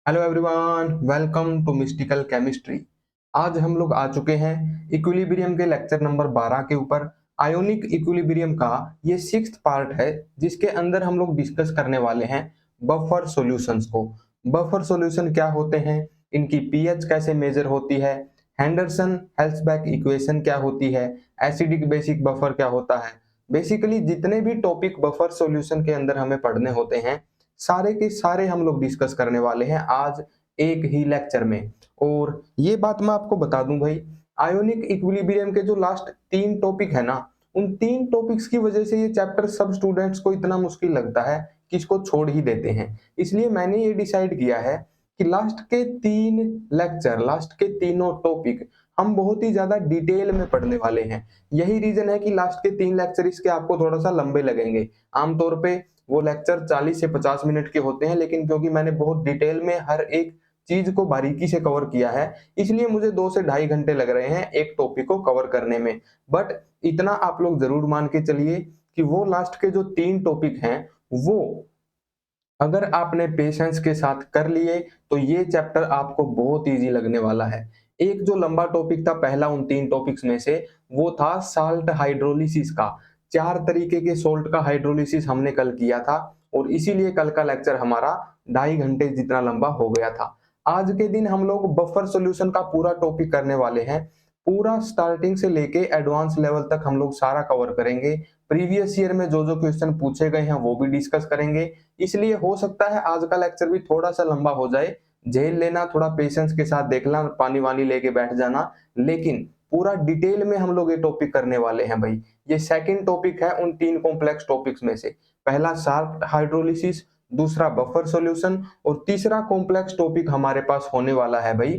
Hello everyone, welcome to mystical chemistry. आज हम लोग आ चुके हैं इक्विलिब्रियम के लेक्चर नंबर 12 के ऊपर। आयोनिक इक्विलिब्रियम का ये सिक्स्थ पार्ट है, जिसके अंदर हम लोग डिस्कस करने वाले हैं बफर सॉल्यूशंस को। बफर सॉल्यूशन क्या होते हैं, इनकी पीएच कैसे मेजर होती है, हेंडरसन हेल्सबैक इक्वेशन क्या होती है, एसिडिक बेसिक बफर क्या होता है। बेसिकली जितने भी टॉपिक बफर सॉल्यूशन के अंदर हमें पढ़ने होते हैं, सारे के सारे हम लोग डिस्कस करने वाले हैं आज एक ही लेक्चर में। और ये बात मैं आपको बता दूं भाई, आयोनिक इक्विलिब्रियम के जो लास्ट 3 टॉपिक है ना, उन 3 टॉपिक्स की वजह से ये चैप्टर सब स्टूडेंट्स को इतना मुश्किल लगता है कि इसको छोड़ ही देते हैं। इसलिए मैंने ये डिसाइड किया है कि लास्ट के 3 लेक्चर, लास्ट के तीनों टॉपिक हम बहुत ही ज्यादा डिटेल में पढ़ने वाले हैं। यही रीजन है कि लास्ट के 3 लेक्चर इसके आपको थोड़ा सा लंबे लगेंगे। आमतौर पे वो लेक्चर 40 से 50 मिनट के होते हैं, लेकिन क्योंकि मैंने बहुत डिटेल में हर एक चीज को बारीकी से कवर किया है, इसलिए मुझे 2 से ढाई घंटे लग रहे हैं एक टॉपिक को कवर करने में। बट इतना आप लोग जरूर मान के चलिए कि वो लास्ट के जो 3 टॉपिक हैं, वो अगर आपने पेशेंस के साथ कर लिए तो ये चैप्टर आपको बहुत इजी लगने वाला है। एक जो लंबा टॉपिक था पहला उन 3 टॉपिक्स में से, वो था साल्ट हाइड्रोलिसिस का। 4 तरीके के सोल्ट का हाइड्रोलिसिस हमने कल किया था, और इसीलिए कल का लेक्चर हमारा 2.5 घंटे जितना लंबा हो गया था। आज के दिन हम लोग बफर सॉल्यूशन का पूरा टॉपिक करने वाले हैं। पूरा स्टार्टिंग से लेके एडवांस लेवल तक हम लोग सारा कवर करेंगे। प्रीवियस ईयर में जो जो क्वेश्चन पूछे गए हैं वो भी डिस्कस करेंगे। इसलिए हो सकता है आज का लेक्चर भी थोड़ा सा लंबा हो जाए, झेल लेना, थोड़ा पेशेंस के साथ देखना, पानी वानी लेके बैठ जाना। लेकिन पूरा डिटेल में हम लोग ये टॉपिक करने वाले हैं भाई। ये सेकंड टॉपिक है उन 3 कॉम्प्लेक्स टॉपिक्स में से। पहला शार्प हाइड्रोलिसिस, दूसरा बफर सॉल्यूशन, और तीसरा कॉम्प्लेक्स टॉपिक हमारे पास होने वाला है भाई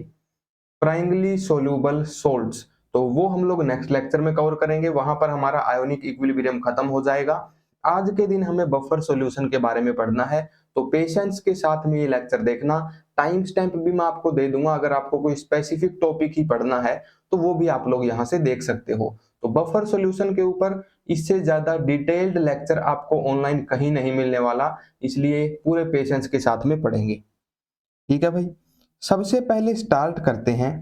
प्राइमली सोल्यूबल सोल्ट्स। तो वो हम लोग नेक्स्ट लेक्चर में कवर करेंगे, वहां पर हमारा आयोनिक इक्विलिब्रियम खत्म हो जाएगा। आज के दिन हमें बफर सॉल्यूशन के बारे में पढ़ना है, तो पेशेंस के साथ में ये लेक्चर देखना। टाइम स्टैम्प भी मैं आपको दे दूंगा, अगर आपको कोई स्पेसिफिक टॉपिक ही पढ़ना है तो वो भी आप लोग यहाँ से देख सकते हो। तो बफर सॉल्यूशन के ऊपर इससे ज्यादा डिटेल्ड लेक्चर आपको ऑनलाइन कहीं नहीं मिलने वाला, इसलिए पूरे पेशेंस के साथ में पढ़ेंगे। ठीक है भाई, सबसे पहले स्टार्ट करते हैं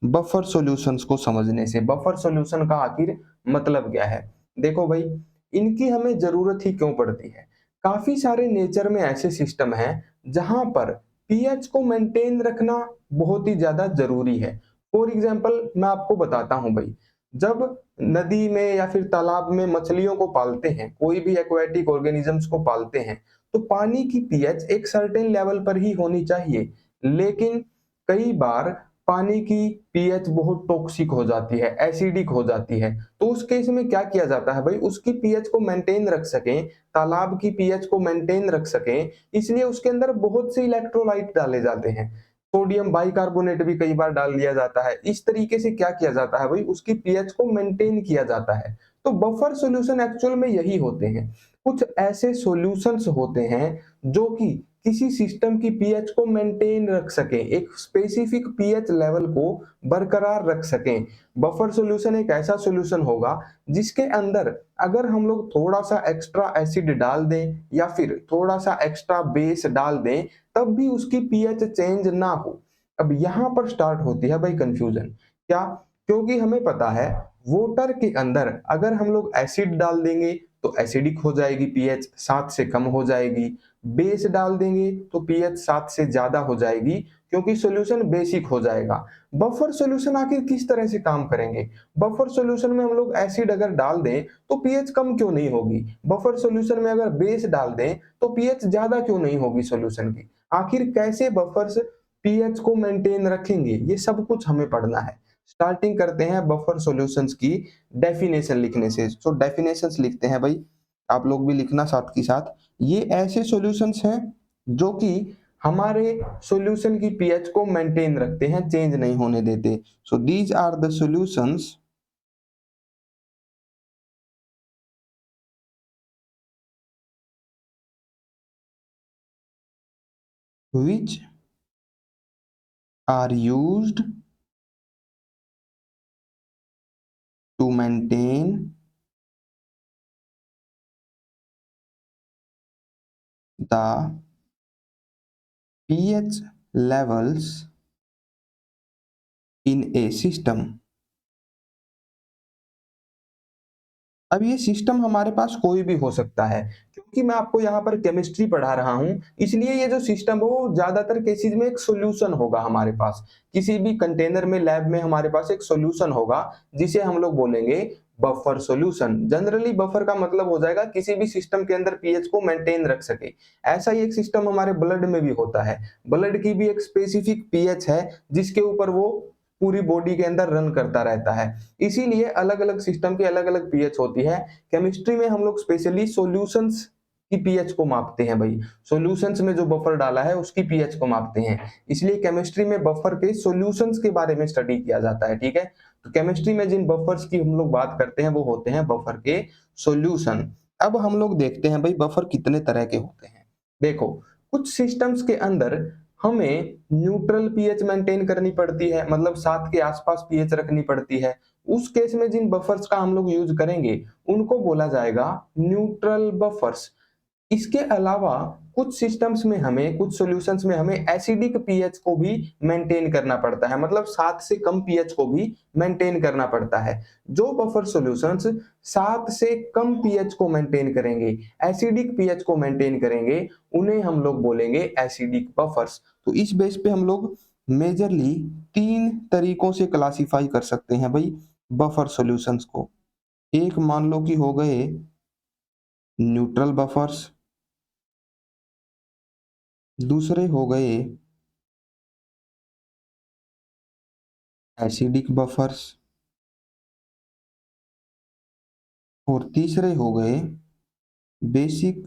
बफर सॉल्यूशंस को समझने से। बफर सॉल्यूशन का आखिर मतलब क्या है? देखो भाई, इनकी हमें जरूरत ही क्यों पड़ती है? काफी सारे नेचर में ऐसे सिस्टम हैं जहां पर पीएच को मेंटेन रखना बहुत ही ज्यादा जरूरी है। फॉर एग्जांपल मैं आपको बताता हूं भाई, जब नदी में या फिर तालाब में मछलियों को पालते हैं, कोई भी एक्वेटिक ऑर्गेनिजम्स को पालते हैं, तो पानी की पीएच एक सर्टेन लेवल पर ही होनी चाहिए। लेकिन कई बार पानी की पीएच बहुत टॉक्सिक हो जाती है, एसिडिक हो जाती है। तो उस केस में क्या किया जाता है भाई, उसकी पीएच को मेंटेन रख सकें, तालाब की पीएच को मेंटेन रख सकें, इसलिए उसके अंदर बहुत से इलेक्ट्रोलाइट डाले जाते हैं। सोडियम बाइकार्बोनेट भी कई बार डाल दिया जाता है। इस तरीके से क्या किया जाता है भाई, उसकी पीएच को मेंटेन किया जाता है। तो बफर सॉल्यूशन एक्चुअल में यही होते हैं। कुछ ऐसे सॉल्यूशंस होते हैं जो कि किसी सिस्टम की पीएच को मेंटेन रख सकें, एक स्पेसिफिक पीएच लेवल को बरकरार रख सकें। बफर सॉल्यूशन एक ऐसा सॉल्यूशन होगा जिसके अंदर अगर हम लोग थोड़ा सा एक्स्ट्रा एसिड डाल दें या फिर थोड़ा सा एक्स्ट्रा बेस डाल दें, तब भी उसकी पीएच चेंज ना हो। अब यहां पर स्टार्ट होती है भाई कंफ्यूजन। क्या? क्योंकि हमें पता है वाटर के अंदर अगर हम लोग एसिड डाल देंगे तो एसिडिक हो जाएगी, पीएच 7 से कम हो जाएगी। बेस डाल देंगे तो पीएच 7 से ज्यादा हो जाएगी, क्योंकि सॉल्यूशन बेसिक हो जाएगा। बफर सॉल्यूशन आखिर किस तरह से काम करेंगे? बफर सॉल्यूशन में हम लोग एसिड अगर डाल दें तो पीएच कम क्यों नहीं होगी? बफर सॉल्यूशन में अगर बेस डाल दें तो पीएच ज्यादा क्यों नहीं होगी सॉल्यूशन की? आखिर कैसे बफर्स पीएच को मेंटेन रखेंगे, ये सब कुछ हमें पढ़ना है। स्टार्टिंग करते हैं बफर सॉल्यूशंस की डेफिनेशन लिखने से। तो डेफिनेशंस लिखते हैं भाई, आप लोग भी लिखना साथ के साथ। ये ऐसे सॉल्यूशंस हैं जो कि हमारे सॉल्यूशन की पीएच को मेंटेन रखते हैं, चेंज नहीं होने देते। So these are the solutions which are used to maintain the pH levels in a system। अब ये सिस्टम हमारे पास कोई भी हो सकता है, क्योंकि मैं आपको यहाँ पर केमिस्ट्री पढ़ा रहा हूँ, इसलिए ये जो सिस्टम है वो ज्यादातर केसेस में एक सॉल्यूशन होगा हमारे पास। किसी भी कंटेनर में, लैब में हमारे पास एक सॉल्यूशन होगा जिसे हम लोग बोलेंगे बफर सॉल्यूशन। जनरली बफर का मतलब हो जाएगा किसी भी सिस्टम के अंदर पीएच को मेंटेन रख सके। ऐसा ही एक सिस्टम हमारे ब्लड में भी होता है। ब्लड की भी एक स्पेसिफिक पीएच है जिसके ऊपर वो पूरी बॉडी के अंदर रन करता रहता है। इसीलिए अलग अलग सिस्टम की अलग अलग पीएच होती है। केमिस्ट्री में हम लोग स्पेशली सॉल्यूशंस की पीएच को मापते हैं भाई। सॉल्यूशंस में जो बफर डाला है उसकी पीएच को मापते हैं, इसलिए केमिस्ट्री में बफर के सॉल्यूशंस के बारे में स्टडी किया जाता है। ठीक है, तो केमिस्ट्री में जिन बफर्स की हम लोग बात करते हैं वो होते हैं बफर के सॉल्यूशन। अब हम लोग देखते हैं भाई बफर कितने तरह के होते हैं। देखो, कुछ सिस्टम्स के अंदर हमें न्यूट्रल पीएच मेंटेन करनी पड़ती है, मतलब 7 के आसपास पीएच रखनी पड़ती है। उस केस में जिन बफर्स का हम लोग यूज करेंगे उनको बोला जाएगा न्यूट्रल बफर्स। इसके अलावा कुछ सिस्टम्स में हमें, कुछ सॉल्यूशंस में हमें एसिडिक पीएच को भी मेंटेन करना पड़ता है, मतलब 7 से कम पीएच को भी मेंटेन करना पड़ता है। जो बफर सॉल्यूशंस 7 से कम पीएच को मेंटेन करेंगे, एसिडिक पीएच को मेंटेन करेंगे, उन्हें हम लोग बोलेंगे एसिडिक बफर्स। तो इस बेस पे हम लोग मेजरली 3 तरीकों से क्लासिफाई कर सकते हैं भाई बफर सॉल्यूशंस को। एक मान लो कि हो गए न्यूट्रल बफर्स, दूसरे हो गए एसिडिक बफर्स, और तीसरे हो गए बेसिक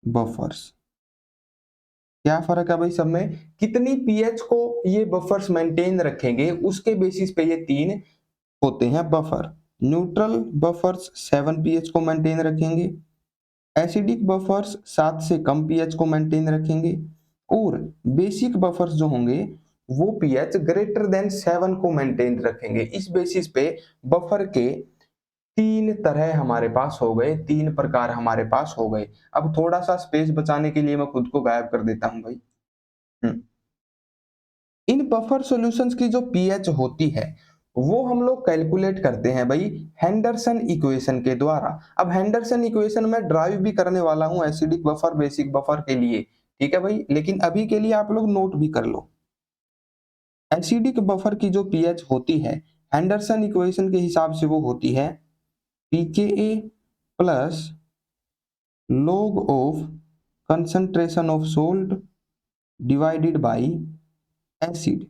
बफर्स। क्या फर्क है भाई सब में? कितनी पीएच को ये बफर्स मेंटेन रखेंगे उसके बेसिस पे ये 3 होते हैं बफर। न्यूट्रल बफर्स 7 पीएच को मेंटेन रखेंगे, एसिडिक बफर्स 7 से कम पीएच को मेंटेन रखेंगे, और बेसिक बफर्स जो होंगे वो पीएच ग्रेटर देन 7 को मेंटेन रखेंगे। इस बेसिस पे बफर के 3 तरह हमारे पास हो गए, 3 प्रकार हमारे पास हो गए। अब थोड़ा सा स्पेस बचाने के लिए मैं खुद को गायब कर देता हूं भाई। इन बफर सॉल्यूशंस की जो पीएच होती है वो हम लोग कैलकुलेट करते हैं भाई हेंडरसन इक्वेशन के द्वारा। अब हेंडरसन इक्वेशन में ड्राइव भी करने वाला हूं एसिडिक बफर, बेसिक बफर के लिए। ठीक है भाई, लेकिन अभी के लिए आप लोग नोट भी कर लो। एसिडिक बफर की जो पीएच होती है हेंडरसन इक्वेशन के हिसाब से वो होती है pKa plus log of concentration of salt divided by acid.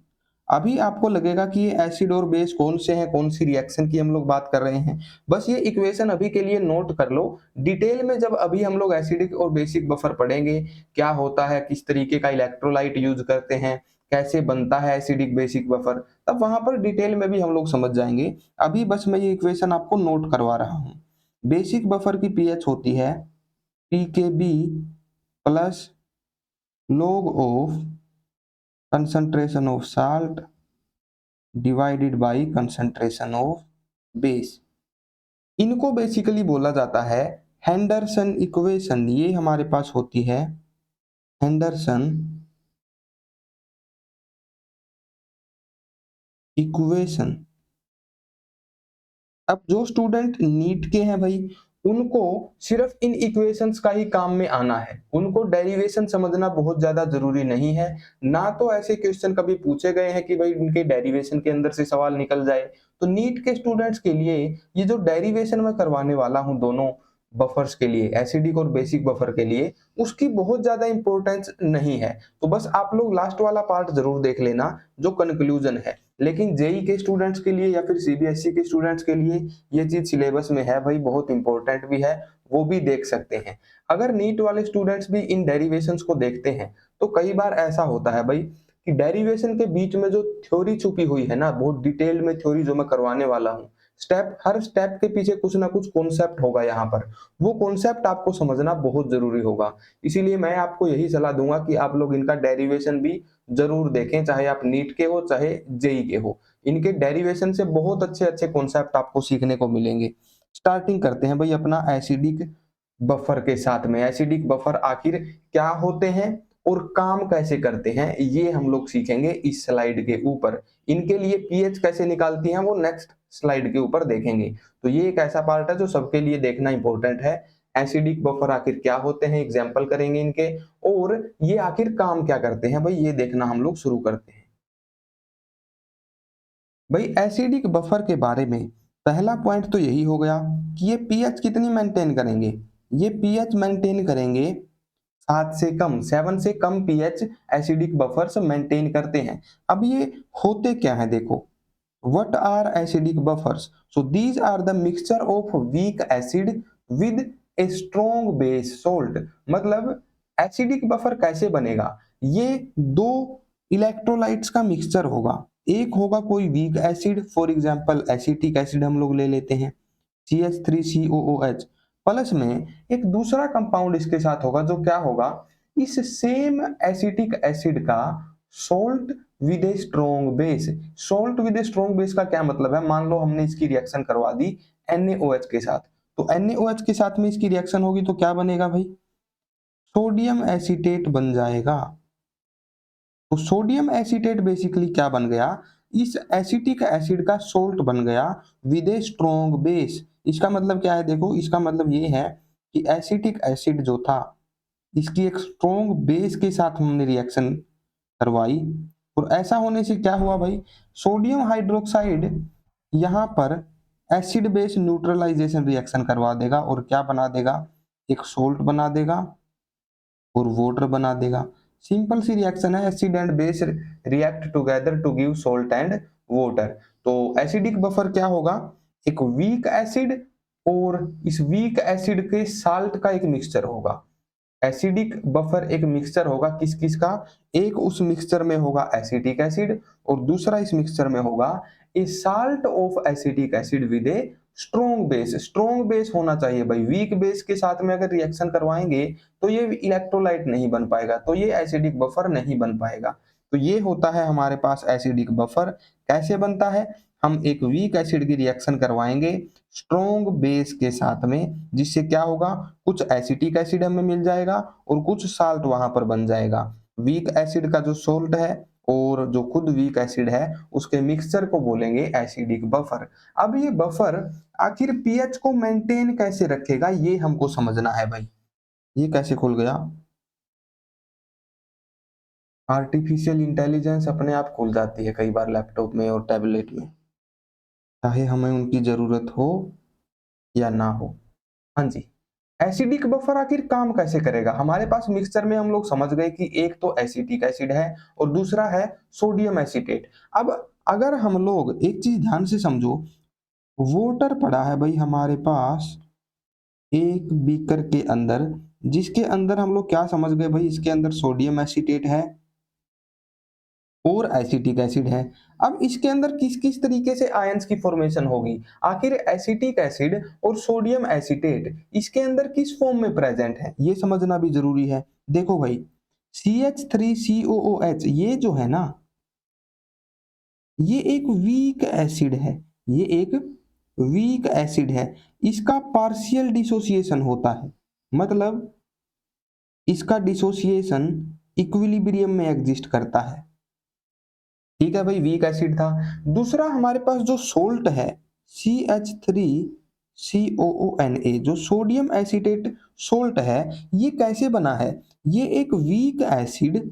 अभी आपको लगेगा कि ये एसिड और बेस कौन से हैं, कौन सी रिएक्शन की हम लोग बात कर रहे हैं। बस ये इक्वेशन अभी के लिए नोट कर लो। डिटेल में जब अभी हम लोग एसिडिक और बेसिक बफर पढ़ेंगे, क्या होता है, किस तरीके का इलेक्ट्रोलाइट यूज करते हैं, कैसे बनता है एसिडिक बेसिक बफर, तब वहां पर डिटेल में भी हम लोग समझ जाएंगे। अभी बस मैं ये इक्वेशन आपको नोट करवा रहा हूँ। बेसिक बफर की पीएच होती है pKb plus log of concentration of salt divided by concentration of base। इनको बेसिकली बोला जाता है हेंडरसन इक्वेशन। ये हमारे पास होती है हेंडरसन इक्वेशन। अब जो स्टूडेंट नीट के हैं भाई उनको सिर्फ इन इक्वेशंस का ही काम में आना है, उनको डेरिवेशन समझना बहुत ज्यादा जरूरी नहीं है। ना तो ऐसे क्वेश्चन कभी पूछे गए हैं कि भाई उनके डेरिवेशन के अंदर से सवाल निकल जाए। तो नीट के स्टूडेंट्स के लिए ये जो डेरिवेशन मैं करवाने वाला हूं दोनों बफर्स के लिए, एसिडिक और बेसिक बफर के लिए, उसकी बहुत ज्यादा इंपॉर्टेंस नहीं है। तो बस आप लोग लास्ट वाला पार्ट जरूर देख लेना जो कंक्लूजन है। लेकिन जेई के स्टूडेंट्स के लिए या फिर सीबीएसई के स्टूडेंट्स के लिए ये चीज सिलेबस में है भाई, बहुत इंपॉर्टेंट भी है, वो भी देख सकते हैं। अगर नीट वाले स्टूडेंट्स भी इन डेरिवेशंस को देखते हैं तो कई बार ऐसा होता है भाई कि डेरिवेशन के बीच में जो थ्योरी छुपी हुई है ना, बहुत डिटेल में थ्योरी जो मैं करवाने वाला हूँ, स्टेप हर स्टेप के पीछे कुछ ना कुछ कॉन्सेप्ट होगा यहाँ पर, वो कॉन्सेप्ट आपको समझना बहुत जरूरी होगा। इसीलिए मैं आपको यही सलाह दूंगा कि आप लोग इनका डेरिवेशन भी जरूर देखें, चाहे आप नीट के हो चाहे जेई के हो। इनके डेरिवेशन से बहुत अच्छे अच्छे कॉन्सेप्ट आपको सीखने को मिलेंगे। स्टार्टिंग करते हैं भाई अपना एसिडिक बफर के साथ में। एसिडिक बफर आखिर क्या होते हैं और काम कैसे करते हैं ये हम लोग सीखेंगे इस स्लाइड के ऊपर। इनके लिए पीएच कैसे निकालती हैं वो नेक्स्ट स्लाइड के ऊपर देखेंगे। तो ये एक ऐसा पार्ट है जो सबके लिए देखना इंपॉर्टेंट है। एसिडिक बफर आखिर क्या होते हैं, एग्जाम्पल करेंगे इनके, और ये आखिर काम क्या करते हैं भाई, ये देखना हम लोग शुरू करते हैं। भाई एसिडिक बफर के बारे में पहला पॉइंट तो यही हो गया कि ये पीएच कितनी मेंटेन करेंगे, ये पीएच मेंटेन करेंगे 7 से कम, 7 से कम पीएच एसिडिक बफर्स मेंटेन करते हैं। अब ये होते क्या है देखो, what are acidic buffers, so these are the mixture of weak acid with a strong base salt. मतलब एसिडिक बफर कैसे बनेगा, ये दो इलेक्ट्रोलाइट्स का मिक्सचर होगा। एक होगा कोई weak acid, for example acetic acid हम लोग ले लेते हैं CH3COOH, प्लस में एक दूसरा कंपाउंड इसके साथ होगा जो क्या होगा, इस सेम एसिटिक एसिड का salt with a strong base. Salt with a strong base का क्या मतलब है, मान लो हमने इसकी रिएक्शन करवा दी NaOH के साथ, तो NaOH के साथ में इसकी रिएक्शन होगी तो क्या बनेगा भाई, सोडियम एसीटेट बन जाएगा। तो सोडियम एसीटेट बेसिकली क्या बन गया, इस एसिटिक एसिड का सोल्ट बन गया विद ए स्ट्रॉन्ग बेस। इसका मतलब क्या है देखो, इसका मतलब ये है कि एसिटिक एसिड जो था इसकी एक स्ट्रॉन्ग बेस के साथ हमने रिएक्शन करवाई, और ऐसा होने से क्या हुआ भाई, सोडियम हाइड्रोक्साइड यहाँ पर एसिड बेस न्यूट्रलाइजेशन रिएक्शन करवा देगा और क्या बना देगा, एक सोल्ट बना देगा और वाटर बना देगा। सिंपल सी रिएक्शन है, acid and base react together to give salt and water. तो एसिडिक बफर क्या होगा, एक वीक एसिड और इस वीक एसिड के साल्ट का एक मिक्सचर होगा। एसिडिक बफर एक मिक्सचर होगा किस किस का, एक उस मिक्सचर में होगा एसिटिक एसिड और दूसरा इस मिक्सचर में होगा a salt of acetic acid with a strong base. Strong base होना चाहिए भाई, वीक बेस के साथ में अगर रिएक्शन करवाएंगे तो ये इलेक्ट्रोलाइट नहीं बन पाएगा, तो ये एसिडिक बफर नहीं बन पाएगा। तो ये होता है हमारे पास एसिडिक बफर। कैसे बनता है, हम एक वीक एसिड की रिएक्शन करवाएंगे स्ट्रॉन्ग बेस के साथ में, जिससे क्या होगा, कुछ एसिटिक एसिड हमें मिल जाएगा और कुछ साल्ट वहां पर बन जाएगा। वीक एसिड का जो सोल्ट है और जो खुद वीक एसिड है उसके मिक्सचर को बोलेंगे एसिडिक बफर। अब ये बफर आखिर पीएच को मेंटेन कैसे रखेगा ये हमको समझना है भाई। ये कैसे खुल गया, आर्टिफिशियल इंटेलिजेंस अपने आप खुल जाती है कई बार लैपटॉप में और टैबलेट में, चाहे हमें उनकी जरूरत हो या ना हो। हाँ जी, एसिडिक बफर आखिर काम कैसे करेगा, हमारे पास मिक्सचर में हम लोग समझ गए कि एक तो एसिटिक एसिड है और दूसरा है सोडियम एसीटेट। अब अगर हम लोग एक चीज ध्यान से समझो, वाटर पड़ा है भाई हमारे पास एक बीकर के अंदर, जिसके अंदर हम लोग क्या समझ गए भाई, इसके अंदर सोडियम एसीटेट है और एसिटिक एसिड है। अब इसके अंदर किस किस तरीके से आयंस की फॉर्मेशन होगी, आखिर एसिटिक एसिड और सोडियम एसीटेट इसके अंदर किस फॉर्म में प्रेजेंट है ये समझना भी जरूरी है। देखो भाई CH3COOH ये जो है ना, ये एक वीक एसिड है, ये एक वीक एसिड है, इसका पार्शियल डिसोसिएशन होता है, मतलब इसका डिसोसिएशन इक्विलिब्रियम में एग्जिस्ट करता है। ठीक है भाई, वीक एसिड था। दूसरा हमारे पास जो सोल्ट है CH3COONA, जो सोडियम एसीटेट सोल्ट है, ये कैसे बना है, ये एक वीक एसिड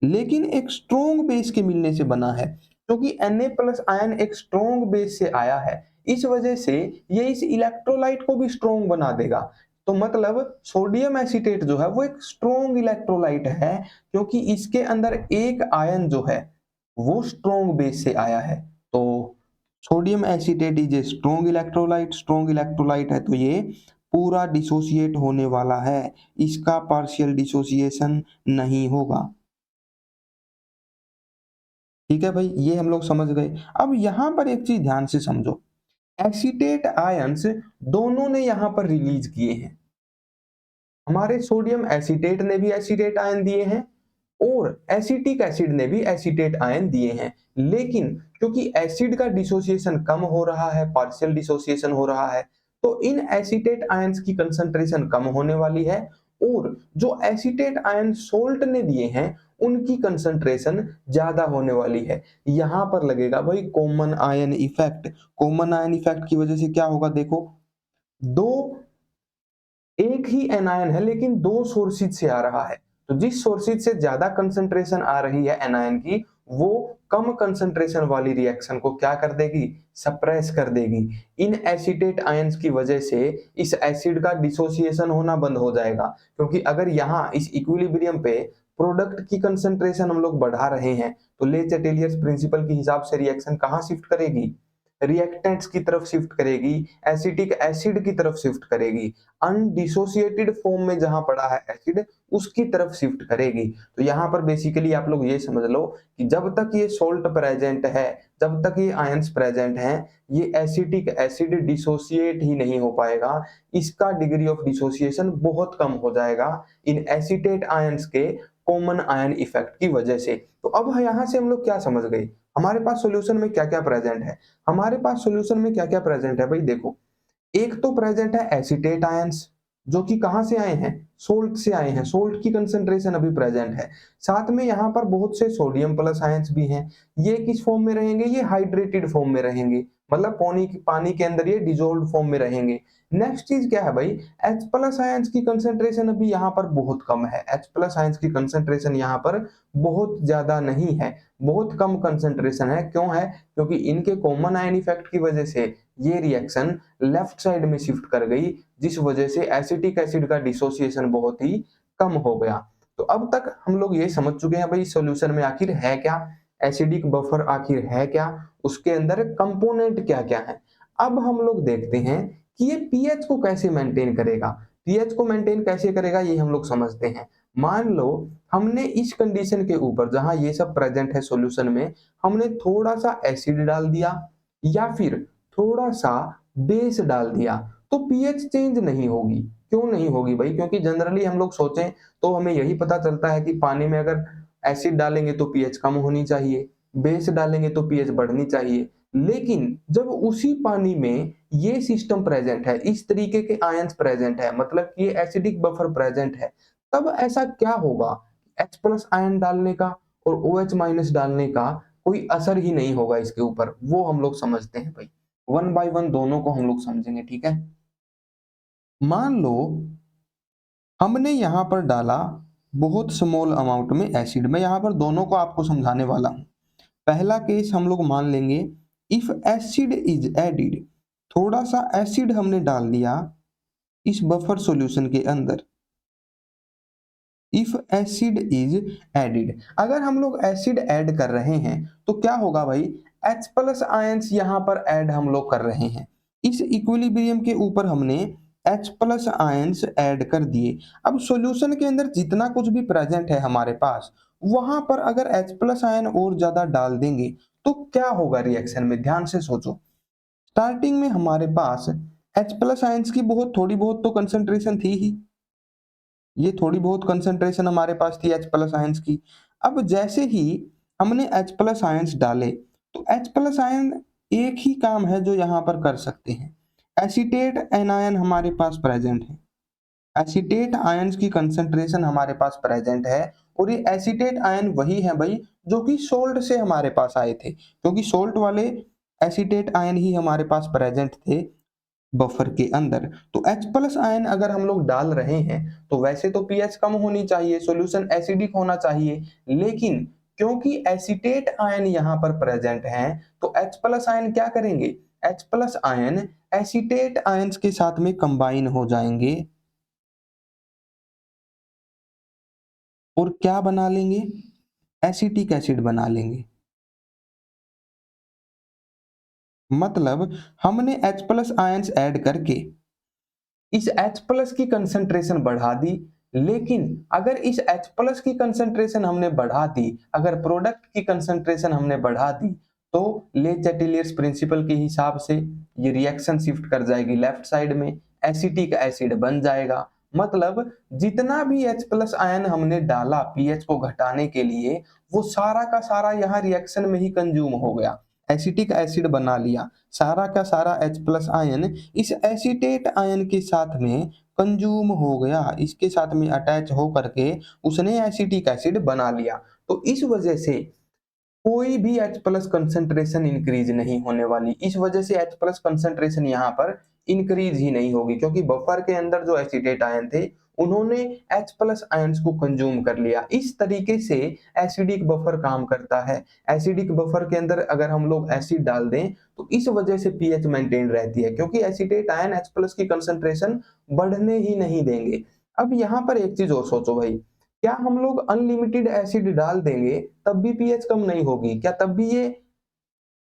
लेकिन एक स्ट्रॉन्ग बेस के मिलने से बना है, क्योंकि Na प्लस आयन एक स्ट्रॉन्ग बेस से आया है, इस वजह से ये इस इलेक्ट्रोलाइट को भी स्ट्रॉन्ग बना देगा। तो मतलब सोडियम एसीटेट जो है वो एक स्ट्रॉन्ग इलेक्ट्रोलाइट है, क्योंकि इसके अंदर एक आयन जो है वो स्ट्रॉन्ग बेस से आया है। तो sodium acetate is a strong electrolyte, strong electrolyte है तो ये पूरा डिसोसिएट होने वाला है, इसका पार्शियल डिसोसिएशन नहीं होगा। ठीक है भाई, ये हम लोग समझ गए। अब यहां पर एक चीज ध्यान से समझो, एसीटेट आयंस दोनों ने यहां पर रिलीज किए हैं, हमारे सोडियम एसीटेट ने भी एसीटेट आयन दिए हैं और एसिटिक एसिड ने भी एसीटेट आयन दिए हैं, लेकिन क्योंकि एसिड का डिसोसिएशन कम हो रहा है, पार्शियल डिसोसिएशन हो रहा है, तो इन एसीटेट आयंस की कंसंट्रेशन कम होने वाली है और जो एसीटेट आयन सोल्ट ने दिए हैं उनकी कंसंट्रेशन ज्यादा होने वाली है। यहां पर लगेगा भाई common ion effect. Common ion effect की वजह से क्या होगा, देखो दो एक ही एनायन है लेकिन दो सोर्सेज से आ रहा है, तो जिस सोर्सेज से ज्यादा कंसंट्रेशन आ रही है एनायन की, वो कम कंसंट्रेशन वाली रिएक्शन को क्या कर देगी, सप्रेस कर देगी। इन एसीटेट आयंस की वजह से इस एसिड का डिसोसिएशन होना बंद हो जाएगा, क्योंकि अगर यहाँ इस इक्विलिब्रियम पे प्रोडक्ट की कंसंट्रेशन हम लोग बढ़ा रहे हैं तो ले चैटेलियर्स प्रिंसिपल के हिसाब से रिएक्शन कहां शिफ्ट करेगी, रिएक्टेंट्स की तरफ शिफ्ट करेगी, एसिटिक एसिड की तरफ शिफ्ट करेगी, अनडिसोसिएटेड फॉर्म में जहां पड़ा है एसिड उसकी तरफ शिफ्ट करेगी। तो यहां पर बेसिकली आप लोग ये समझ लो कि जब तक ये सोल्ट प्रेजेंट है, जब तक ये आयंस प्रेजेंट हैं, ये एसिटिक एसिड डिसोसिएट ही नहीं हो पाएगा, इसका डिग्री ऑफ डिसोसिएशन बहुत कम हो जाएगा इन एसिटेट आयंस के कॉमन आयन इफेक्ट की वजह से। तो अब यहां से हम लोग क्या समझ गए, हमारे पास सॉल्यूशन में क्या क्या प्रेजेंट है। हमारे पास सॉल्यूशन में क्या क्या प्रेजेंट है भाई, देखो एक तो प्रेजेंट है एसीटेट आयंस, जो कि कहां से आए हैं, सोल्ट से आए हैं, सोल्ट की कंसंट्रेशन अभी प्रेजेंट है। साथ में यहां पर बहुत से सोडियम प्लस आयंस भी हैं। ये किस फॉर्म में रहेंगे, ये हाइड्रेटेड फॉर्म में रहेंगे, मतलब पानी के अंदर ये डिजोल्व फॉर्म में रहेंगे। नेक्स्ट चीज क्या है भाई, H प्लस आयंस की कंसंट्रेशन अभी यहाँ पर बहुत कम है। H प्लस आयंस की कंसंट्रेशन यहाँ पर बहुत ज्यादा नहीं है, बहुत कम कंसंट्रेशन है। क्यों है, क्योंकि इनके कॉमन आयन इफेक्ट की वजह से ये रिएक्शन लेफ्ट साइड में शिफ्ट कर गई, जिस वजह से एसिटिक एसिड का डिसोसिएशन बहुत ही कम हो गया। तो अब तक हम लोग ये समझ चुके हैं भाई सॉल्यूशन में आखिर है क्या, एसिडिक बफर आखिर है क्या, उसके अंदर कंपोनेंट क्या क्या है। अब हम लोग देखते हैं कि ये पीएच को कैसे मेंटेन करेगा। पीएच को मेंटेन कैसे करेगा ये हम लोग समझते हैं। मान लो हमने इस कंडीशन के ऊपर जहां ये सब प्रेजेंट है सॉल्यूशन में, हमने थोड़ा सा एसिड डाल दिया या फिर थोड़ा सा बेस डाल दिया, तो पीएच चेंज नहीं होगी। क्यों नहीं होगी भाई, क्योंकि जनरली हम लोग सोचें तो हमें यही पता चलता है कि पानी में अगर एसिड डालेंगे तो पीएच कम होनी चाहिए, बेस डालेंगे तो पीएच बढ़नी चाहिए। लेकिन जब उसी पानी में ये सिस्टम प्रेजेंट है, इस तरीके के आयंस प्रेजेंट है, मतलब कि ये एसिडिक बफर प्रेजेंट है, तब ऐसा क्या होगा, H प्लस आयन डालने का और OH माइनस डालने का कोई असर ही नहीं होगा इसके ऊपर। वो हम लोग समझते हैं भाई, वन बाय वन दोनों को हम लोग समझेंगे, ठीक है। मान लो हमने यहां पर डाला बहुत स्मॉल अमाउंट में एसिड। मैं यहां पर दोनों को आपको समझाने वाला हूं। पहला केस हम लोग मान लेंगे, इफ एसिड इज एडिड, थोड़ा सा एसिड हमने डाल दिया इस बफर सॉल्यूशन के अंदर। इफ एसिड इज एडिड, अगर हम लोग एसिड ऐड कर रहे हैं तो क्या होगा भाई, H प्लस आयंस यहां पर ऐड हम लोग कर रहे हैं। इस इक्विलिब्रियम के ऊपर हमने H प्लस आयंस ऐड कर दिए। अब सॉल्यूशन के अंदर जितना कुछ भी प्रेजेंट है हमारे पास, वहां पर अगर H प्लस आयन और ज्यादा डाल देंगे तो क्या होगा रिएक्शन में, ध्यान से सोचो। स्टार्टिंग में हमारे पास H प्लस आयंस की थोड़ी बहुत तो कंसंट्रेशन थी ही, ये थोड़ी बहुत कंसंट्रेशन हमारे पास थी H प्लस आयंस की। अब जैसे ही हमने H प्लस आयंस डाले तो H प्लस आयन एक ही काम है जो यहाँ पर कर सकते हैं, एसीटेट एनायन हमारे पास प्रेजेंट है। एसीटेट आयंस की कंसंट्रेशन हमारे पास प्रेजेंट है, और ये एसीटेट आयन वही है भाई जो कि सोल्ट से हमारे पास आए थे, क्योंकि सोल्ट वाले एसीटेट आयन ही हमारे पास प्रेजेंट थे बफर के अंदर। तो H प्लस आयन अगर हम लोग डाल रहे हैं तो वैसे तो पीएच कम होनी चाहिए, सॉल्यूशन एसिडिक होना चाहिए, लेकिन क्योंकि एसीटेट आयन यहां पर प्रेजेंट हैं तो H प्लस आयन क्या करेंगे, H plus ion acetate ions के साथ में कंबाइन हो जाएंगे और क्या बना लेंगे, एसिटिक एसिड बना लेंगे। मतलब हमने H प्लस आयंस ऐड करके इस H प्लस की कंसंट्रेशन बढ़ा दी, लेकिन अगर इस H प्लस की कंसंट्रेशन हमने बढ़ा दी, अगर प्रोडक्ट की कंसंट्रेशन हमने बढ़ा दी, तो ले चैटेलियर्स प्रिंसिपल के हिसाब से ये रिएक्शन शिफ्ट कर जाएगी लेफ्ट साइड में, एसिटिक एसिड बन जाएगा। मतलब जितना भी H प्लस आयन हमने डाला पीएच को घटाने के लिए, वो सारा का सारा यहाँ रिएक्शन में ही कंज्यूम हो गया, एसिटिक एसिड बना लिया। सारा का सारा H प्लस आयन इस एसीटेट आयन के साथ में कंज्यूम हो गया, इसके साथ में अटैच हो करके उसने एसिटिक एसिड बना लिया। तो इस वजह से कोई भी H प्लस कंसंट्रेशन इंक्रीज नहीं होने वाली, इस वजह से H प्लस कंसंट्रेशन यहाँ पर इंक्रीज ही नहीं होगी, क्योंकि बफर के अंदर जो एसिटेट आयन थे उन्होंने H प्लस आयंस को कंज्यूम कर लिया। इस तरीके से एसिडिक बफर काम करता है। एसिडिक बफर के अंदर अगर हम लोग एसिड डाल दें तो इस वजह से पीएच मेंटेन रहती है, क्योंकि एसिटेट आयन H प्लस की कंसंट्रेशन बढ़ने ही नहीं देंगे। अब यहाँ पर एक चीज और सोचो भाई, क्या हम लोग अनलिमिटेड एसिड डाल देंगे तब भी पीएच कम नहीं होगी? क्या तब भी ये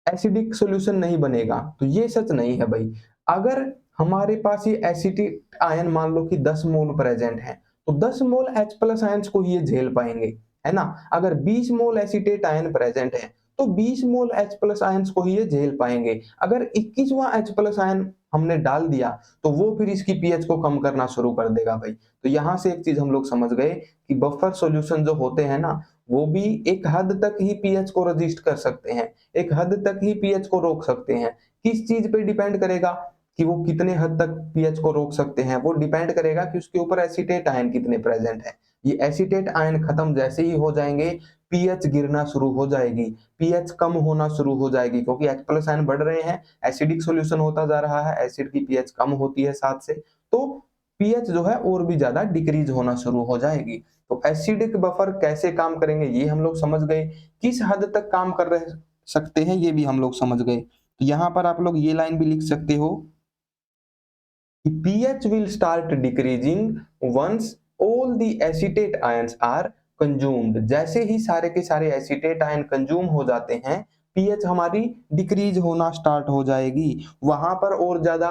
एसिडिक सॉल्यूशन नहीं बनेगा? तो ये सच नहीं है भाई। अगर हमारे पास ये एसिटिक आयन मान लो कि 10 मोल प्रेजेंट है, तो 10 मोल H प्लस आयंस को ये झेल पाएंगे, है ना। अगर 20 मोल एसिटेट आयन प्रेजेंट है तो 20 मोल H प्लस आयंस को ही ये झेल पाएंगे। अगर 21वां H प्लस आयन हमने डाल दिया तो वो फिर इसकी पीएच को कम करना शुरू कर देगा भाई। तो यहाँ से एक चीज हम लोग समझ गए कि बफर सॉल्यूशन जो होते हैं ना, वो भी एक हद तक ही पीएच को रजिस्ट कर सकते हैं, एक हद तक ही पीएच को रोक सकते हैं। किस चीज पे डिपेंड करेगा कि वो कितने हद तक पीएच को रोक सकते हैं? वो डिपेंड करेगा कि उसके ऊपर एसिटेट आयन कितने प्रेजेंट है। ये एसिटेट आयन खत्म जैसे ही हो जाएंगे, पीएच गिरना शुरू हो जाएगी, पीएच कम होना शुरू हो जाएगी, क्योंकि H प्लस आयन बढ़ रहे हैं, एसिडिक सॉल्यूशन होता जा रहा है, एसिड की पीएच कम होती है साथ से, तो पीएच जो है और भी ज्यादा डिक्रीज होना शुरू हो जाएगी। तो एसिडिक बफर कैसे काम करेंगे ये हम लोग समझ गए, किस हद तक काम कर रहे सकते हैं ये भी हम लोग समझ गए। तो यहाँ पर आप लोग ये लाइन भी लिख सकते हो कि pH will start decreasing once all the acetate ions are consumed। जैसे ही सारे के सारे एसिटेट आयन कंज्यूम हो जाते हैं, पीएच हमारी डिक्रीज होना स्टार्ट हो जाएगी, वहां पर और ज्यादा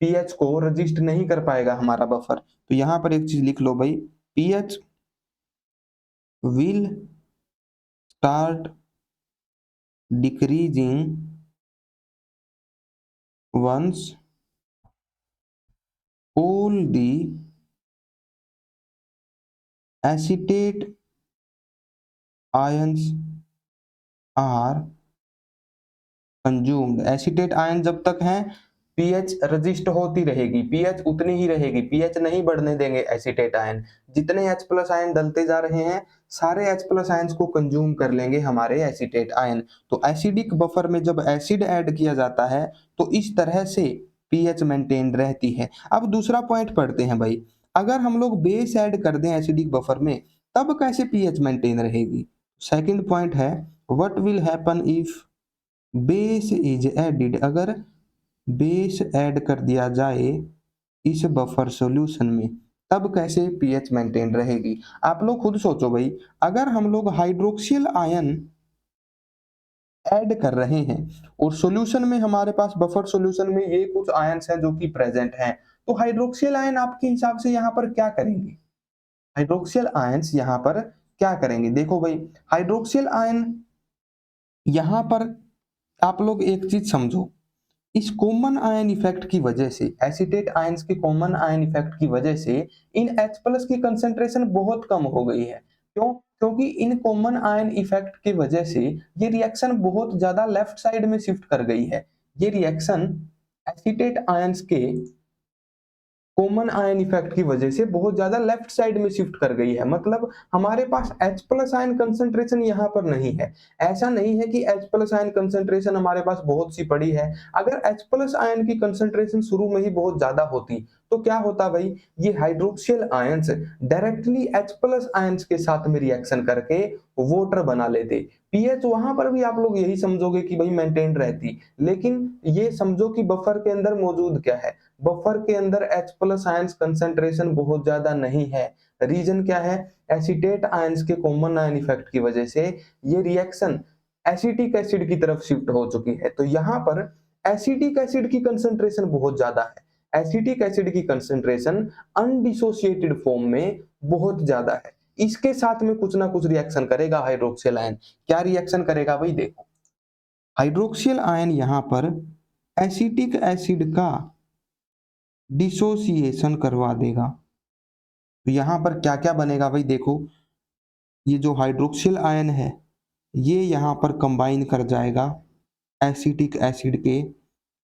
पीएच को रजिस्ट नहीं कर पाएगा हमारा बफर। तो यहाँ पर एक चीज लिख लो भाई, pH will start decreasing once all the acetate ions are consumed। Acetate ion जब तक हैं पीएच रजिस्ट होती रहेगी, पीएच उतनी ही रहेगी, पीएच नहीं बढ़ने देंगे एसिटेट आयन। जितने H प्लस आयन डलते जा रहे हैं सारे H प्लस आयंस को कंज्यूम कर लेंगे हमारे एसिटेट आयन। तो एसिडिक बफर में जब एसिड ऐड किया जाता है तो इस तरह से पीएच मेंटेन रहती है। अब दूसरा पॉइंट पढ़ते हैं भाई, अगर हम लोग बेस ऐड कर दें एसिडिक बफर में तब कैसे पीएच मेंटेन रहेगी? सेकंड पॉइंट है, what will happen if base is added. अगर बेस ऐड कर दिया जाए इस बफर सॉल्यूशन में तब कैसे पीएच मेंटेन रहेगी? आप लोग खुद सोचो भाई, अगर हम लोग हाइड्रोक्सिल आयन ऐड कर रहे हैं और सॉल्यूशन में हमारे पास बफर सॉल्यूशन में ये कुछ आयंस हैं जो कि प्रेजेंट हैं, तो हाइड्रोक्सिल आयन आपके हिसाब से यहाँ पर क्या करेंगे? हाइड्रोक्सिल आयंस यहाँ पर क्या करेंगे? देखो भाई, हाइड्रोक्सिल आयन यहाँ पर आप लोग एक चीज समझो, इस कॉमन आयन इफेक्ट की वजह से, एसिटेट आयंस के कॉमन आयन इफेक्ट की वजह से इन H प्लस की कंसंट्रेशन बहुत कम हो गई है। क्यों? क्योंकि इन कॉमन आयन इफेक्ट की वजह से ये रिएक्शन बहुत ज्यादा लेफ्ट साइड में शिफ्ट कर गई है। ये रिएक्शन एसिटेट आयंस के कॉमन आयन इफेक्ट की वजह से बहुत ज्यादा लेफ्ट साइड में शिफ्ट कर गई है। मतलब हमारे पास H प्लस आयन कंसंट्रेशन यहाँ पर नहीं है। ऐसा नहीं है कि H प्लस आयन कंसंट्रेशन हमारे पास बहुत सी पड़ी है। अगर H प्लस आयन की कंसंट्रेशन शुरू में ही बहुत ज्यादा होती तो क्या होता भाई, ये hydroxyl ions directly H plus ions के साथ में रिएक्शन करके वाटर बना लेते। पीएच वहां पर भी आप लोग यही समझोगे कि भाई मेंटेन रहती, लेकिन ये समझो कि बफर के अंदर मौजूद क्या है, बफर के अंदर H प्लस आयंस कंसंट्रेशन बहुत ज्यादा नहीं है। रीजन क्या है? एसिटेट आयंस के कॉमन आयन इफेक्ट की वजह से ये रिएक्शन एसिटिक एसिड की तरफ शिफ्ट हो चुकी है। तो यहाँ पर एसिटिक एसिड की कंसंट्रेशन बहुत ज्यादा है, एसिटिक एसिड की कंसंट्रेशन अनडिसोसिएटेड फॉर्म में बहुत ज्यादा है। इसके साथ में कुछ ना कुछ रिएक्शन करेगा हाइड्रोक्सिल आयन। क्या रिएक्शन करेगा भाई? देखो, हाइड्रोक्सिल आयन यहाँ पर एसिटिक एसिड का डिसोसिएशन करवा देगा। तो यहाँ पर क्या क्या बनेगा भाई? देखो, ये जो हाइड्रोक्सिल आयन है ये यहाँ पर कंबाइन कर जाएगा एसिटिक एसिड के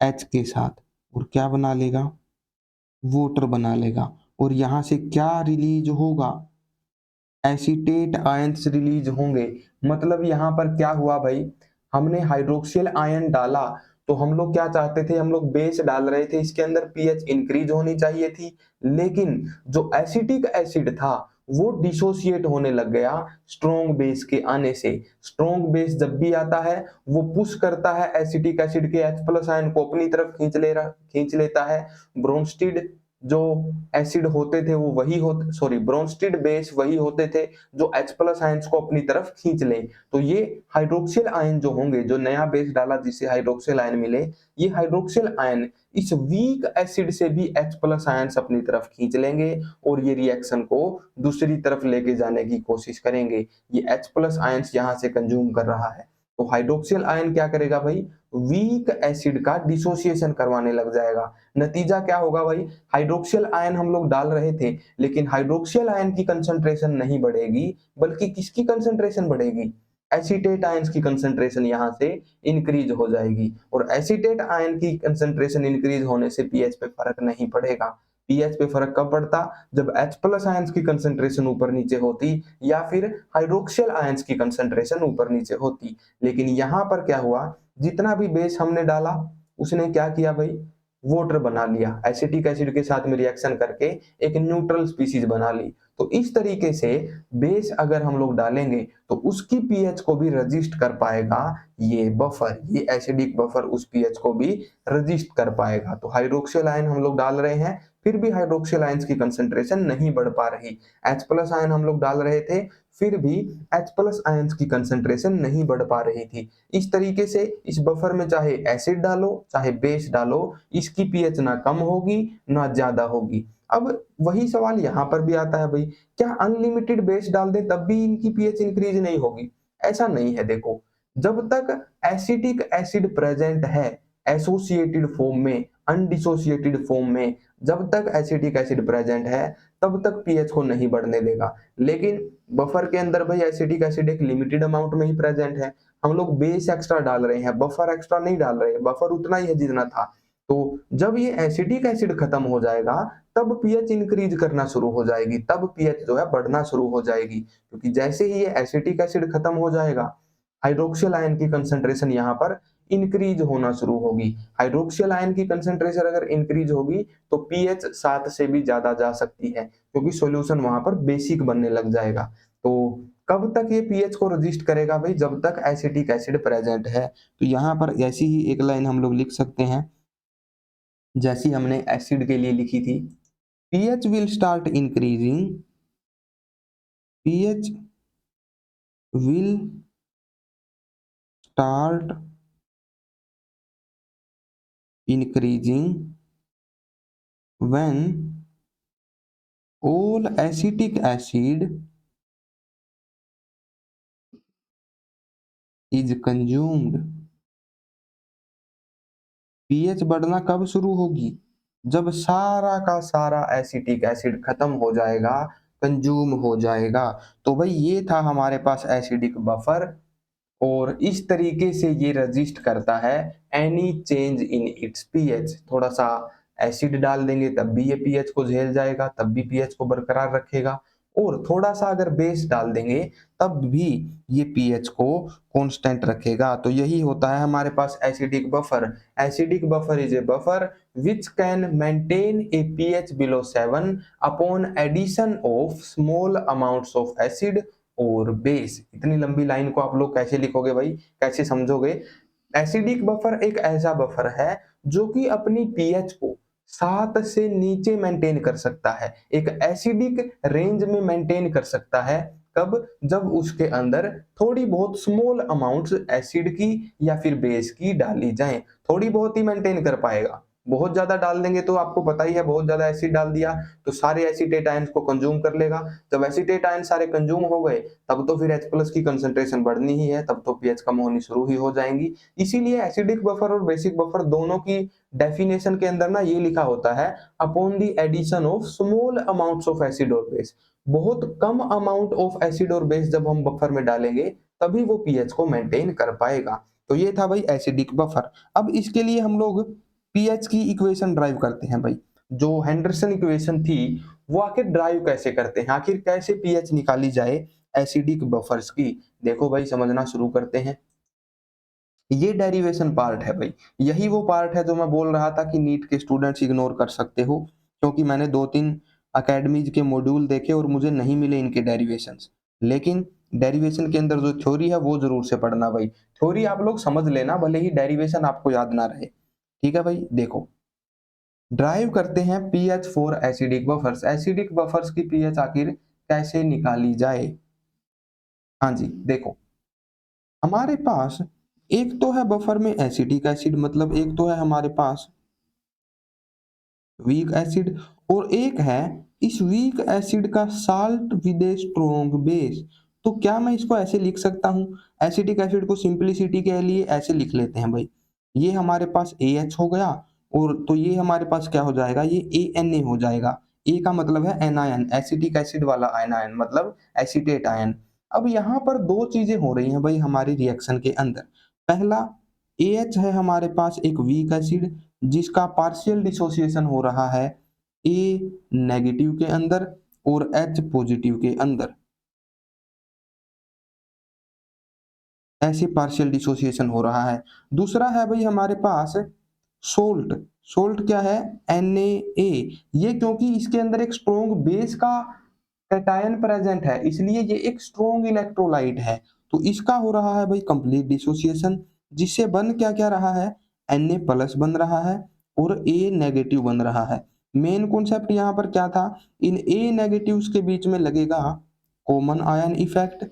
H के साथ और क्या बना लेगा? वाटर बना लेगा और यहाँ से क्या रिलीज होगा, एसीटेट आयंस रिलीज होंगे। मतलब यहाँ पर क्या हुआ भाई, हमने हाइड्रोक्सिल आयन डाला तो हम लोग क्या चाहते थे, हम लोग बेस डाल रहे थे, इसके अंदर पीएच इंक्रीज होनी चाहिए थी, लेकिन जो एसिटिक एसिड था वो डिसोसिएट होने लग गया स्ट्रॉन्ग बेस के आने से। स्ट्रॉन्ग बेस जब भी आता है वो पुश करता है एसिटिक एसिड के H प्लस आयन को अपनी तरफ खींच लेता है। ब्रोंस्टिड जो एसिड होते थे वो वही होते, सॉरी ब्रोंस्टिड बेस वही होते थे जो H प्लस आयंस को अपनी तरफ खींच ले। तो ये हाइड्रोक्सिल आयन जो होंगे, जो नया बेस डाला जिससे हाइड्रोक्सिल आयन मिले, ये हाइड्रोक्सिल आयन इस वीक एसिड से भी H प्लस आयंस अपनी तरफ खींच लेंगे और ये रिएक्शन को दूसरी तरफ लेके जाने की कोशिश करेंगे। ये H प्लस आयंस यहाँ से कंज्यूम कर रहा है, तो हाइड्रोक्सिल आयन क्या करेगा भाई, वीक एसिड का डिसोसिएशन करवाने लग जाएगा। नतीजा क्या होगा भाई, हाइड्रोक्सिल आयन हम लोग डाल रहे थे लेकिन हाइड्रोक्सिल आयन की कंसंट्रेशन नहीं बढ़ेगी, बल्कि किसकी कंसंट्रेशन बढ़ेगी, एसीटेट आयंस की कंसंट्रेशन यहां से इंक्रीज हो जाएगी। और एसीटेट आयन की कंसंट्रेशन इंक्रीज होने से पीएच पे फर्क नहीं पड़ेगा। पीएच पे फर्क कब पड़ता, जब H प्लस आयंस की कंसंट्रेशन ऊपर नीचे होती या फिर हाइड्रोक्सिल आयंस की कंसंट्रेशन ऊपर नीचे होती। लेकिन यहां पर क्या हुआ, जितना भी बेस हमने डाला उसने क्या किया भाई, वाटर बना लिया, एसिटिक एसिड के साथ में रिएक्शन करके एक न्यूट्रल स्पीसीज बना ली। तो इस तरीके से बेस अगर हम लोग डालेंगे तो उसकी पीएच को भी रजिस्ट कर पाएगा ये बफर, ये एसिडिक बफर उस पीएच को भी रजिस्ट कर पाएगा। तो हाइड्रोक्सिल आयन हम लोग डाल रहे हैं, फिर भी हाइड्रोक्सिल आयंस की कंसंट्रेशन नहीं बढ़ पा रही। H प्लस आयन हम लोग डाल रहे थे, फिर भी H प्लस आयंस की कंसंट्रेशन नहीं बढ़ पा रही थी। इस तरीके से इस बफर में चाहे एसिड डालो चाहे बेस डालो, इसकी पीएच ना कम होगी ना ज्यादा होगी। अब वही सवाल यहाँ पर भी आता है भाई, क्या अनलिमिटेड बेस डाल दे तब भी इनकी पीएच इंक्रीज नहीं होगी? ऐसा नहीं है। देखो, जब तक एसिटिक एसिड प्रेजेंट है एसोसिएटेड फॉर्म में, अनडिसोसिएटेड फॉर्म में, जब तक एसिटिक एसिड प्रेजेंट है तब तक पीएच को नहीं बढ़ने देगा। लेकिन बफर के अंदर भाई एसिटिक एसिड एक लिमिटेड अमाउंट में ही प्रेजेंट है, हम लोग बेस एक्स्ट्रा डाल रहे हैं, बफर एक्स्ट्रा नहीं डाल रहे हैं, बफर उतना ही है जितना था। तो जब ये एसिटिक एसिड खत्म हो जाएगा तब पीएच इंक्रीज करना शुरू हो जाएगी, तब पीएच जो है बढ़ना शुरू हो जाएगी। क्योंकि जैसे ही ये एसिटिक एसिड खत्म हो जाएगा, हाइड्रोक्सिल आयन की कंसंट्रेशन यहाँ पर इंक्रीज होना शुरू होगी। हाइड्रोक्सिल आयन की कंसंट्रेशन अगर इंक्रीज होगी तो पीएच 7 से भी ज्यादा जा सकती है, क्योंकि सॉल्यूशन वहां पर बेसिक बनने लग जाएगा। तो कब तक ये पीएच को रजिस्ट करेगा भाई, जब तक एसिटिक एसिड प्रेजेंट है। तो यहाँ पर ऐसी ही एक लाइन हम लोग लिख सकते हैं जैसी हमने एसिड के लिए लिखी थी, pH will start increasing, pH will start increasing when all acetic acid is consumed। pH बढ़ना कब शुरू होगी, जब सारा का सारा एसिटिक एसिड खत्म हो जाएगा, कंज्यूम हो जाएगा। तो भाई ये था हमारे पास एसिडिक बफर, और इस तरीके से ये रजिस्ट करता है any change in its pH. थोड़ा सा एसिड डाल देंगे तब भी ये पीएच को झेल जाएगा, तब भी पीएच को बरकरार रखेगा, और थोड़ा सा अगर बेस डाल देंगे तब भी ये पीएच को कांस्टेंट रखेगा। तो यही होता है हमारे पास acidic buffer. Acidic buffer is a buffer which can maintain a pH below 7 upon addition of small amounts of acid और बेस। इतनी लंबी लाइन को आप लोग कैसे लिखोगे भाई, कैसे समझोगे? एसिडिक बफर एक ऐसा बफर है जो कि अपनी पीएच को 7 से नीचे मेंटेन कर सकता है, एक एसिडिक रेंज में मेंटेन कर सकता है। कब, जब उसके अंदर थोड़ी बहुत स्मॉल अमाउंट्स एसिड की या फिर बेस की डाली जाएं, थोड़ी बहुत ही मेंटेन कर पाएगा। बहुत ज्यादा डाल देंगे तो आपको पता ही है, बहुत ज्यादा एसिड डाल दिया तो सारे एसीटेट आयंस को कंज्यूम कर लेगा। जब एसीटेट आयन सारे कंज्यूम हो गए तब तो फिर H प्लस की कंसंट्रेशन बढ़नी ही है, तब तो पीएच कम होनी शुरू ही हो जाएंगी। इसीलिए एसिडिक बफर और बेसिक बफर दोनों की डेफिनेशन के अंदर ना ये लिखा होता है, upon the addition of small amounts of acid और बेस। बहुत कम अमाउंट ऑफ एसिड और बेस जब हम बफर में डालेंगे तभी वो पीएच को मेंटेन कर पाएगा। तो ये था भाई एसिडिक बफर। अब इसके लिए हम लोग पीएच की इक्वेशन ड्राइव करते हैं भाई। जो हेंडरसन इक्वेशन थी वो आखिर ड्राइव कैसे करते हैं, आखिर कैसे पीएच निकाली जाए एसिडिक बफर्स की। देखो भाई समझना शुरू करते हैं। ये डेरिवेशन पार्ट है भाई, यही वो पार्ट है जो मैं बोल रहा था कि नीट के स्टूडेंट्स इग्नोर कर सकते हो, क्योंकि मैंने 2-3 अकेडमीज के मॉड्यूल देखे और मुझे नहीं मिले इनके डेरिवेशंस। लेकिन डेरिवेशन के अंदर जो थ्योरी है वो जरूर से पढ़ना भाई, थ्योरी आप लोग समझ लेना भले ही डेरिवेशन आपको याद ना रहे। ठीक है भाई, देखो ड्राइव करते हैं pH for acidic buffers, acidic buffers की पीएच आखिर कैसे निकाली जाए। हाँ जी देखो, हमारे पास एक तो है बफर में एसिटिक एसिड, मतलब एक तो है हमारे पास वीक एसिड, और एक है इस वीक एसिड का salt with a strong base. तो क्या मैं इसको ऐसे लिख सकता हूं, एसिटिक एसिड को सिंपलिसिटी के लिए ऐसे लिख लेते हैं भाई, ये हमारे पास AH हो गया, और तो ये हमारे पास क्या हो जाएगा, ये ANA हो जाएगा। ए का मतलब है एनायन, एसिटिक एसिड वाला आयन मतलब एसीटेट आयन। अब यहाँ पर दो चीजें हो रही हैं भाई हमारी रिएक्शन के अंदर। पहला, AH है हमारे पास एक वीक एसिड जिसका पार्शियल डिसोसिएशन हो रहा है ए नेगेटिव के अंदर और H पॉजिटिव के अंदर, ऐसे पार्शियल डिसोसिएशन हो रहा है। दूसरा है भाई हमारे पास सोल्ट, सोल्ट क्या है, NaA। ये क्योंकि इसके अंदर एक स्ट्रॉन्ग बेस का कैटायन प्रेजेंट है इसलिए ये एक स्ट्रॉन्ग इलेक्ट्रोलाइट है, तो इसका हो रहा है भाई कंप्लीट डिसोसिएशन, जिससे बन क्या क्या रहा है, Na प्लस बन रहा है और A नेगेटिव बन रहा है। मेन कॉन्सेप्ट यहाँ पर क्या था, इन A नेगेटिव्स के बीच में लगेगा कॉमन आयन इफेक्ट।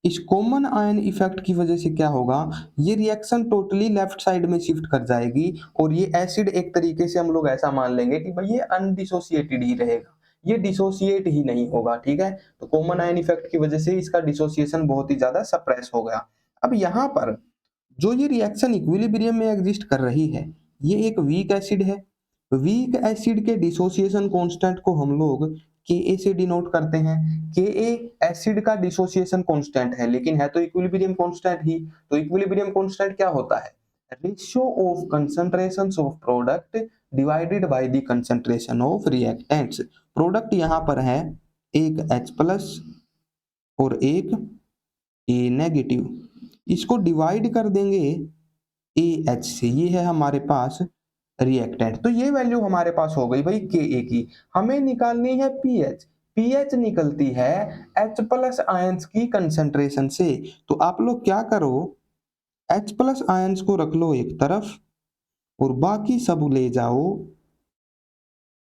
इस कॉमन आयन इफेक्ट की वजह से क्या होगा, ये रिएक्शन टोटली लेफ्ट साइड में शिफ्ट कर जाएगी और ये एसिड एक तरीके से हम लोग ऐसा मान लेंगे कि भाई ये अनडिसोसिएटेड ही रहेगा, ये डिसोसिएट ही नहीं होगा। ठीक है, तो कॉमन आयन इफेक्ट की वजह से इसका डिसोसिएशन बहुत ही ज्यादा सप्रेस हो गया। अब यहाँ पर जो ये रिएक्शन इक्विलिब्रियम में एग्जिस्ट कर रही है, ये एक वीक एसिड है। वीक एसिड के डिसोसिएशन कांस्टेंट को हम लोग Ka से डिनोट करते हैं। Ka एसिड का डिसोसिएशन कांस्टेंट है लेकिन है तो इक्विलिब्रियम कांस्टेंट ही, तो इक्विलिब्रियम कांस्टेंट क्या होता है, ratio of concentrations of product divided by the concentration of reactants. Product यहाँ पर है एक H प्लस और एक A नेगेटिव, इसको डिवाइड कर देंगे AH से, ये है हमारे पास रिएक्टेंट। तो ये वैल्यू हमारे पास हो गई भाई Ka की। हमें निकालनी है पीएच, पीएच निकलती है H प्लस आयंस की कंसंट्रेशन से। तो आप लोग क्या करो, H प्लस आयंस को रख लो एक तरफ और बाकी सब ले जाओ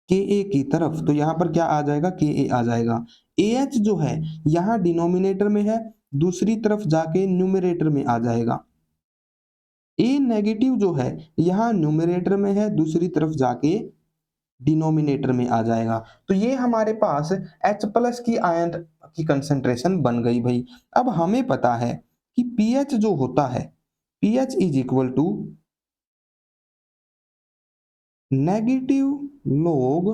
Ka की तरफ, तो यहाँ पर क्या आ जाएगा, Ka आ जाएगा। AH जो है यहाँ डिनोमिनेटर में है, दूसरी तरफ जाके न्यूमरेटर में आ जाएगा। ए नेगेटिव जो है यहाँ न्यूमरेटर में है, दूसरी तरफ जाके डिनोमिनेटर में आ जाएगा। तो ये हमारे पास H प्लस की आयन की कंसंट्रेशन बन गई भाई। अब हमें पता है कि पीएच जो होता है, pH is equal to negative log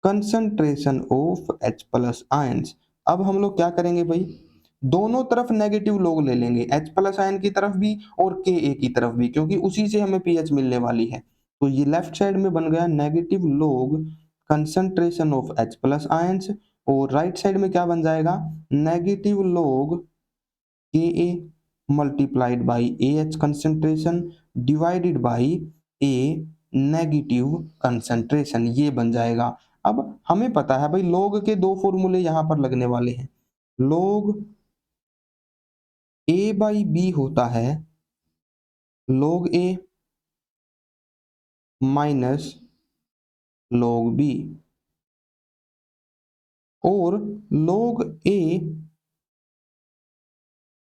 concentration of H plus ions. अब हम लोग क्या करेंगे भाई, दोनों तरफ नेगेटिव log ले लेंगे, H प्लस आयन की तरफ भी और Ka की तरफ भी, क्योंकि उसी से हमें पीएच मिलने वाली है। तो ये लेफ्ट साइड में बन गया negative log concentration of H plus ions, और राइट साइड में क्या बन जाएगा, negative log Ka multiplied by AH concentration divided by A negative concentration, ये बन जाएगा। अब हमें पता है भाई log के दो फॉर्मूले यहां पर लगने वाले हैं, log A बाई B होता है log A minus log B, और log A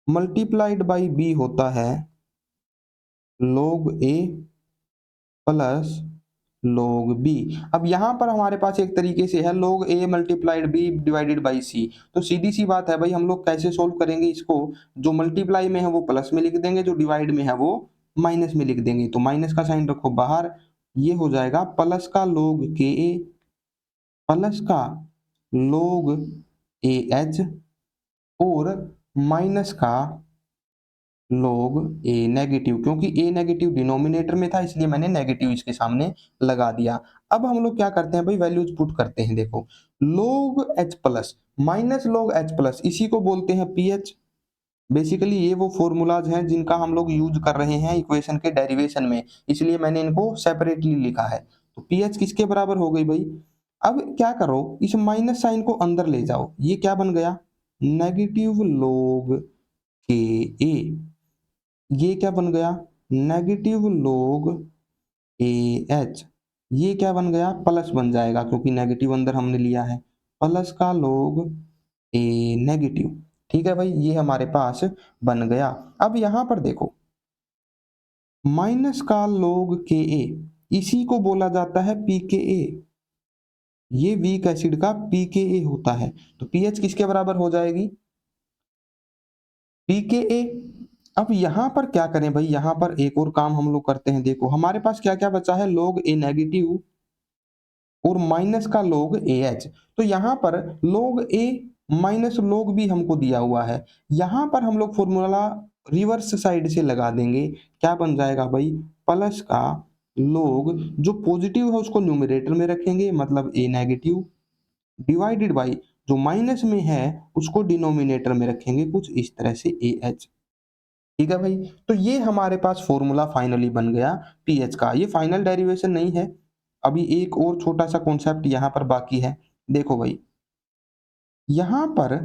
multiplied by B होता है log A plus log B। अब यहां पर हमारे पास एक तरीके से है log A multiplied B divided by C। तो सीधी सी बात है भाई, हम लोग कैसे सोल्व करेंगे इसको, जो मल्टीप्लाई में है वो प्लस में लिख देंगे, जो डिवाइड में है वो माइनस में लिख देंगे। तो माइनस का साइन रखो बाहर, ये हो जाएगा प्लस का log Ka प्लस का log AH और माइनस का log a नेगेटिव, क्योंकि a नेगेटिव डिनोमिनेटर में था इसलिए मैंने नेगेटिव इसके सामने लगा दिया। अब हम लोग क्या करते हैं भाई, वैल्यूज पुट करते हैं। देखो log h plus minus log h plus इसी को बोलते हैं ph। बेसिकली ये वो फॉर्मूलाज हैं जिनका हम लोग यूज कर रहे हैं इक्वेशन के डेरिवेशन में, इसलिए मैंने इनको सेपरेटली लिखा है। तो ph किसके बराबर हो गई भाई, अब क्या करो इस माइनस साइन को अंदर ले जाओ, ये क्या बन गया नेगेटिव log के ए, ये क्या बन गया नेगेटिव log ए एच, ये क्या बन गया प्लस बन जाएगा क्योंकि नेगेटिव अंदर हमने लिया है, प्लस का log ए नेगेटिव। ठीक है भाई, ये हमारे पास बन गया। अब यहां पर देखो माइनस का log के ए, इसी को बोला जाता है पी के ए, ये वीक एसिड का पी के ए होता है। तो पीएच किसके बराबर हो जाएगी पी के ए। अब यहां पर क्या करें भाई, यहां पर एक और काम हम लोग करते हैं। देखो हमारे पास क्या क्या बचा है, log ए नेगेटिव और माइनस का log ए एच। तो यहां पर log ए माइनस log भी हमको दिया हुआ है, यहां पर हम लोग फॉर्मूला रिवर्स साइड से लगा देंगे, क्या बन जाएगा भाई प्लस का log, जो पॉजिटिव है उसको न्यूमरेटर में रखेंगे मतलब ए नेगेटिव, डिवाइडेड बाई जो माइनस में है उसको डिनोमिनेटर में रखेंगे कुछ इस तरह से ए एच। ठीक है भाई, तो ये हमारे पास फॉर्मूला फाइनली बन गया पीएच का। ये फाइनल डेरिवेशन नहीं है, अभी एक और छोटा सा कॉन्सेप्ट यहां पर बाकी है। देखो भाई यहां पर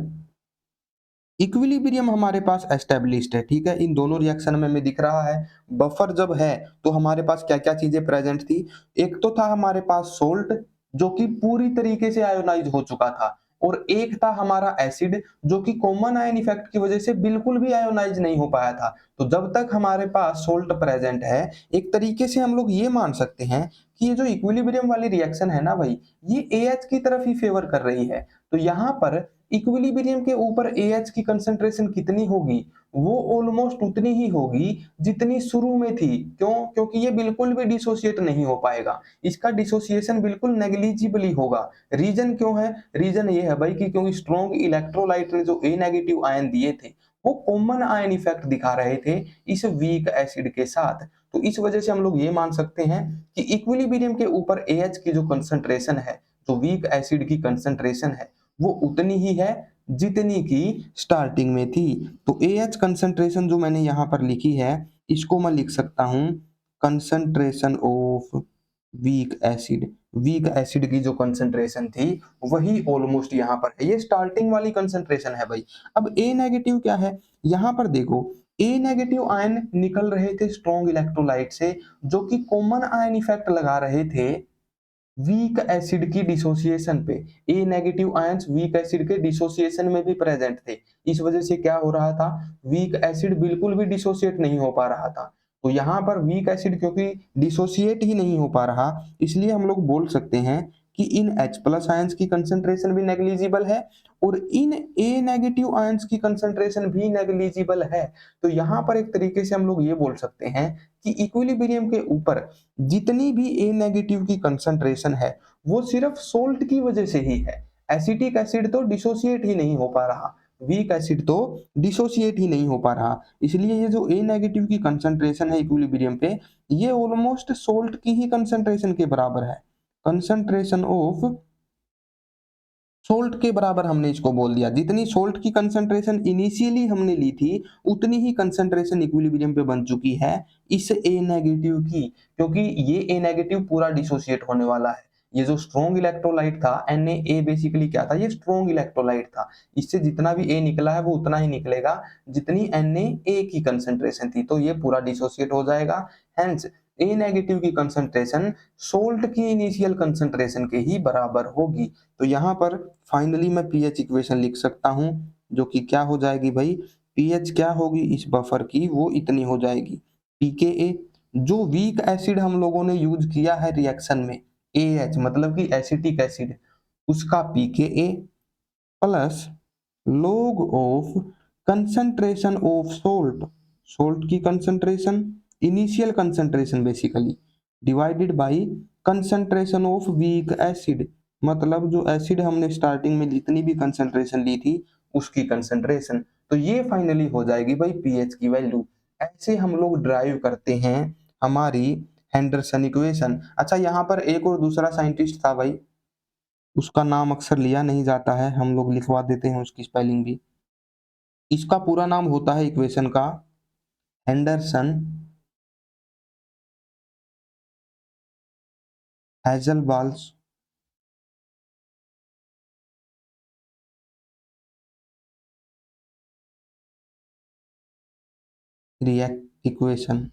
इक्विलिब्रियम हमारे पास एस्टेब्लिश्ड है, ठीक है, इन दोनों रिएक्शन में हमें दिख रहा है। बफर जब है तो हमारे पास क्या क्या चीजें प्रेजेंट थी, एक तो था हमारे पास सोल्ट जो कि पूरी तरीके से आयोनाइज हो चुका था, और एक था हमारा एसिड जो कि कॉमन आयन इफेक्ट की वजह से बिल्कुल भी आयोनाइज नहीं हो पाया था। तो जब तक हमारे पास सोल्ट प्रेजेंट है, एक तरीके से हम लोग ये मान सकते हैं कि ये जो इक्विलिब्रियम वाली रिएक्शन है ना भाई, ये एच की तरफ ही फेवर कर रही है। तो यहाँ पर इक्विलिब्रियम के ऊपर AH की कंसंट्रेशन कितनी होगी, वो ऑलमोस्ट उतनी ही होगी जितनी शुरू में थी। क्यों, क्योंकि ये बिल्कुल भी डिसोसिएट नहीं हो पाएगा, इसका डिसोसिएशन बिल्कुल नेग्लिजिबली होगा। रीजन क्यों है, रीजन ये है भाई कि क्योंकि स्ट्रॉन्ग इलेक्ट्रोलाइट ने जो ए नेगेटिव आयन दिए थे वो कॉमन आयन इफेक्ट दिखा रहे थे इस वीक एसिड के साथ। तो इस वजह से हम लोग ये मान सकते हैं कि इक्विलिब्रियम के ऊपर AH की जो कंसंट्रेशन है, जो वीक एसिड की कंसंट्रेशन है, वो उतनी ही है जितनी की स्टार्टिंग में थी। तो AH कंसंट्रेशन जो मैंने यहां पर लिखी है, इसको मैं लिख सकता हूं concentration of weak acid. Weak acid की जो कंसंट्रेशन थी वही ऑलमोस्ट यहां पर है, ये स्टार्टिंग वाली कंसंट्रेशन है भाई। अब ए नेगेटिव क्या है, यहां पर देखो ए नेगेटिव आयन निकल रहे थे स्ट्रॉन्ग इलेक्ट्रोलाइट से, जो कि कॉमन आयन इफेक्ट लगा रहे थे वीक एसिड की डिसोसिएशन पे। ए नेगेटिव आयंस वीक एसिड के डिसोसिएशन में भी प्रेजेंट थे, इस वजह से क्या हो रहा था, वीक एसिड बिल्कुल भी डिसोसिएट नहीं हो पा रहा था। तो यहाँ पर वीक एसिड क्योंकि डिसोसिएट ही नहीं हो पा रहा, इसलिए हम लोग बोल सकते हैं कि इन H प्लस आयंस की कंसंट्रेशन भी नेग्लिजिबल है और इन ए नेगेटिव आयंस की कंसंट्रेशन भी नेग्लिजिबल है। तो यहाँ पर एक तरीके से हम लोग ये बोल सकते हैं कि इक्विलिब्रियम के ऊपर जितनी भी ए नेगेटिव की कंसंट्रेशन है वो सिर्फ सोल्ट की वजह से ही है। एसिटिक एसिड तो डिसोसिएट ही नहीं हो पा रहा, वीक एसिड तो डिसोसिएट ही नहीं हो पा रहा, इसलिए ये जो ए नेगेटिव की कंसंट्रेशन है इक्विलिब्रियम पे, ये ऑलमोस्ट सोल्ट की ही कंसंट्रेशन के बराबर है। कंसंट्रेशन ऑफ सोल्ट के बराबर हमने इसको बोल दिया, जितनी सोल्ट की कंसंट्रेशन इनिशियली हमने ली थी उतनी ही कंसंट्रेशन इक्विलिब्रियम पे बन चुकी है इस ए नेगेटिव की, क्योंकि ये ए नेगेटिव पूरा डिसोसिएट होने वाला है। ये जो स्ट्रॉन्ग इलेक्ट्रोलाइट था Na बेसिकली क्या था, ये स्ट्रॉन्ग इलेक्ट्रोलाइट था, इससे जितना भी ए निकला है वो उतना ही निकलेगा जितनी Na की कंसंट्रेशन थी, तो ये पूरा डिसोसिएट हो जाएगा। हेंस ए नेगेटिव की कंसंट्रेशन सोल्ट की इनिशियल कंसंट्रेशन के ही बराबर होगी। तो यहाँ पर फाइनली मैं पीएच इक्वेशन लिख सकता हूँ, जो कि क्या हो जाएगी भाई, पीएच क्या होगी इस बफर की, वो इतनी हो जाएगी पीकेए, जो वीक एसिड हम लोगों ने यूज किया है रिएक्शन में एएच मतलब कि एसिटिक एसिड, उसका pKa plus log of concentration of salt, salt की concentration initial concentration basically, divided by concentration of weak acid, मतलब जो एसिड हमने स्टार्टिंग में जितनी भी कंसंट्रेशन ली थी उसकी कंसंट्रेशन। तो ये फाइनली हो जाएगी भाई पीएच की वैल्यू। ऐसे हम लोग ड्राइव करते हैं हमारी हेंडरसन इक्वेशन। अच्छा, यहाँ पर एक और दूसरा साइंटिस्ट था भाई, उसका नाम अक्सर लिया नहीं जाता है, हम लोग लिखवा देते हैं उसकी स्पेलिंग भी। इसका पूरा नाम होता है इक्वेशन का हेंडरसन हैज़लबाल्स रिएक्ट इक्वेशन।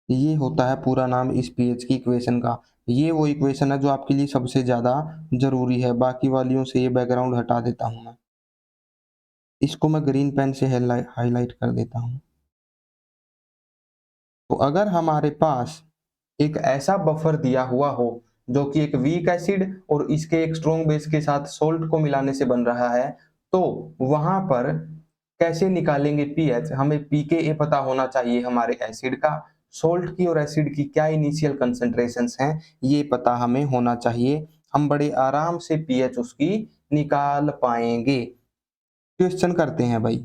ये होता है पूरा नाम इस पीएच की इक्वेशन का। ये वो इक्वेशन है जो आपके लिए सबसे ज़्यादा ज़रूरी है, बाकी वालियों से ये बैकग्राउंड हटा देता हूँ मैं। इसको मैं ग्रीन पेन से हाईलाइट कर देता हूँ। तो अगर हमारे पास एक ऐसा बफर दिया हुआ हो जो कि एक वीक एसिड और इसके एक स्ट्रॉन्ग बेस के साथ सोल्ट को मिलाने से बन रहा है, तो वहां पर कैसे निकालेंगे पीएच? हमें पीकेए पता होना चाहिए हमारे एसिड का, सोल्ट की और एसिड की क्या इनिशियल कंसंट्रेशंस हैं ये पता हमें होना चाहिए। हम बड़े आराम से पीएच उसकी निकाल पाएंगे। क्वेश्चन करते हैं भाई।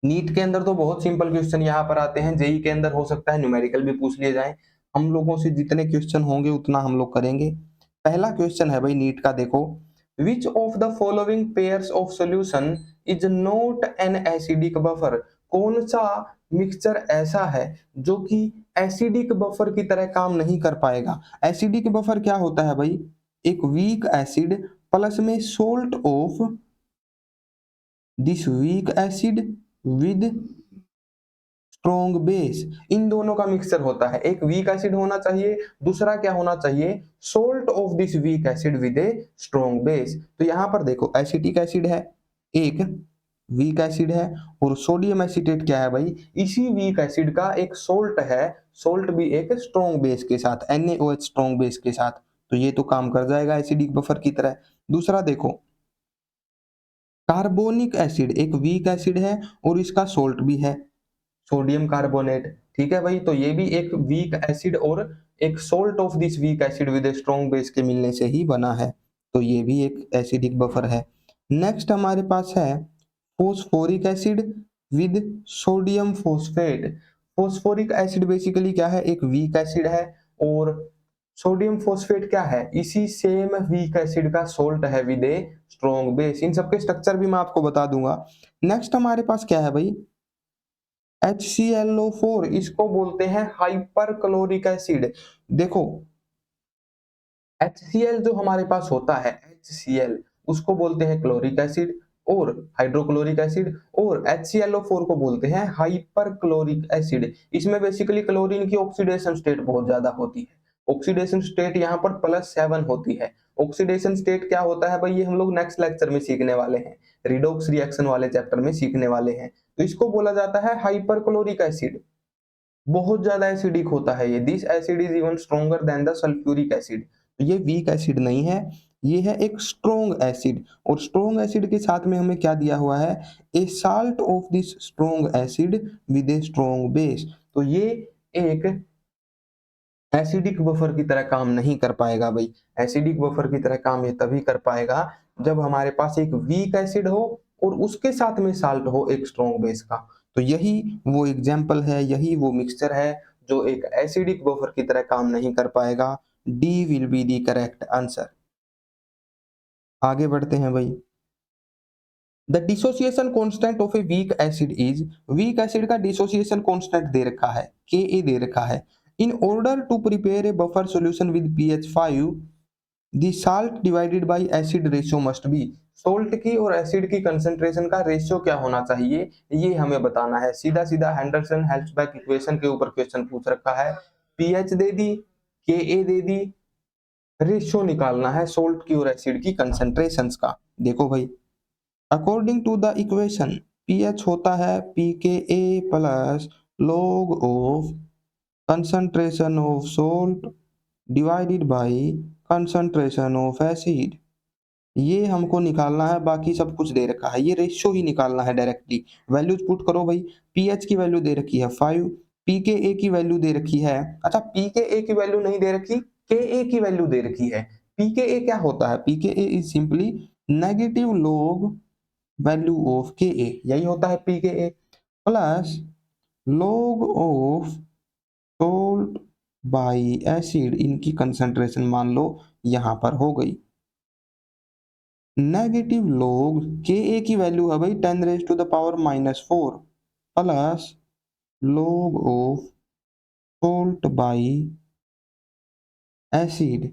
नीट के अंदर तो बहुत सिंपल क्वेश्चन यहाँ पर आते हैं, जेई के अंदर हो सकता है न्यूमेरिकल भी पूछ लिए जाए। हम लोगों से जितने क्वेश्चन होंगे उतना हम लोग करेंगे। पहला क्वेश्चन है भाई नीट का, देखो, which of the following pairs of solution is not an acidic buffer? कौन सा मिक्सचर ऐसा है जो कि एसिडिक बफर की तरह काम नहीं कर पाएगा? एसिडिक बफर क्या होता है भाई? एक वीक एसिड प्लस में salt of this weak acid with strong base, इन दोनों का मिक्सचर होता है। एक वीक एसिड होना चाहिए, दूसरा क्या होना चाहिए? Salt of this weak acid with a strong base. तो यहां पर देखो एसिटिक एसिड है, एक वीक एसिड है, और सोडियम एसिटेट क्या है भाई? इसी वीक एसिड का एक सोल्ट है, सोल्ट भी एक स्ट्रॉन्ग बेस के साथ, NaOH स्ट्रॉन्ग बेस के साथ। तो ये तो काम कर जाएगा एसिडिक बफर की तरह। दूसरा देखो, कार्बोनिक एसिड एक वीक एसिड है और इसका सोल्ट भी है, सोडियम कार्बोनेट। ठीक है भाई, तो ये भी एक वीक एसिड और एक salt of this weak acid with strong base के मिलने से ही बना है। तो ये भी एक एसिडिक बफर है। नेक्स्ट हमारे पास है phosphoric acid with sodium phosphate. Phosphoric acid basically क्या है? एक वीक एसिड है, और सोडियम फोस्फेट क्या है? इसी सेम वीक एसिड का सोल्ट है विद ए स्ट्रॉन्ग बेस। इन सबके स्ट्रक्चर भी मैं आपको बता दूंगा। नेक्स्ट हमारे पास क्या है भाई? HClO4, इसको बोलते हैं हाइपर क्लोरिक एसिड। देखो HCl जो हमारे पास होता है, HCl, उसको बोलते हैं क्लोरिक एसिड और हाइड्रोक्लोरिक एसिड, और HClO4 को बोलते हैं हाइपर क्लोरिक एसिड। इसमें बेसिकली क्लोरीन की ऑक्सीडेशन स्टेट बहुत ज्यादा होती है। ऑक्सीडेशन स्टेट यहाँ पर +7 होती है। ऑक्सीडेशन स्टेट क्या होता है भाई? ये हम लोग नेक्स्ट लेक्चर में सीखने वाले हैं, रिडॉक्स रिएक्शन वाले चैप्टर में सीखने वाले हैं। तो इसको बोला जाता है हाइपर क्लोरिक एसिड। बहुत ज्यादा एसिडिक होता है ये। This acid is even stronger than the sulphuric acid. ये वीक एसिड नहीं है, ये है एक स्ट्रॉन्ग एसिड, और स्ट्रॉन्ग एसिड के साथ में हमें क्या दिया हुआ है? A salt of this strong acid with a strong base. तो ये एक एसिडिक बफर की तरह काम नहीं कर पाएगा भाई। एसिडिक बफर की तरह काम ये तभी कर पाएगा जब हमारे पास एक वीक एसिड हो और उसके साथ में साल्ट हो एक स्ट्रॉन्ग बेस का। तो यही वो एग्जाम्पल है, यही वो मिक्सचर है जो एक एसिडिक बफर की तरह काम नहीं कर पाएगा। D will be the correct answer. आगे बढ़ते हैं भाई। The dissociation constant of a weak acid is, weak acid का डिसोसिएशन कांस्टेंट दे रखा है, Ka दे रखा है। In order to prepare a buffer solution with pH 5, the salt divided by acid ratio must be. Salt की और acid की कंसंट्रेशन का रेशियो क्या होना चाहिए, ये हमें बताना है। सीधा सीधा हेंडरसन हेल्सबैक इक्वेशन के ऊपर क्वेश्चन पूछ रखा है। पीएच दे दी, Ka दे दी, रेशियो निकालना है सोल्ट की और एसिड की कंसंट्रेशंस का। देखो भाई, according to the equation pH होता है pKa plus log of concentration of salt divided by concentration of acid. ये हमको निकालना है, बाकी सब कुछ दे रखा है, ये रेशियो ही निकालना है डायरेक्टली। वैल्यूज पुट करो भाई। pH की वैल्यू दे रखी है 5, pKa की वैल्यू दे रखी है, अच्छा pKa की वैल्यू नहीं दे रखी, Ka की वैल्यू दे रखी है। pKa क्या होता है? pKa is simply negative log value of K A, यही होता है P K A, plus log of salt by acid, इनकी कंसंट्रेशन मान लो यहां पर हो गई, नेगेटिव log के ए की वैल्यू है भाई 10⁻⁻⁴ plus log of salt by acid.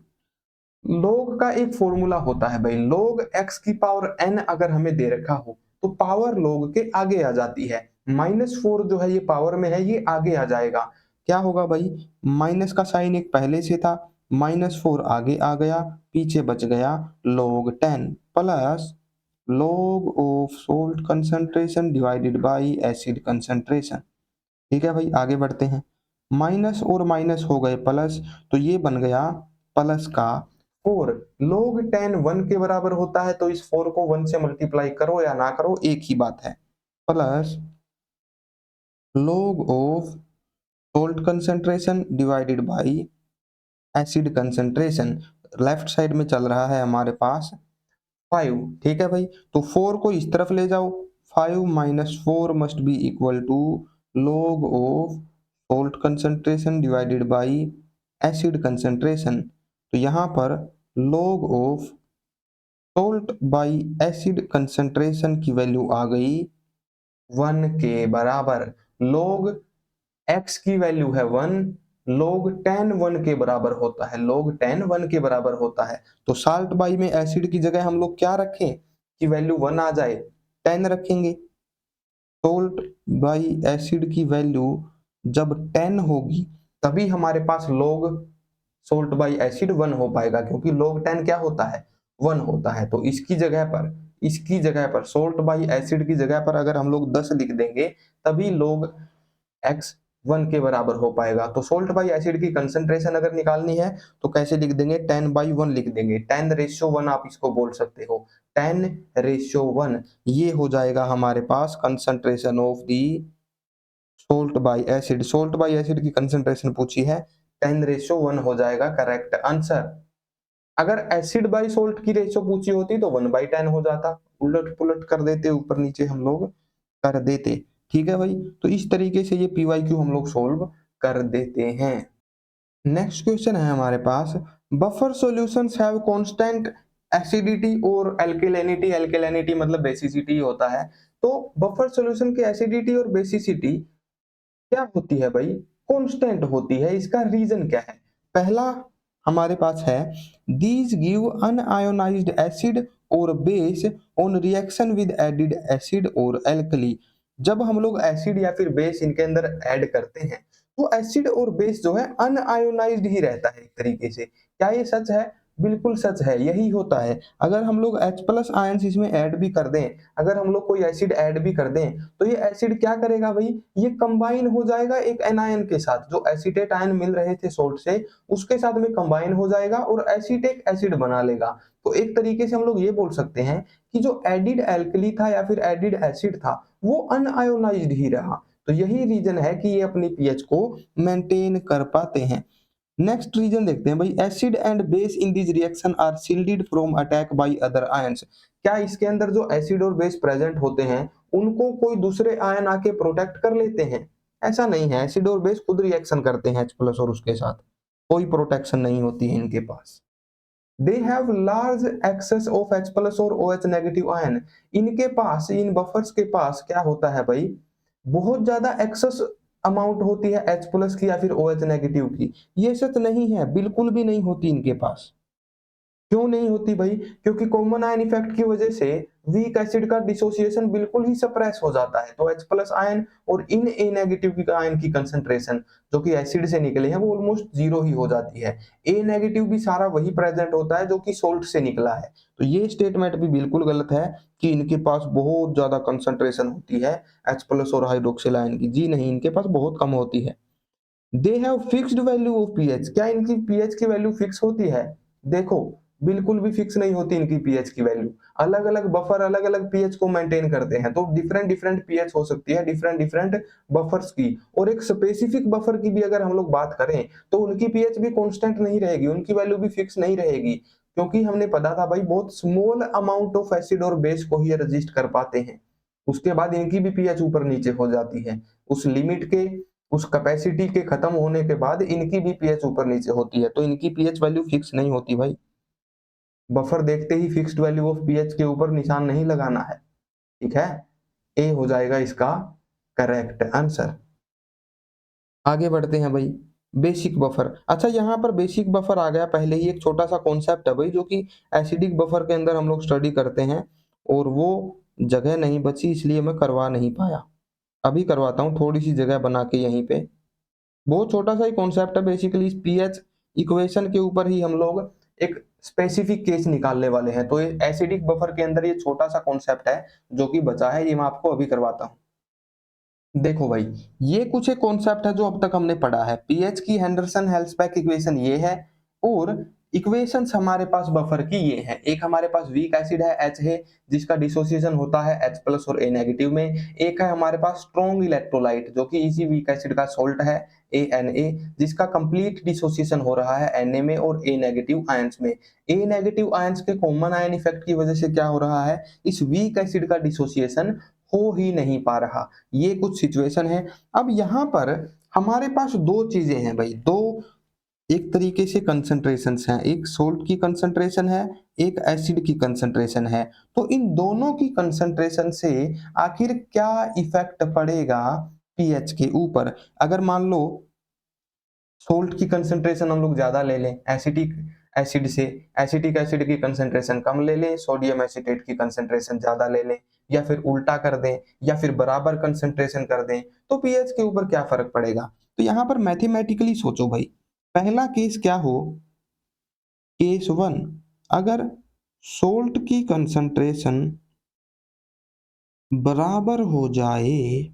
log का एक फॉर्मूला होता है भाई, log x की पावर n अगर हमें दे रखा हो तो पावर log के आगे आ जाती है, -4 जो है ये पावर में है, ये आगे आ जाएगा, क्या होगा भाई, माइनस का साइन एक पहले से था, -4 आगे आ गया, पीछे बच गया log 10 plus log of salt concentration divided by acid concentration. ठीक है भाई, आगे बढ़ते हैं, माइनस और माइनस हो गए प्लस, तो ये बन गया प्लस का 4, log 10 1 के बराबर होता है, तो इस 4 को 1 से मल्टीप्लाई करो या ना करो एक ही बात है, plus log of salt concentration divided by acid concentration, left side में चल रहा है हमारे पास 5, ठीक है भाई, तो 4 को इस तरफ ले जाओ, 5 minus 4 must be equal to log of salt concentration divided by acid concentration, तो यहाँ पर log of salt by acid concentration की वैल्यू आ गई 1 के बराबर, log x की वैल्यू है 1, log 10 1 के बराबर होता है, log 10 1 के बराबर होता है, तो साल्ट बाई में एसिड की जगह हम लोग क्या रखें कि वैल्यू 1 आ जाए, 10 रखेंगे, सोल्ट बाई एसिड की वैल्यू जब 10 होगी तभी हमारे पास log सोल्ट बाई एसिड 1 हो पाएगा, क्योंकि log 10 क्या होता है, 1 होता है, तो इसकी जगह पर सोल्ट बाई एसिड की जगह पर अगर हम लोग 10 लिख देंगे तभी log x 1 के बराबर हो पाएगा। तो सोल्ट बाई एसिड की कंसंट्रेशन अगर निकालनी है तो कैसे लिख देंगे, 10/1 लिख देंगे, 10:1 आप इसको बोल सकते हो, 10:1 ये हो जाएगा हमारे पास concentration of the salt by acid, salt by acid की कंसंट्रेशन पूछी है, 10:1 हो जाएगा करेक्ट आंसर। अगर एसिड बाई सोल्ट की रेशियो पूछी होती तो 1/10 हो जाता, उलट पुलट कर देते, ऊपर नीचे हम लोग कर देते, ठीक है भाई, तो इस तरीके से ये पीवाईक्यू हम लोग सोल्व कर देते हैं। नेक्स्ट क्वेश्चन है हमारे पास, buffer solutions have constant acidity और एल्केलिनिटी, एल्केलिनिटी मतलब बेसिसिटी होता है, तो बफर सॉल्यूशन की एसिडिटी और बेसिसिटी क्या होती है भाई, कांस्टेंट होती है, इसका रीजन क्या है, पहला हमारे पास है, दीज गिव अनआयोनाइज्ड एसिड और base on reaction with added acid और एल्कली, जब हम लोग एसिड या फिर बेस इनके अंदर ऐड करते हैं तो एसिड और बेस जो है अनआयोनाइज्ड ही रहता है एक तरीके से, क्या ये सच है, बिल्कुल सच है, यही होता है, अगर हम लोग H प्लस आयंस इसमें ऐड भी कर दें, अगर हम लोग कोई एसिड ऐड भी कर दें तो ये एसिड क्या करेगा भाई, ये कंबाइन हो जाएगा एक एनायन के साथ, जो एसीटेट आयन मिल रहे थे सोल्ट से उसके साथ में कंबाइन हो जाएगा और एसीटेट एसिड बना लेगा, तो एक तरीके से हम लोग ये बोल सकते हैं कि जो एडिड एल्कली था या फिर एडिड एसिड था वो अनआयोनाइज्ड ही रहा, तो यही रीजन है कि ये अपनी पीएच को मेंटेन कर पाते हैं। नेक्स्ट रीजन देखते हैं भाई, acid and base in this reaction are shielded from attack by other ions, क्या इसके अंदर जो एसिड और बेस प्रेजेंट होते हैं उनको कोई दूसरे आयन आके प्रोटेक्ट कर लेते हैं, ऐसा नहीं है, एसिड और बेस खुद रिएक्शन करते हैं H प्लस और उसके साथ, कोई प्रोटेक्शन नहीं होती है इनके पास। They have large excess of H plus और OH नेगेटिव आयन, इनके पास, इन बफर्स के पास क्या होता है भाई, बहुत ज्यादा एक्सेस अमाउंट होती है H प्लस की या फिर OH नेगेटिव की, ये सच नहीं है, बिल्कुल भी नहीं होती इनके पास, क्यों नहीं होती भाई, क्योंकि कॉमन आयन इफेक्ट की वजह से वीक एसिड का डिसोसिएशन बिल्कुल ही सप्रेस हो जाता है, तो H प्लस आयन और इन ए नेगेटिव की आयन की कंसंट्रेशन जो कि एसिड से निकले हैं वो ऑलमोस्ट जीरो ही हो जाती है, ए नेगेटिव भी सारा वही प्रेजेंट होता है जो कि सोल्ट से निकला है, तो ये स्टेटमेंट भी बिल्कुल गलत है कि इनके पास बहुत ज्यादा कंसंट्रेशन होती है H प्लस और हाइड्रोक्सिल आयन की, जी नहीं, इनके पास बहुत कम होती है। They have fixed value of pH, क्या इनकी पीएच की वैल्यू फिक्स होती है, देखो बिल्कुल भी फिक्स नहीं होती इनकी पीएच की वैल्यू, अलग अलग बफर अलग अलग पीएच को मेंटेन करते हैं, तो डिफरेंट डिफरेंट पीएच हो सकती है डिफरेंट डिफरेंट बफर्स की, और एक स्पेसिफिक बफर की भी अगर हम लोग बात करें तो उनकी पीएच भी कांस्टेंट नहीं रहेगी, उनकी वैल्यू भी फिक्स नहीं रहेगी, क्योंकि हमने पता था भाई बहुत स्मॉल अमाउंट ऑफ एसिड और बेस को ही रजिस्ट कर पाते हैं, उसके बाद इनकी भी पीएच ऊपर नीचे हो जाती है, उस लिमिट के, उस कैपेसिटी के खत्म होने के बाद इनकी भी पीएच ऊपर नीचे होती है, तो इनकी पीएच वैल्यू फिक्स नहीं होती भाई। बफर देखते ही फिक्स्ड वैल्यू ऑफ पीएच के ऊपर निशान नहीं लगाना है, ठीक है। ए हो जाएगा इसका करेक्ट आंसर। आगे बढ़ते हैं भाई, बेसिक बफर। अच्छा यहाँ पर बेसिक बफर आ गया, पहले ही एक छोटा सा कॉन्सेप्ट है भाई जो कि एसिडिक बफर के अंदर हम लोग स्टडी करते हैं, और वो जगह नहीं बची इसलिए मैं करवा नहीं पाया, अभी करवाता हूँ थोड़ी सी जगह बना के यहीं पे। बहुत छोटा सा ही कॉन्सेप्ट है, बेसिकली पीएच इक्वेशन के ऊपर ही हम लोग एक स्पेसिफिक केस निकालने वाले हैं, तो एसिडिक बफर के अंदर ये छोटा सा कॉन्सेप्ट है जो कि बचा है, ये मैं आपको अभी करवाता हूँ। देखो भाई, ये कुछ एक कॉन्सेप्ट है जो अब तक हमने पढ़ा है, पीएच की हेंडरसन हेल्सबैक इक्वेशन ये है, और इक्वेशंस हमारे पास बफर की ये है। एक हमारे पास वीक एसिड है H है, जिसका डिसोसिएशन होता है H प्लस और A नेगेटिव में। एक है हमारे पास स्ट्रॉन्ग इलेक्ट्रोलाइट जो कि इसी वीक एसिड का सॉल्ट है ANA, जिसका कंप्लीट डिसोसिएशन हो रहा है Na में और A नेगेटिव आयंस में। A नेगेटिव आयंस के कॉमन आयन इफेक्ट की वजह से क्या हो रहा है, इस वीक एसिड का डिसोसिएशन हो ही नहीं पा रहा। ये कुछ सिचुएशन है। अब यहाँ पर हमारे पास दो चीजें हैं भाई, दो एक तरीके से कंसंट्रेशंस हैं, एक सोल्ट की कंसंट्रेशन है, एक एसिड की कंसंट्रेशन है। तो इन दोनों की कंसंट्रेशन से आखिर क्या इफेक्ट पड़ेगा पीएच के ऊपर। अगर मान लो सोल्ट की कंसंट्रेशन हम लोग ज्यादा ले लें एसिटिक एसिड से, एसिटिक एसिड की कंसंट्रेशन कम ले लें, सोडियम एसीटेट की कंसंट्रेशन ज्यादा ले लें, या फिर उल्टा कर दें, या फिर बराबर कंसंट्रेशन कर दें, तो पीएच के ऊपर क्या फर्क पड़ेगा। तो यहाँ पर मैथमेटिकली सोचो भाई, पहला केस क्या हो, केस वन, अगर सोल्ट की कंसंट्रेशन बराबर हो जाए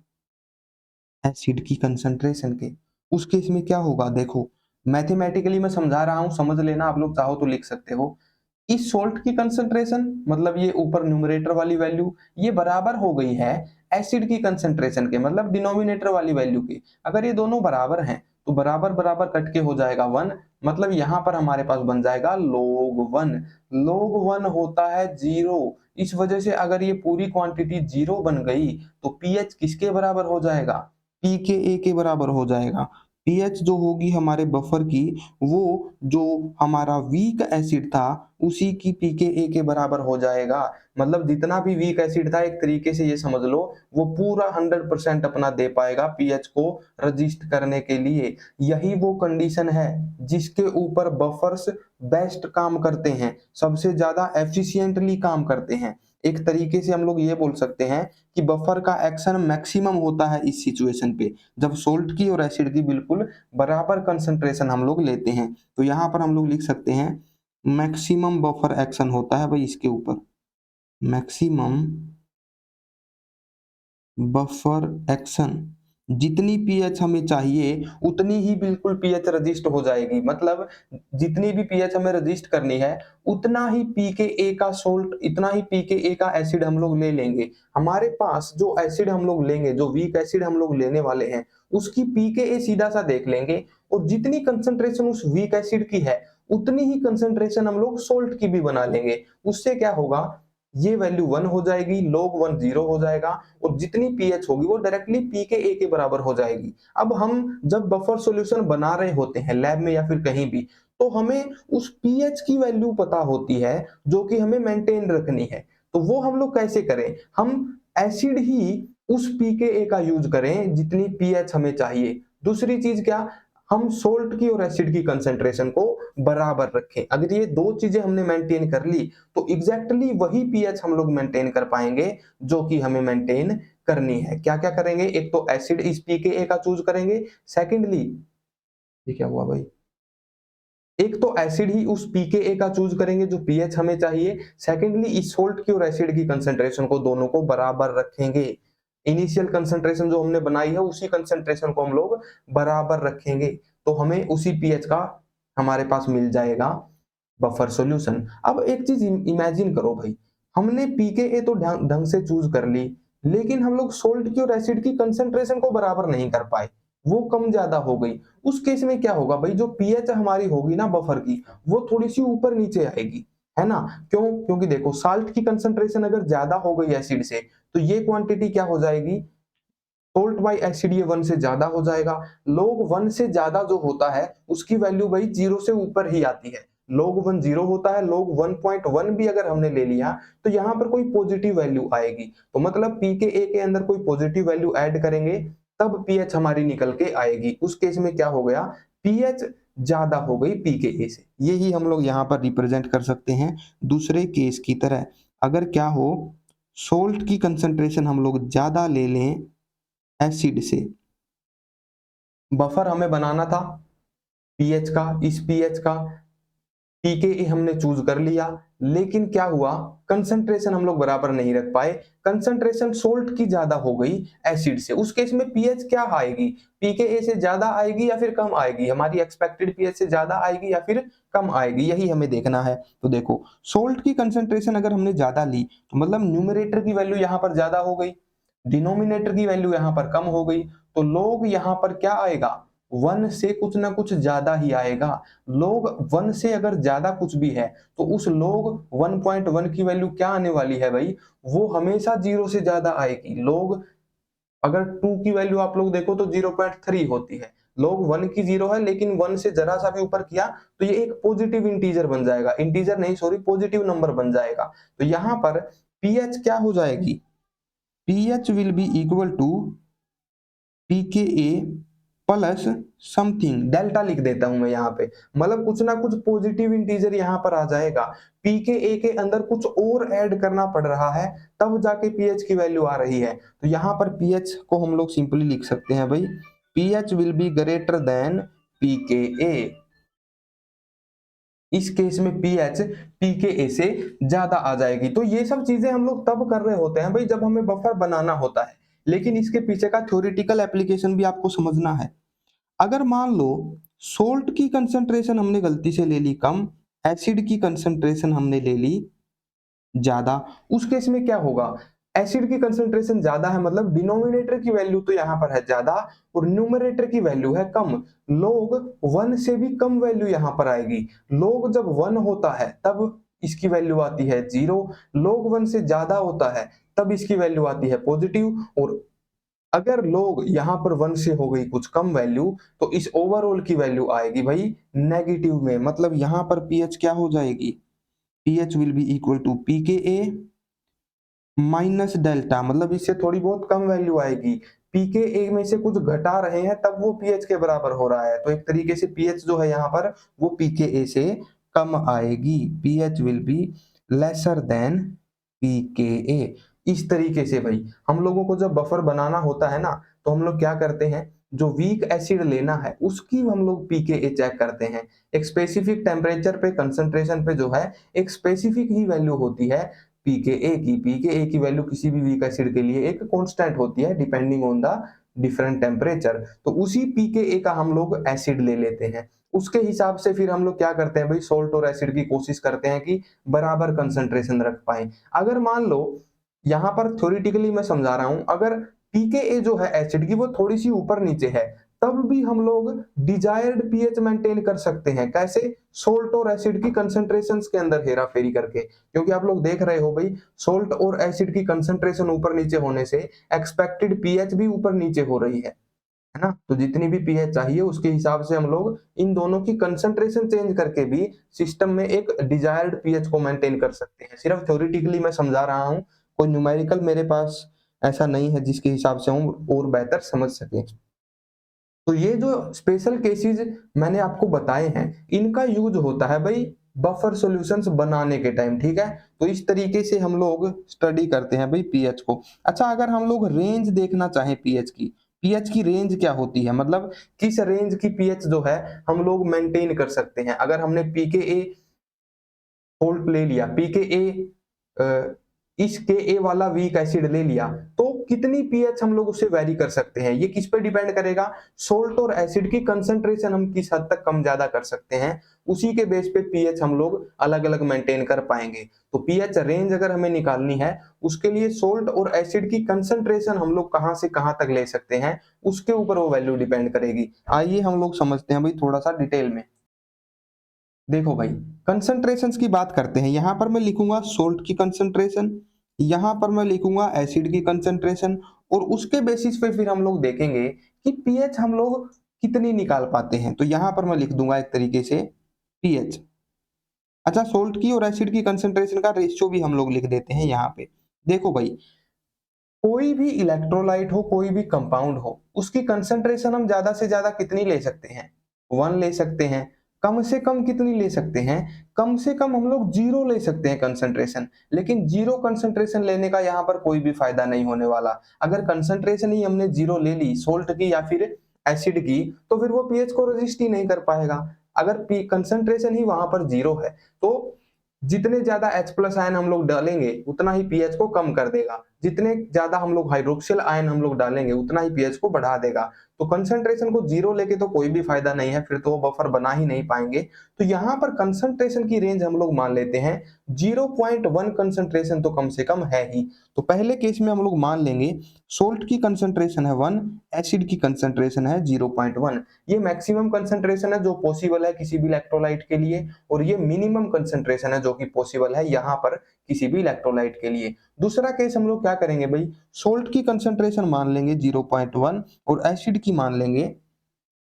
एसिड की कंसंट्रेशन के, उस केस में क्या होगा। देखो मैथमेटिकली मैं समझा रहा हूं, समझ लेना, आप लोग चाहो तो लिख सकते हो। इस सोल्ट की कंसंट्रेशन मतलब ये ऊपर न्यूमरेटर वाली वैल्यू ये बराबर हो गई है एसिड की कंसंट्रेशन के, मतलब डिनोमिनेटर वाली वैल्यू के। अगर ये दोनों बराबर हैं तो बराबर बराबर कट के हो जाएगा 1, मतलब यहां पर हमारे पास बन जाएगा log 1। log 1 होता है 0, इस वजह से अगर ये पूरी क्वांटिटी 0 बन गई तो पीएच किसके बराबर हो जाएगा, पी के ए के बराबर हो जाएगा। पीएच जो होगी हमारे बफर की, वो जो हमारा वीक एसिड था उसी की पी के ए के बराबर हो जाएगा। मतलब जितना भी वीक एसिड था एक तरीके से ये समझ लो वो पूरा 100% अपना दे पाएगा पीएच को रजिस्ट करने के लिए। यही वो कंडीशन है जिसके ऊपर बफर्स बेस्ट काम करते हैं, सबसे ज्यादा एफिशिएंटली काम करते हैं। एक तरीके से हम लोग ये बोल सकते हैं कि बफर का एक्शन मैक्सिमम होता है इस सिचुएशन पे, जब सोल्ट की और एसिड की बिल्कुल बराबर कंसंट्रेशन हम लोग लेते हैं। तो यहाँ पर हम लोग लिख सकते हैं मैक्सिमम बफर एक्शन होता है भाई इसके ऊपर, मैक्सिमम बफर एक्शन। जितनी पीएच हमें चाहिए उतनी ही बिल्कुल पीएच रजिस्ट हो जाएगी, मतलब जितनी भी पीएच हमें रजिस्ट करनी है उतना ही पी के ए का सोल्ट, इतना ही पी के ए का एसिड हम लोग ले लेंगे। हमारे पास जो एसिड हम लोग लेंगे, जो वीक एसिड हम लोग लेने वाले हैं, उसकी पी के ए सीधा सा देख लेंगे, और जितनी कंसंट्रेशन उस वीक एसिड की है उतनी ही कंसंट्रेशन हम लोग सोल्ट की भी बना लेंगे। उससे क्या होगा, ये वैल्यू 1 हो जाएगी, log 1 0 हो जाएगा, और जितनी पीएच होगी वो डायरेक्टली पी के ए के बराबर हो जाएगी। अब हम जब बफर सॉल्यूशन बना रहे होते हैं लैब में या फिर कहीं भी, तो हमें उस पीएच की वैल्यू पता होती है जो कि हमें मेंटेन रखनी है। तो वो हम लोग कैसे करें, हम एसिड ही उस पी के ए का यूज करें जितनी पीएच हमें चाहिए। दूसरी चीज क्या, हम सोल्ट की और एसिड की कंसंट्रेशन को बराबर रखें। अगर ये दो चीजें हमने मेंटेन कर ली तो एग्जैक्टली वही पीएच हम लोग मेंटेन कर पाएंगे जो कि हमें मेंटेन करनी है। क्या क्या करेंगे, एक तो एसिड इस पीकेए का चूज करेंगे, सेकेंडली ये क्या हुआ भाई, एक तो एसिड ही उस पीकेए का चूज करेंगे जो पीएच हमें चाहिए, सेकेंडली इस सोल्ट की और एसिड की कंसंट्रेशन को दोनों को बराबर रखेंगे। इनिशियल कंसंट्रेशन जो हमने बनाई है उसी कंसंट्रेशन को हम लोग बराबर रखेंगे, तो हमें उसी पीएच का हमारे पास मिल जाएगा बफर सॉल्यूशन। अब एक चीज इमेजिन करो भाई, हमने पीकेए तो ढंग से चूज कर ली, लेकिन हम लोग सोल्ट की और एसिड की कंसंट्रेशन को बराबर नहीं कर पाए, वो कम ज्यादा हो गई। उस केस में क्या होगा भाई, जो पीएच हमारी होगी ना बफर की, वो थोड़ी सी ऊपर नीचे आएगी। है ना। क्यों? क्योंकि देखो साल्ट की कंसंट्रेशन अगर ज्यादा हो गई एसिड से तो ये क्वांटिटी क्या हो जाएगी, सोल्ट बाई एसिड ये 1 से ज्यादा हो जाएगा। log 1 से ज्यादा जो होता है उसकी वैल्यू भाई 0 से ऊपर ही आती है। log 1 0 होता है, log 1.1 भी अगर हमने ले लिया तो यहाँ पर कोई पॉजिटिव वैल्यू आएगी, तो मतलब pKa के अंदर कोई पॉजिटिव वैल्यू ऐड करेंगे तब pH हमारी निकल के आएगी। उस केस में क्या हो गया, pH ज्यादा हो गई pKa से। यही हम लोग यहाँ पर रिप्रेजेंट कर सकते हैं दूसरे केस की तरह। अगर क्या हो, सोल्ट की कंसंट्रेशन हम लोग ज्यादा ले लें एसिड से, बफर हमें बनाना था पीएच का, इस पीएच का पीके हमने चूज कर लिया, लेकिन क्या हुआ, कंसंट्रेशन हम लोग बराबर नहीं रख पाए, कंसंट्रेशन सोल्ट की ज्यादा हो गई एसिड से। उस केस में पीएच क्या आएगी, पीके से ज्यादा आएगी या फिर कम आएगी, हमारी एक्सपेक्टेड पीएच से ज्यादा आएगी या फिर कम आएगी, यही हमें देखना है। तो देखो सोल्ट की कंसंट्रेशन अगर हमने ज्यादा ली तो मतलब न्यूमरेटर की वैल्यू यहां पर ज्यादा हो गई, डिनोमिनेटर की वैल्यू यहां पर कम हो गई, तो लोग यहां पर क्या आएगा, 1 से कुछ ना कुछ ज्यादा ही आएगा। लोग 1 से अगर ज्यादा कुछ भी है तो उस लोग 1.1 की वैल्यू क्या आने वाली है भाई, वो हमेशा 0 से ज्यादा आएगी। लोग अगर 2 की वैल्यू आप लोग देखो तो 0.3 होती है, लोग 1 की 0 है लेकिन 1 से जरा सा भी ऊपर किया तो ये एक पॉजिटिव इंटीजर बन जाएगा, इंटीजर नहीं सॉरी पॉजिटिव नंबर बन जाएगा। तो यहां पर पीएच क्या हो जाएगी, pH will be equal to pKa plus something, delta लिख देता हूं मैं यहाँ पे, मतलब कुछ ना कुछ पॉजिटिव इंटीजर यहाँ पर आ जाएगा। pKa के अंदर कुछ और ऐड करना पड़ रहा है तब जाके pH की वैल्यू आ रही है। तो यहाँ पर pH को हम लोग सिंपली लिख सकते हैं भाई, pH will be greater than pKa। इस केस में pH pKa से ज्यादा आ जाएगी। तो ये सब चीजें हम लोग तब कर रहे होते हैं भाई जब हमें बफर बनाना होता है, लेकिन इसके पीछे का थ्योरेटिकल एप्लीकेशन भी आपको समझना है। अगर मान लो सोल्ट की कंसंट्रेशन हमने गलती से ले ली कम, एसिड की कंसंट्रेशन हमने ले ली ज्यादा, उस केस में क्या होगा, एसिड की कंसंट्रेशन ज्यादा है मतलब डिनोमिनेटर की वैल्यू तो यहां पर है ज्यादा और न्यूमरेटर की वैल्यू है कम, लोग 1 से भी कम वैल्यू यहां पर आएगी। लोग जब 1 होता है तब इसकी वैल्यू आती है 0, लोग 1 से ज्यादा होता है तब इसकी वैल्यू आती है पॉजिटिव, और अगर लोग यहां पर 1 से हो गई कुछ कम वैल्यू तो इस ओवरऑल की वैल्यू आएगी भाई नेगेटिव में। मतलब यहां पर पीएच क्या हो जाएगी, pH will be equal to pKa minus delta, मतलब इससे थोड़ी बहुत कम वैल्यू आएगी। pKa में से कुछ घटा रहे हैं तब वो pH के बराबर हो रहा है, तो एक तरीके से pH जो है यहाँ पर वो pKa से कम आएगी, pH will be lesser than pKa। इस तरीके से भाई हम लोगों को जब बफर बनाना होता है ना तो हम लोग क्या करते हैं, जो वीक एसिड लेना है उसकी हम लोग pKa चेक करते हैं। एक स्पेसिफिक टेम्परेचर पे कंसंट्रेशन पे जो है एक स्पेसिफिक ही वैल्यू होती है pKa की वैल्यू किसी भी वीक एसिड के लिए एक कांस्टेंट होती है depending on the different temperature. तो उसी pKa का हम लोग एसिड ले लेते हैं, उसके हिसाब से फिर हम लोग क्या करते हैं भाई, सोल्ट और एसिड की कोशिश करते हैं कि बराबर कंसंट्रेशन रख पाए। अगर मान लो यहां पर थ्योरेटिकली मैं समझा रहा हूं, अगर pKa जो है एसिड की वो थोड़ी सी ऊपर नीचे है तब भी हम लोग डिजायर्ड पीएच मेंटेन कर सकते हैं। कैसे, सोल्ट और एसिड की कंसंट्रेशंस के अंदर हेरा फेरी करके, क्योंकि आप लोग देख रहे हो भाई सोल्ट और एसिड की कंसंट्रेशन ऊपर नीचे होने से एक्सपेक्टेड पीएच भी ऊपर नीचे हो रही है ना। तो जितनी भी पीएच चाहिए उसके हिसाब से हम लोग इन दोनों की कंसंट्रेशन चेंज करके भी सिस्टम में एक डिजायर्ड पीएच को मेंटेन कर सकते हैं। सिर्फ थ्योरेटिकली मैं समझा रहा हूं, कोई न्यूमेरिकल मेरे पास ऐसा नहीं है जिसके हिसाब से हम और बेहतर समझ सके। तो ये जो स्पेशल केसेस मैंने आपको बताए हैं इनका यूज होता है भाई बफर सॉल्यूशंस बनाने के टाइम, ठीक है। तो इस तरीके से हम लोग स्टडी करते हैं भाई पीएच को। अच्छा, अगर हम लोग रेंज देखना चाहें पीएच की, पीएच की रेंज क्या होती है, मतलब किस रेंज की पीएच जो है हम लोग मेंटेन कर सकते हैं। अगर हमने पीकेए सोल्ट ले लिया, पीकेए इस के वाला वीक एसिड ले लिया, तो कितनी पीएच हम लोग उससे वेरी कर सकते हैं, ये किस पे डिपेंड करेगा, सोल्ट और एसिड की कंसंट्रेशन हम किस हद तक कम ज्यादा कर सकते हैं, उसी के बेस पे पीएच हम लोग अलग अलग मेंटेन कर पाएंगे। तो पीएच रेंज अगर हमें निकालनी है उसके लिए सोल्ट और एसिड की कंसंट्रेशन हम लोग कहां से कहां तक ले सकते हैं उसके ऊपर वो वैल्यू डिपेंड करेगी। आइए हम लोग समझते हैं भाई थोड़ा सा डिटेल में। देखो भाई, कंसंट्रेशंस की बात करते हैं। यहाँ पर मैं लिखूंगा सोल्ट की कंसंट्रेशन, यहाँ पर मैं लिखूंगा एसिड की कंसंट्रेशन, और उसके बेसिस पे फिर हम लोग देखेंगे कि पीएच हम लोग कितनी निकाल पाते हैं। तो यहाँ पर मैं लिख दूंगा एक तरीके से पीएच। अच्छा, सोल्ट की और एसिड की कंसंट्रेशन का रेशियो भी हम लोग लिख देते हैं यहाँ पे। देखो भाई, कोई भी इलेक्ट्रोलाइट हो, कोई भी कंपाउंड हो, उसकी कंसंट्रेशन हम ज्यादा से ज्यादा कितनी ले सकते हैं? 1 ले सकते हैं। कम से कम कितनी ले सकते हैं? कम से कम हम लोग 0 ले सकते हैं कंसंट्रेशन। लेकिन 0 कंसंट्रेशन लेने का यहाँ पर कोई भी फायदा नहीं होने वाला। अगर कंसंट्रेशन ही हमने 0 ले ली सोल्ट की या फिर एसिड की, तो फिर वो पीएच को रेजिस्ट ही नहीं कर पाएगा। अगर कंसंट्रेशन ही वहां पर 0 है, तो जितने ज्यादा H प्लस आयन हम लोग डालेंगे उतना ही पीएच को कम कर देगा, जितने ज्यादा हम लोग हाइड्रोक्सिल आयन हम लोग डालेंगे उतना ही पीएच को बढ़ा देगा। तो कंसंट्रेशन को 0 लेके तो कोई भी फायदा नहीं है, फिर तो वो बफर बना ही नहीं पाएंगे। तो यहाँ पर कंसंट्रेशन की रेंज हम लोग मान लेते हैं 0.1 कंसंट्रेशन तो कम से कम है ही। तो पहले केस में हम लोग मान लेंगे सोल्ट की कंसंट्रेशन है 1, एसिड की कंसंट्रेशन है 0.1। ये मैक्सिमम कंसंट्रेशन है जो पॉसिबल है किसी भी इलेक्ट्रोलाइट के लिए, और ये मिनिमम कंसंट्रेशन है जो कि पॉसिबल है यहाँ पर किसी भी इलेक्ट्रोलाइट के लिए। दूसरा केस हम लोग क्या करेंगे भाई, सोल्ट की कंसंट्रेशन मान लेंगे 0.1 और एसिड की मान लेंगे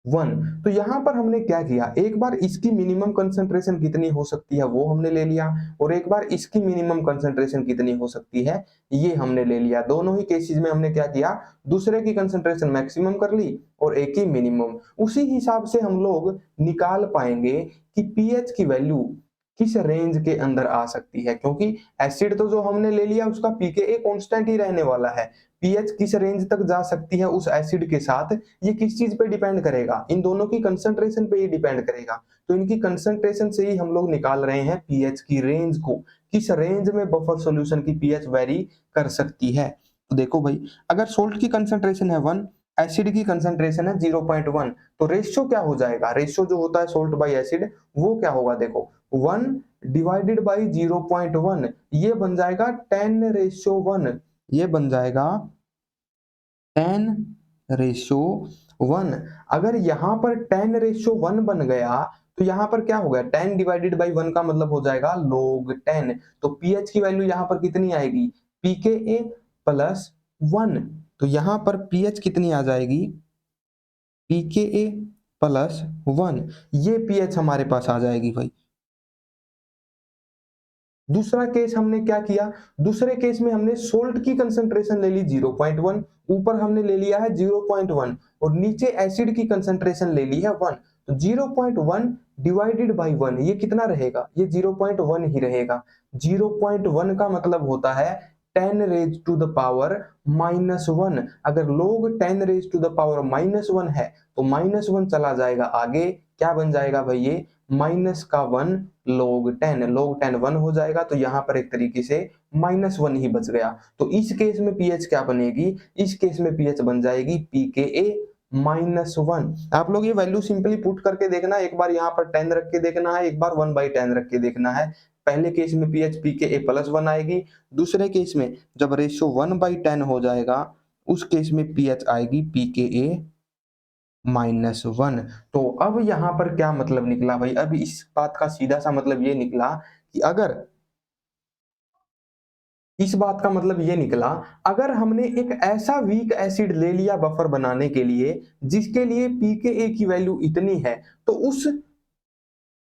1। तो यहां पर हमने क्या किया, एक बार इसकी मिनिमम कंसंट्रेशन कितनी हो सकती है वो हमने ले लिया, और एक बार इसकी मिनिमम कंसंट्रेशन कितनी हो सकती है ये हमने ले लिया। दोनों ही केसेस में हमने क्या किया, दूसरे की कंसंट्रेशन मैक्सिमम कर ली और एक ही मिनिमम। उसी हिसाब से हम लोग निकाल पाएंगे कि पीएच की वैल्यू किस रेंज के अंदर आ सकती है, क्योंकि एसिड तो जो हमने ले लिया उसका पीकेए कांस्टेंट ही रहने वाला है। पीएच किस रेंज तक जा सकती है उस एसिड के साथ, ये किस चीज पे डिपेंड करेगा, इन दोनों की कंसंट्रेशन पे ही डिपेंड करेगा। तो इनकी कंसंट्रेशन से ही हम लोग निकाल रहे हैं पीएच की रेंज को, किस रेंज में बफर सॉल्यूशन की पीएच वेरी कर सकती है। तो देखो भाई, अगर सोल्ट की कंसंट्रेशन है 1, एसिड की कंसंट्रेशन है 0.1, तो रेशियो क्या हो जाएगा, रेशियो जो होता है सोल्ट बाई एसिड वो क्या होगा, देखो 1 डिवाइडेड बाई 0.1, ये बन जाएगा 10:1, ये बन जाएगा 10:1। अगर यहां पर 10:1 बन गया तो यहां पर क्या हो गया, 10 डिवाइडेड बाई 1 का मतलब हो जाएगा log 10। तो पीएच की वैल्यू यहां पर कितनी आएगी, pKa प्लस 1। तो यहां पर पीएच कितनी आ जाएगी, pKa प्लस 1, ये पीएच हमारे पास आ जाएगी भाई। दूसरा केस हमने क्या किया, दूसरे केस में हमने सोल्ट की कंसंट्रेशन ले ली 0.1, ऊपर हमने ले लिया है 0.1 और नीचे एसिड की कंसंट्रेशन ले ली है 1। तो 0.1 डिवाइडेड बाई 1 ये कितना रहेगा, ये 0.1 ही रहेगा। 0.1 का मतलब होता है 10 रेज टू द पावर -1। अगर लोग 10 रेज टू द पावर -1 है तो -1 चला जाएगा आगे, क्या बन जाएगा भाई, ये माइनस का 1 log 10, log 10 1 हो जाएगा। तो यहाँ पर एक तरीके से -1 ही बच गया। तो इस केस में पीएच क्या बनेगी, इस केस में पीएच बन जाएगी pKa -1। आप लोग ये वैल्यू सिंपली पुट करके देखना, एक बार यहाँ पर 10 रख के देखना है, एक बार 1/10 रख के देखना है। पहले केस में पीएच pKa +1 आएगी, दूसरे केस में जब रेशियो 1/10 हो जाएगा उस केस में पीएच आएगी pKa -1। तो अब यहां पर क्या मतलब निकला भाई, अब इस बात का सीधा सा मतलब ये निकला कि अगर इस बात का मतलब ये निकला, अगर हमने एक ऐसा वीक एसिड ले लिया बफर बनाने के लिए जिसके लिए pKa की वैल्यू इतनी है, तो उस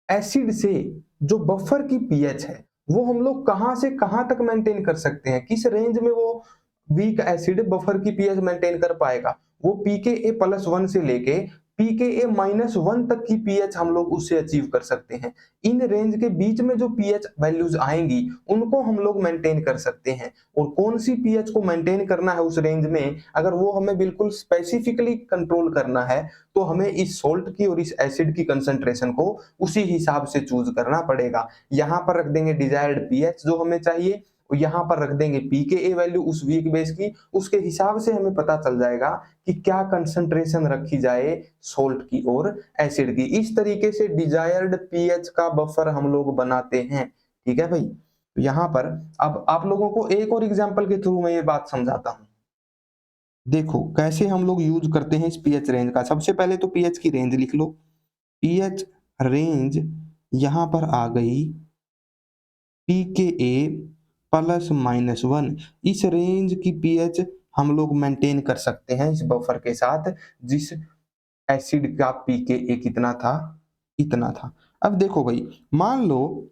एसिड से जो बफर की पीएच है वो हम लोग कहां से कहां तक मेंटेन कर सकते हैं, किस रेंज में वो वीक एसिड बफर की पीएच मेंटेन कर पाएगा, वो pKa +1 से लेके pKa -1 तक की पीएच हम लोग उससे अचीव कर सकते हैं। इन रेंज के बीच में जो पीएच वैल्यूज आएंगी उनको हम लोग मेंटेन कर सकते हैं। और कौन सी पीएच को मेंटेन करना है उस रेंज में, अगर वो हमें बिल्कुल स्पेसिफिकली कंट्रोल करना है तो हमें इस सोल्ट की और इस एसिड की कंसंट्रेशन को उसी हिसाब से चूज करना पड़ेगा। यहां पर रख देंगे डिजायर्ड पीएच जो हमें चाहिए, और यहां पर रख देंगे pKa वैल्यू उस वीक बेस की, उसके हिसाब से हमें पता चल जाएगा कि क्या कंसंट्रेशन रखी जाए सोल्ट की और एसिड की। इस तरीके से डिजायर्ड पीएच का बफर हम लोग बनाते हैं। ठीक है भाई, तो यहां पर अब आप लोगों को एक और एग्जांपल के थ्रू मैं ये बात समझाता हूं। देखो कैसे हम लोग यूज करते हैं इस पीएच रेंज का। सबसे पहले तो पीएच की रेंज लिख लो, पीएच रेंज यहाँ पर आ गई pKa +-1। इस रेंज की pH हम लोग मेंटेन कर सकते हैं इस बफर के साथ, जिस एसिड का pKa कितना था, इतना था। अब देखो भाई, मान लो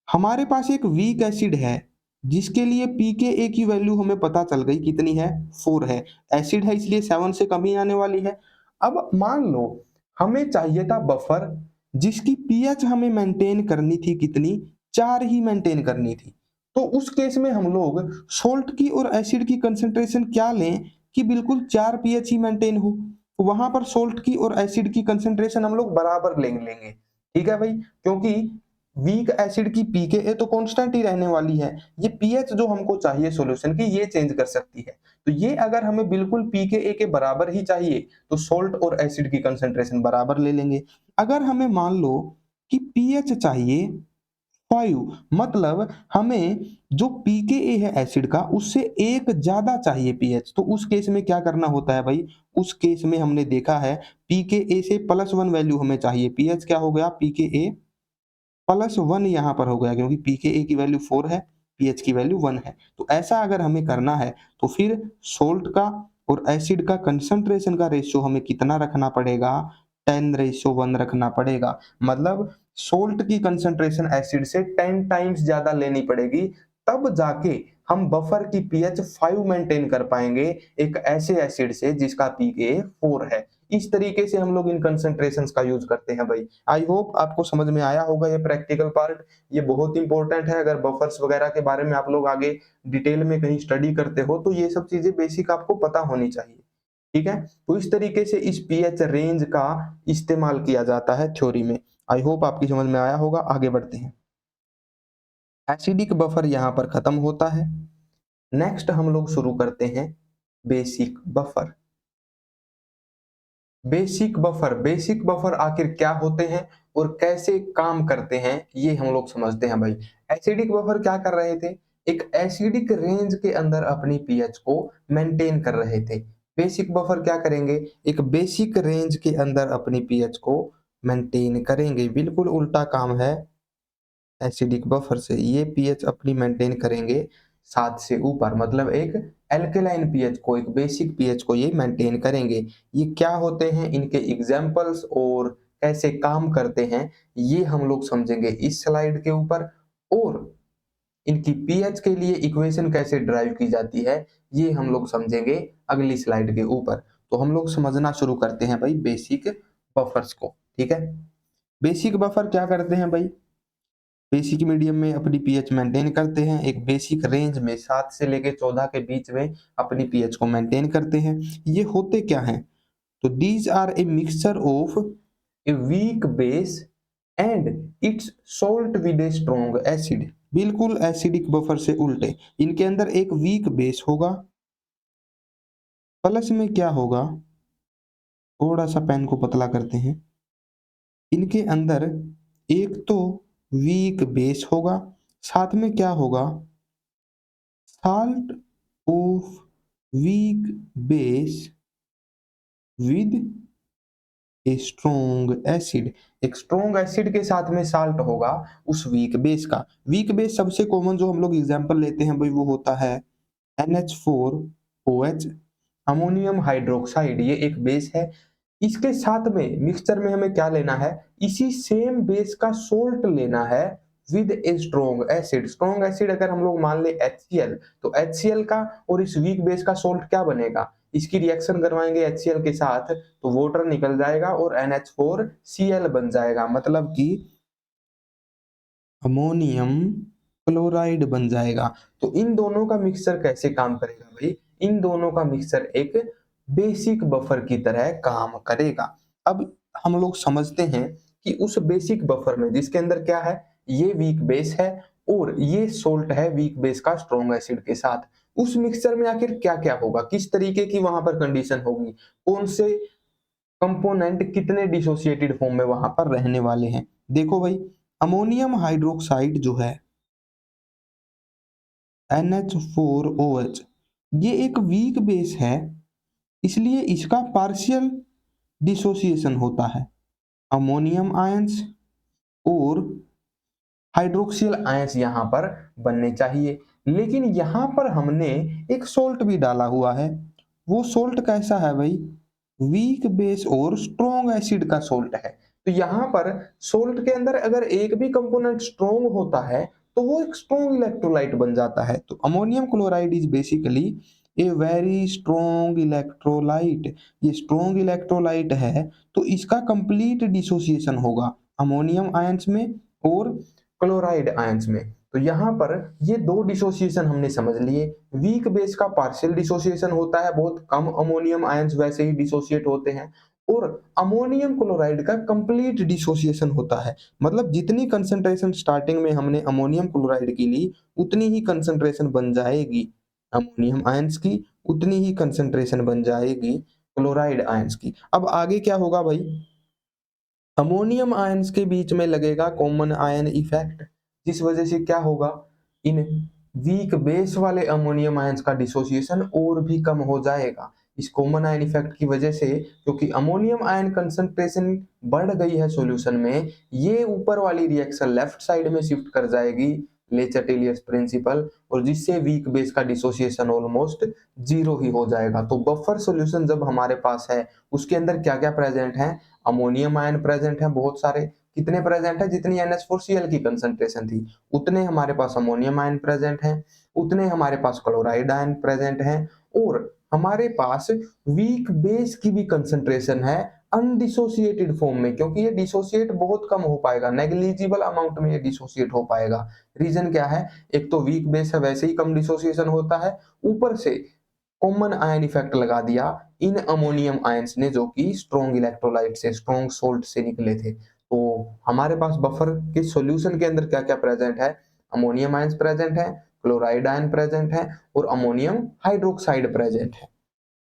हमारे पास एक वीक एसिड है जिसके लिए pKa की वैल्यू हमें पता चल गई कितनी है, 4 है। एसिड है इसलिए 7 से कम ही आने वाली है। अब मान लो हमें चाहिए था बफर जिसकी pH हमें मेंटेन करनी थी कितनी, 4 ही मेंटेन करनी थी। तो उस केस में हम लोग सोल्ट की और एसिड की कंसंट्रेशन क्या लें कि बिल्कुल 4 pH ही मेंटेन हो। वहां पर सोल्ट की और एसिड की कंसंट्रेशन हम लोग बराबर लेंगे। ठीक है भाई, क्योंकि वीक एसिड की pKa तो कांस्टेंट ही रहने वाली है, ये pH जो हमको चाहिए सॉल्यूशन की ये चेंज कर सकती है। तो ये अगर हमें बिल्कुल pKa के बराबर ही चाहिए तो सोल्ट और एसिड की कंसंट्रेशन बराबर ले लेंगे। अगर हमें मान लो कि pH चाहिए 5, मतलब हमें जो pKa है एसिड का उससे एक ज्यादा चाहिए pH, तो उस केस में क्या करना होता है भाई, उस केस में हमने देखा है pKa से +1 वैल्यू हमें चाहिए। pH क्या हो गया, pKa +1 यहाँ पर हो गया क्योंकि pKa की वैल्यू 4 है, pH की वैल्यू 1 है। तो ऐसा अगर हमें करना है तो फिर सोल्ट का और एसिड का कंसंट्रेशन का रेशियो हमें कितना रखना पड़ेगा, 10:1 रखना पड़ेगा। मतलब सोल्ट की कंसंट्रेशन एसिड से 10 टाइम्स ज्यादा लेनी पड़ेगी, तब जाके हम बफर की pH 5 मेंटेन कर पाएंगे एक ऐसे एसिड से जिसका pKa 4 है। इस तरीके से हम लोग इन कंसंट्रेशंस का यूज करते हैं भाई। आई होप आपको समझ में आया होगा ये प्रैक्टिकल पार्ट। ये बहुत इंपॉर्टेंट है, अगर बफर्स वगैरह के बारे में आप लोग आगे डिटेल में कहीं स्टडी करते हो तो ये सब चीजें बेसिक आपको पता होनी चाहिए। ठीक है, तो इस तरीके से इस पीएच रेंज का इस्तेमाल किया जाता है थ्योरी में। आई होप आपकी समझ में आया होगा। आगे बढ़ते हैं। एसिडिक बफर यहाँ पर खत्म होता है। नेक्स्ट हम लोग शुरू करते हैं बेसिक बफर। बेसिक बफर आखिर क्या होते हैं और कैसे काम करते हैं ये हम लोग समझते हैं भाई। एसिडिक बफर क्या कर रहे थे, एक एसिडिक रेंज के अंदर अपनी पीएच को मेंटेन कर रहे थे। बेसिक बफर क्या करेंगे, एक बेसिक रेंज के अंदर अपनी पीएच को मेंटेन करेंगे। बिल्कुल उल्टा काम है एसिडिक बफर से, ये पीएच अपनी मेंटेन करेंगे 7 से ऊपर, मतलब एक एल्केलाइन पीएच को, एक बेसिक पीएच को ये मेंटेन करेंगे। ये क्या होते हैं, इनके एग्जाम्पल्स और कैसे काम करते हैं ये हम लोग समझेंगे इस स्लाइड के ऊपर, और इनकी पीएच के लिए इक्वेशन कैसे ड्राइव की जाती है ये हम लोग समझेंगे अगली स्लाइड के ऊपर। तो हम लोग समझना शुरू करते हैं भाई बेसिक बफर्स को। ठीक है, बेसिक बफर क्या करते हैं भाई, बेसिक मीडियम में अपनी पीएच मेंटेन करते हैं, एक बेसिक रेंज में 7 से लेके 14 के बीच में अपनी पीएच को मेंटेन करते हैं। ये होते क्या हैं, तो these are a mixture of a weak base and its salt with a strong acid. बिल्कुल एसिडिक बफर से उल्टे, इनके अंदर एक वीक बेस होगा, प्लस में क्या होगा, थोड़ा सा पेन को पतला करते हैं, इनके अंदर एक तो वीक बेस होगा, साथ में क्या होगा, salt of weak base with a strong acid। एक स्ट्रॉन्ग एसिड के साथ में साल्ट होगा उस वीक बेस का। वीक बेस सबसे कॉमन जो हम लोग एग्जांपल लेते हैं भाई वो होता है NH4OH, अमोनियम हाइड्रोक्साइड, ये एक बेस है। इसके साथ में मिक्सचर में हमें क्या लेना है, इसी सेम बेस का सोल्ट लेना है with a strong acid. Strong acid अगर हम लोग मान ले HCl, तो HCl का और इस वीक बेस का सोल्ट क्या बनेगा, इसकी रिएक्शन करवाएंगे HCl के साथ तो वाटर निकल जाएगा और NH4Cl बन जाएगा, मतलब कि अमोनियम क्लोराइड बन जाएगा। तो इन दोनों का मिक्सचर कैसे काम करेगा भाई, इन दोनों का मिक्सचर एक बेसिक बफर की तरह काम करेगा। अब हम लोग समझते हैं कि उस बेसिक बफर में जिसके अंदर क्या है, ये वीक बेस है और ये सोल्ट है वीक बेस का स्ट्रॉन्ग एसिड के साथ, उस मिक्सचर में आखिर क्या क्या होगा, किस तरीके की वहां पर कंडीशन होगी, कौन से कंपोनेंट कितने डिसोसिएटेड फॉर्म में वहां पर रहने वाले हैं। देखो भाई, अमोनियम हाइड्रोक्साइड जो है NH4OH, ये एक वीक बेस है, इसलिए इसका पार्शियल डिसोसिएशन होता है। अमोनियम आयंस और हाइड्रोक्सिल आयंस यहाँ पर बनने चाहिए। लेकिन यहाँ पर हमने एक सोल्ट भी डाला हुआ है। वो सोल्ट कैसा है भाई? वीक बेस और स्ट्रॉन्ग एसिड का सोल्ट है। तो यहाँ पर सोल्ट के अंदर अगर एक भी कंपोनेंट स्ट्रॉन्ग होता है तो वो एक स्ट्रॉन्ग इलेक्ट्रोलाइट बन जाता है। तो ammonium chloride is basically a very strong electrolyte. ये स्ट्रॉन्ग इलेक्ट्रोलाइट है तो इसका कंप्लीट डिसोसिएशन होगा अमोनियम आयंस में और क्लोराइड आयंस में। तो यहाँ पर ये दो डिसोसिएशन हमने समझ लिए। वीक बेस का पार्शियल डिसोसिएशन होता है, बहुत कम अमोनियम आयंस वैसे ही डिसोसिएट होते हैं, और अमोनियम क्लोराइड का कंप्लीट डिसोसिएशन होता है। मतलब जितनी कंसंट्रेशन स्टार्टिंग में हमने अमोनियम क्लोराइड की ली उतनी ही कंसंट्रेशन बन जाएगी अमोनियम आयंस की, उतनी ही कंसंट्रेशन बन जाएगी क्लोराइड आयंस की। अब आगे क्या होगा भाई? अमोनियम आयंस के बीच में लगेगा कॉमन आयन इफेक्ट, जिस वजह से क्या होगा? इन वीक बेस वाले अमोनियम आयंस का डिसोसिएशन और भी कम हो जाएगा इस कॉमन आयन इफेक्ट की वजह से। क्योंकि अमोनियम आयन कंसंट्रेशन बढ़ गई है सॉल्यूशन में, ये ऊपर वाली रिएक्शन लेफ्ट साइड में शिफ्ट कर जाएगी ले चैटेलियर्स प्रिंसिपल, और जिससे वीक बेस का डिसोसिएशन ऑलमोस्ट जीरो ही हो जाएगा। तो बफर सॉल्यूशन जब हमारे पास है उसके अंदर क्या क्या प्रेजेंट है? अमोनियम आयन प्रेजेंट है बहुत सारे। कितने प्रेजेंट है? जितनी NH4Cl की कंसंट्रेशन थी उतने हमारे पास अमोनियम आयन प्रेजेंट हैं, उतने हमारे पास क्लोराइड आयन प्रेजेंट हैं, और हमारे पास वीक बेस की भी कंसंट्रेशन है अनडिसोसिएटेड फॉर्म में, क्योंकि ये डिसोसिएट बहुत कम हो पाएगा, नेग्लिजिबल अमाउंट में ये डिसोसिएट हो पाएगा। रीजन क्या है? एक तो वीक बेस है वैसे ही कम डिसोसिएशन होता है, ऊपर से कॉमन आयन इफेक्ट लगा दिया इन अमोनियम आयंस ने जो कि स्ट्रॉन्ग इलेक्ट्रोलाइट से, स्ट्रॉन्ग सोल्ट से निकले थे। तो हमारे पास बफर के सॉल्यूशन के अंदर क्या क्या प्रेजेंट है? अमोनियम आयंस प्रेजेंट है, क्लोराइड आयन प्रेजेंट है, और अमोनियम हाइड्रोक्साइड प्रेजेंट है।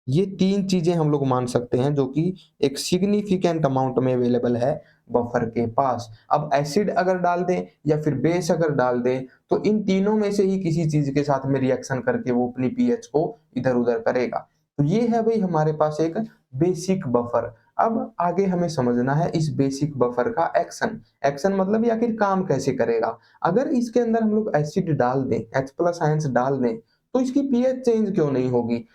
ये तीन चीजें हम लोग मान सकते हैं जो कि एक सिग्निफिकेंट अमाउंट में अवेलेबल है बफर के पास। अब एसिड अगर डाल दें या फिर बेस अगर डाल दें तो इन तीनों में से ही किसी चीज के साथ में रिएक्शन करके वो अपनी पीएच को इधर उधर करेगा। तो ये है भाई हमारे पास एक बेसिक बफर। अब आगे हमें समझना है इस बेसिक बफर का एक्शन। एक्शन मतलब ये आखिर काम कैसे करेगा। अगर इसके अंदर हम लोग एसिड डाल दें, H+ आयंस डाल दें, तो इसकी पीएच चेंज क्यों नहीं होगी?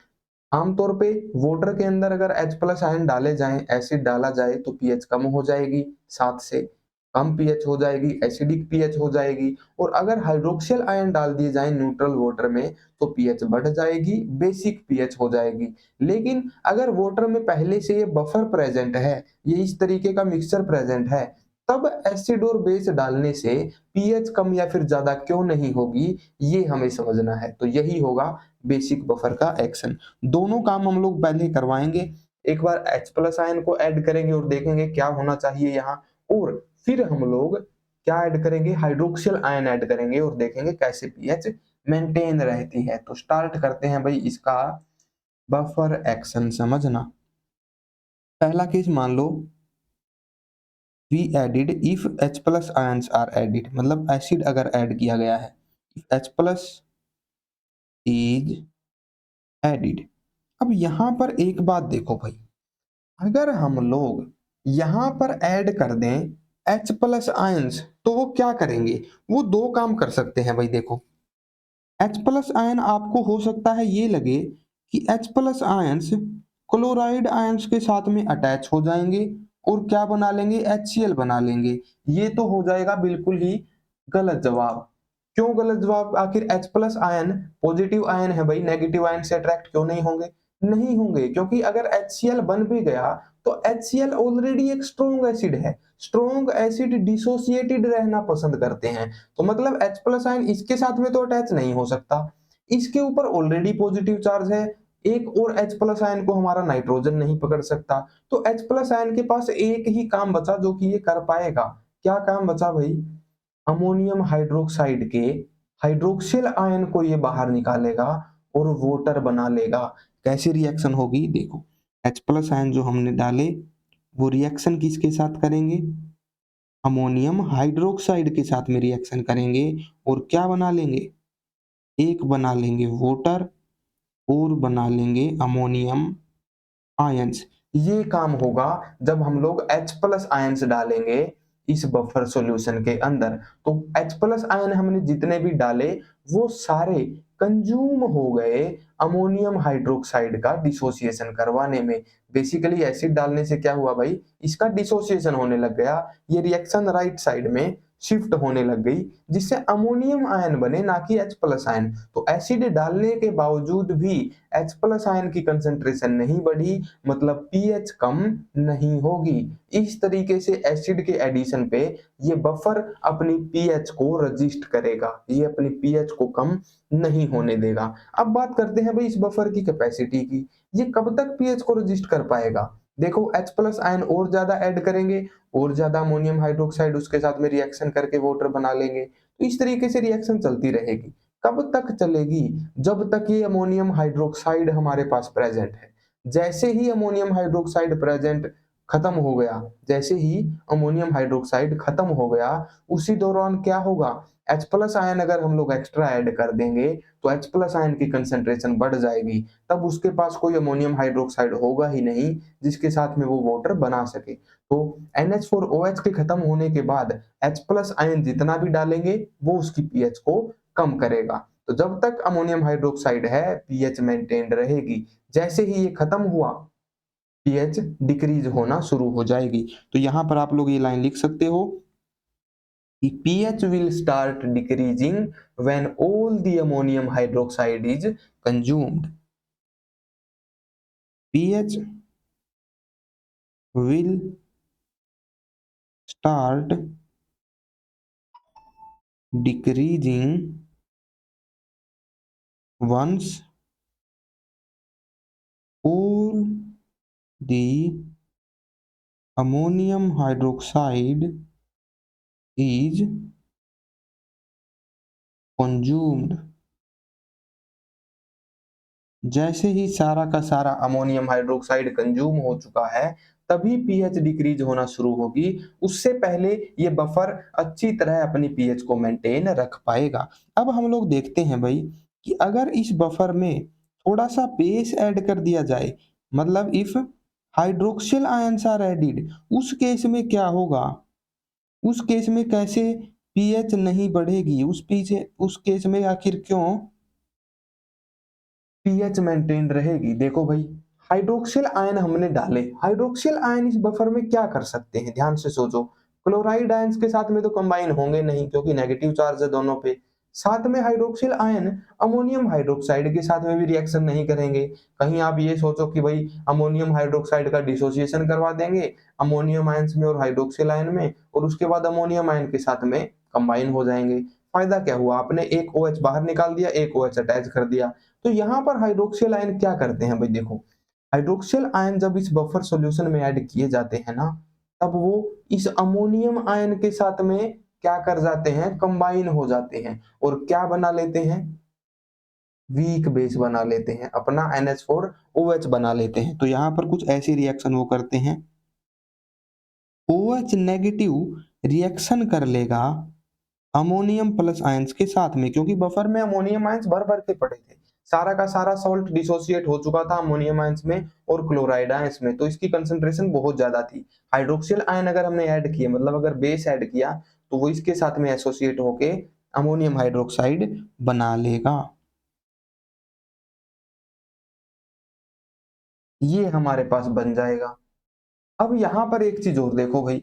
आमतौर पे वाटर के अंदर अगर H+ आयन डाले जाएं, एसिड डाला जाए तो पीएच कम हो जाएगी, 7 से कम पीएच हो जाएगी, एसिडिक पीएच हो जाएगी। और अगर हाइड्रोक्सियल आयन डाल दिए जाएं न्यूट्रल वाटर में तो पीएच बढ़ जाएगी, बेसिक पीएच हो जाएगी। लेकिन अगर वाटर में पहले से ये बफर प्रेजेंट है, ये इस तरीके का मिक्सचर प्रेजेंट है, तब एसिड और बेस डालने से पीएच कम या फिर ज्यादा क्यों नहीं होगी, ये हमें समझना है। तो यही होगा बेसिक बफर का एक्शन। दोनों काम हम लोग पहले करवाएंगे, एक बार H+ आयन को ऐड करेंगे और देखेंगे क्या होना चाहिए यहाँ, और फिर हम लोग क्या ऐड करेंगे? हाइड्रोक्सियल आयन ऐड करेंगे और देखेंगे कैसे पीएच मेंटेन रहती है। तो स्टार्ट करते हैं भाई इसका बफर एक्शन समझना। पहला केस मान लो we added if H+ ions are added, मतलब एसिड अगर ऐड किया गया है, इफ H+ इज एडिड। अब यहां पर एक बात देखो भाई, अगर हम लोग यहां पर ऐड कर दें H+ आयंस तो वो क्या करेंगे? वो दो काम कर सकते हैं भाई। देखो H+ आयन आपको हो सकता है ये लगे कि H+ आयंस क्लोराइड आयंस के साथ में अटैच हो जाएंगे और क्या बना लेंगे? HCl बना लेंगे। ये तो हो जाएगा बिल्कुल ही गलत जवाब। क्यों गलत जवाब? आखिर H+ आयन पॉजिटिव आयन है भाई, नेगेटिव आयन से अट्रैक्ट क्यों नहीं होंगे? नहीं होंगे, क्योंकि अगर HCl बन भी गया तो HCl ऑलरेडी एक स्ट्रॉन्ग एसिड है। स्ट्रॉन्ग एसिड डिसोसिएटेड रहना पसंद करते हैं, तो मतलब H+ आयन इसके साथ में तो अटैच नहीं हो सकता। इसके ऊपर ऑलरेडी पॉजिटिव चार्ज है, एक और H+ आयन को हमारा नाइट्रोजन नहीं पकड़ सकता। तो H+ आयन के पास एक ही काम बचा जो कि ये कर पाएगा। क्या काम बचा भाई? अमोनियम हाइड्रोक्साइड के हाइड्रोक्सिल आयन को ये बाहर निकालेगा और वाटर बना लेगा। कैसी रिएक्शन होगी देखो, H+ आयन जो हमने डाले वो रिएक्शन किसके साथ करेंगे? अमोनियम हाइड्रोक्साइड के साथ में रिएक्शन करेंगे और क्या बना लेंगे? एक बना लेंगे वाटर और बना लेंगे अमोनियम आयंस। ये काम होगा जब हम लोग H+ आयंस डालेंगे इस बफर सॉल्यूशन के अंदर। तो H+ आयन हमने जितने भी डाले वो सारे कंज्यूम हो गए अमोनियम हाइड्रोक्साइड का डिसोसिएशन करवाने में। बेसिकली एसिड डालने से क्या हुआ भाई, इसका डिसोसिएशन होने लग गया, ये रिएक्शन राइट साइड में शिफ्ट होने लग गई, जिससे अमोनियम आयन बने, ना कि H+ आयन। तो एसिड डालने के बावजूद भी H+ आयन की कंसंट्रेशन नहीं बढ़ी, मतलब pH कम नहीं होगी। इस तरीके से एसिड के एडिशन पे ये बफर अपनी pH को रजिस्ट करेगा, ये अपनी pH को कम नहीं होने देगा। अब बात करते हैं भाई इस बफर की कैपेसिटी की, ये कब तक pH को रजिस्ट कर पाएगा। देखो H+ आयन और ज्यादा ऐड करेंगे, और ज्यादा अमोनियम हाइड्रोक्साइड उसके साथ में रिएक्शन करके वाटर बना लेंगे, तो इस तरीके से रिएक्शन चलती रहेगी। कब तक चलेगी, जब तक ये अमोनियम हाइड्रोक्साइड हमारे पास प्रेजेंट है। जैसे ही अमोनियम हाइड्रोक्साइड प्रेजेंट खत्म हो गया, जैसे ही अमोनियम हाइड्रोक्साइड खत्म हो गया, उसी दौरान क्या होगा, H+ आयन अगर हम लोग एक्स्ट्रा ऐड कर देंगे तो H+ आयन की कंसंट्रेशन बढ़ जाएगी, तब उसके पास कोई अमोनियम हाइड्रोक्साइड होगा ही नहीं जिसके साथ में वो वाटर बना सके। तो NH4OH के खत्म होने के बाद H+ आयन जितना भी डालेंगे वो उसकी pH को कम करेगा। तो जब तक अमोनियम हाइड्रोक्साइड है pH मेंटेन्ड रहेगी, जैसे ही ये खत्म हुआ pH डिक्रीज होना शुरू हो जाएगी। तो यहां पर आप लोग ये लाइन लिख सकते हो कि pH will start decreasing when all the ammonium hydroxide is consumed. pH will start decreasing once all the ammonium hydroxide is consumed। जैसे ही सारा का सारा अमोनियम हाइड्रोक्साइड कंज्यूम हो चुका है, तभी pH डिक्रीज होना शुरू होगी। उससे पहले ये बफर अच्छी तरह अपनी pH को मेंटेन रख पाएगा। अब हम लोग देखते हैं भाई कि अगर इस बफर में थोड़ा सा बेस ऐड कर दिया जाए, मतलब if hydroxyl ions are added, उस केस में क्या होगा, उस केस में कैसे pH नहीं बढ़ेगी, उस केस में आखिर क्यों pH मेंटेन रहेगी। देखो भाई, हाइड्रोक्सिल आयन हमने डाले, हाइड्रोक्सिल आयन इस बफर में क्या कर सकते हैं, ध्यान से सोचो। क्लोराइड आयंस के साथ में तो कंबाइन होंगे नहीं, क्योंकि नेगेटिव चार्ज है दोनों पे। साथ में हाइड्रोक्सिल आयन अमोनियम हाइड्रोक्साइड के साथ में भी रिएक्शन नहीं करेंगे। कहीं आप ये सोचो कि भाई अमोनियम हाइड्रोक्साइड का डिसोसिएशन करवा देंगे अमोनियम आयंस में और हाइड्रोक्सिल आयन में, और उसके बाद अमोनियम आयन के साथ में कंबाइन हो जाएंगे। फायदा क्या हुआ, आपने एक OH बाहर निकाल दिया, एक OH अटैच कर दिया। तो यहाँ पर हाइड्रोक्सिल आयन क्या करते हैं भाई, देखो हाइड्रोक्सिल आयन जब इस बफर सॉल्यूशन में ऐड किए जाते हैं ना, तब वो इस अमोनियम आयन के साथ में क्या कर जाते हैं, कंबाइन हो जाते हैं, और क्या बना लेते हैं, वीक बेस बना लेते हैं, अपना NH4OH बना लेते हैं। तो यहाँ पर कुछ ऐसी रिएक्शन वो करते हैं, OH नेगेटिव रिएक्शन कर लेगा अमोनियम प्लस आयंस के साथ में, क्योंकि बफर में अमोनियम आयंस भर भर के पड़े थे, सारा का सारा सॉल्ट डिसोसिएट हो चुका था अमोनियम आयंस में और क्लोराइड आयंस में, तो इसकी कंसंट्रेशन बहुत ज्यादा थी। हाइड्रोक्सिल आयन अगर हमने ऐड किया, मतलब अगर बेस ऐड किया, तो वो इसके साथ में एसोसिएट होके अमोनियम हाइड्रोक्साइड बना लेगा। ये हमारे पास बन जाएगा। अब यहां पर एक चीज और देखो भाई,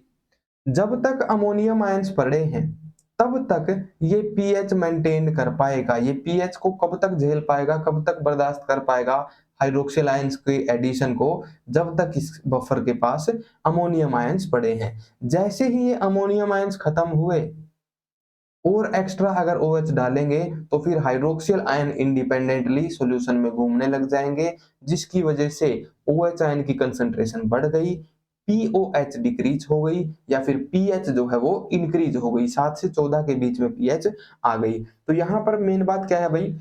जब तक अमोनियम आयंस पड़े हैं तब तक ये pH मेंटेन कर पाएगा, ये pH को कब तक झेल पाएगा, कब तक बर्दाश्त कर पाएगा हाइड्रोक्सिल आयंस के एडिशन को, जब तक इस बफर के पास अमोनियम आयंस पड़े हैं। जैसे ही ये अमोनियम आयंस खत्म हुए और एक्स्ट्रा अगर OH डालेंगे, तो फिर हाइड्रोक्सिल आयन इंडिपेंडेंटली सॉल्यूशन में घूमने लग जाएंगे, जिसकी वजह से OH आयन की कंसंट्रेशन बढ़ गई, POH डिक्रीज हो गई, या फिर pH जो है वो इंक्रीज हो गई, 7 से 14 के बीच में pH आ गई। तो यहाँ पर मेन बात क्या है भाई,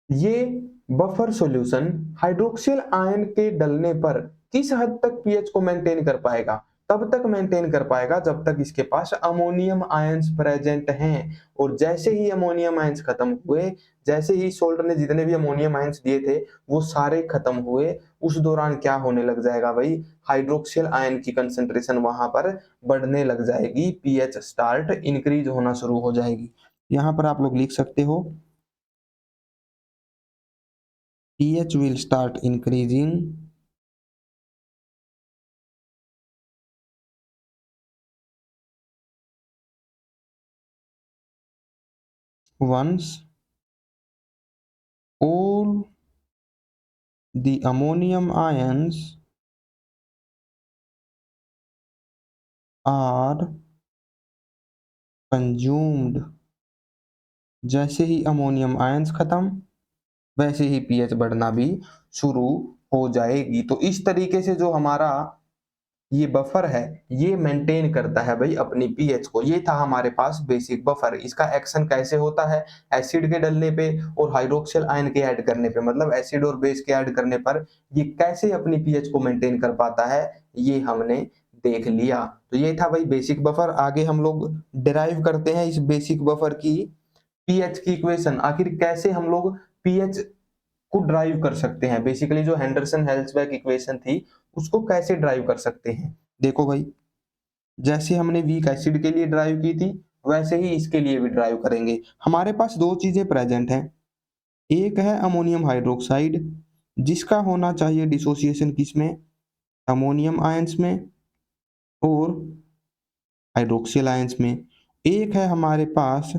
ये बफर सॉल्यूशन हाइड्रोक्सिल आयन के डलने पर किस हद तक pH को मेंटेन कर पाएगा, तब तक मेंटेन कर पाएगा जब तक इसके पास अमोनियम आयंस प्रेजेंट हैं। और जैसे ही अमोनियम आयंस खत्म हुए, जैसे ही सोल्ट ने जितने भी अमोनियम आयंस दिए थे वो सारे खत्म हुए, उस दौरान क्या होने लग जाएगा भाई, हाइड्रोक्सिल आयन की कंसंट्रेशन वहां पर बढ़ने लग जाएगी, पीएच स्टार्ट इंक्रीज होना शुरू हो जाएगी। यहां पर आप लोग लिख सकते हो pH will start increasing once all the ammonium ions are consumed। जैसे ही अमोनियम आयंस खत्म, वैसे ही पीएच बढ़ना भी शुरू हो जाएगी। तो इस तरीके से जो हमारा ये बफर है ये मेंटेन करता है भाई अपनी पीएच को। ये था हमारे पास बेसिक बफर। इसका एक्शन कैसे होता है, एसिड के डलने पे और हाइड्रोक्सिल आयन के ऐड करने पे, मतलब एसिड और बेस के ऐड करने पर ये कैसे अपनी पीएच को मेंटेन कर पाता है, ये हमने देख लिया। तो ये था भाई बेसिक बफर। आगे हम लोग डिराइव करते हैं इस बेसिक बफर की पीएच की इक्वेशन। आखिर कैसे हम लोग पीएच को ड्राइव कर सकते हैं, बेसिकली जो हेंडरसन हेल्सबैक इक्वेशन थी उसको कैसे ड्राइव कर सकते हैं। देखो भाई, जैसे हमने वीक एसिड के लिए ड्राइव की थी वैसे ही इसके लिए भी ड्राइव करेंगे। हमारे पास दो चीजें प्रेजेंट हैं, एक है अमोनियम हाइड्रोक्साइड जिसका होना चाहिए डिसोसिएशन किसमें, अमोनियम आयंस में और हाइड्रोक्सिल आयंस में। एक है हमारे पास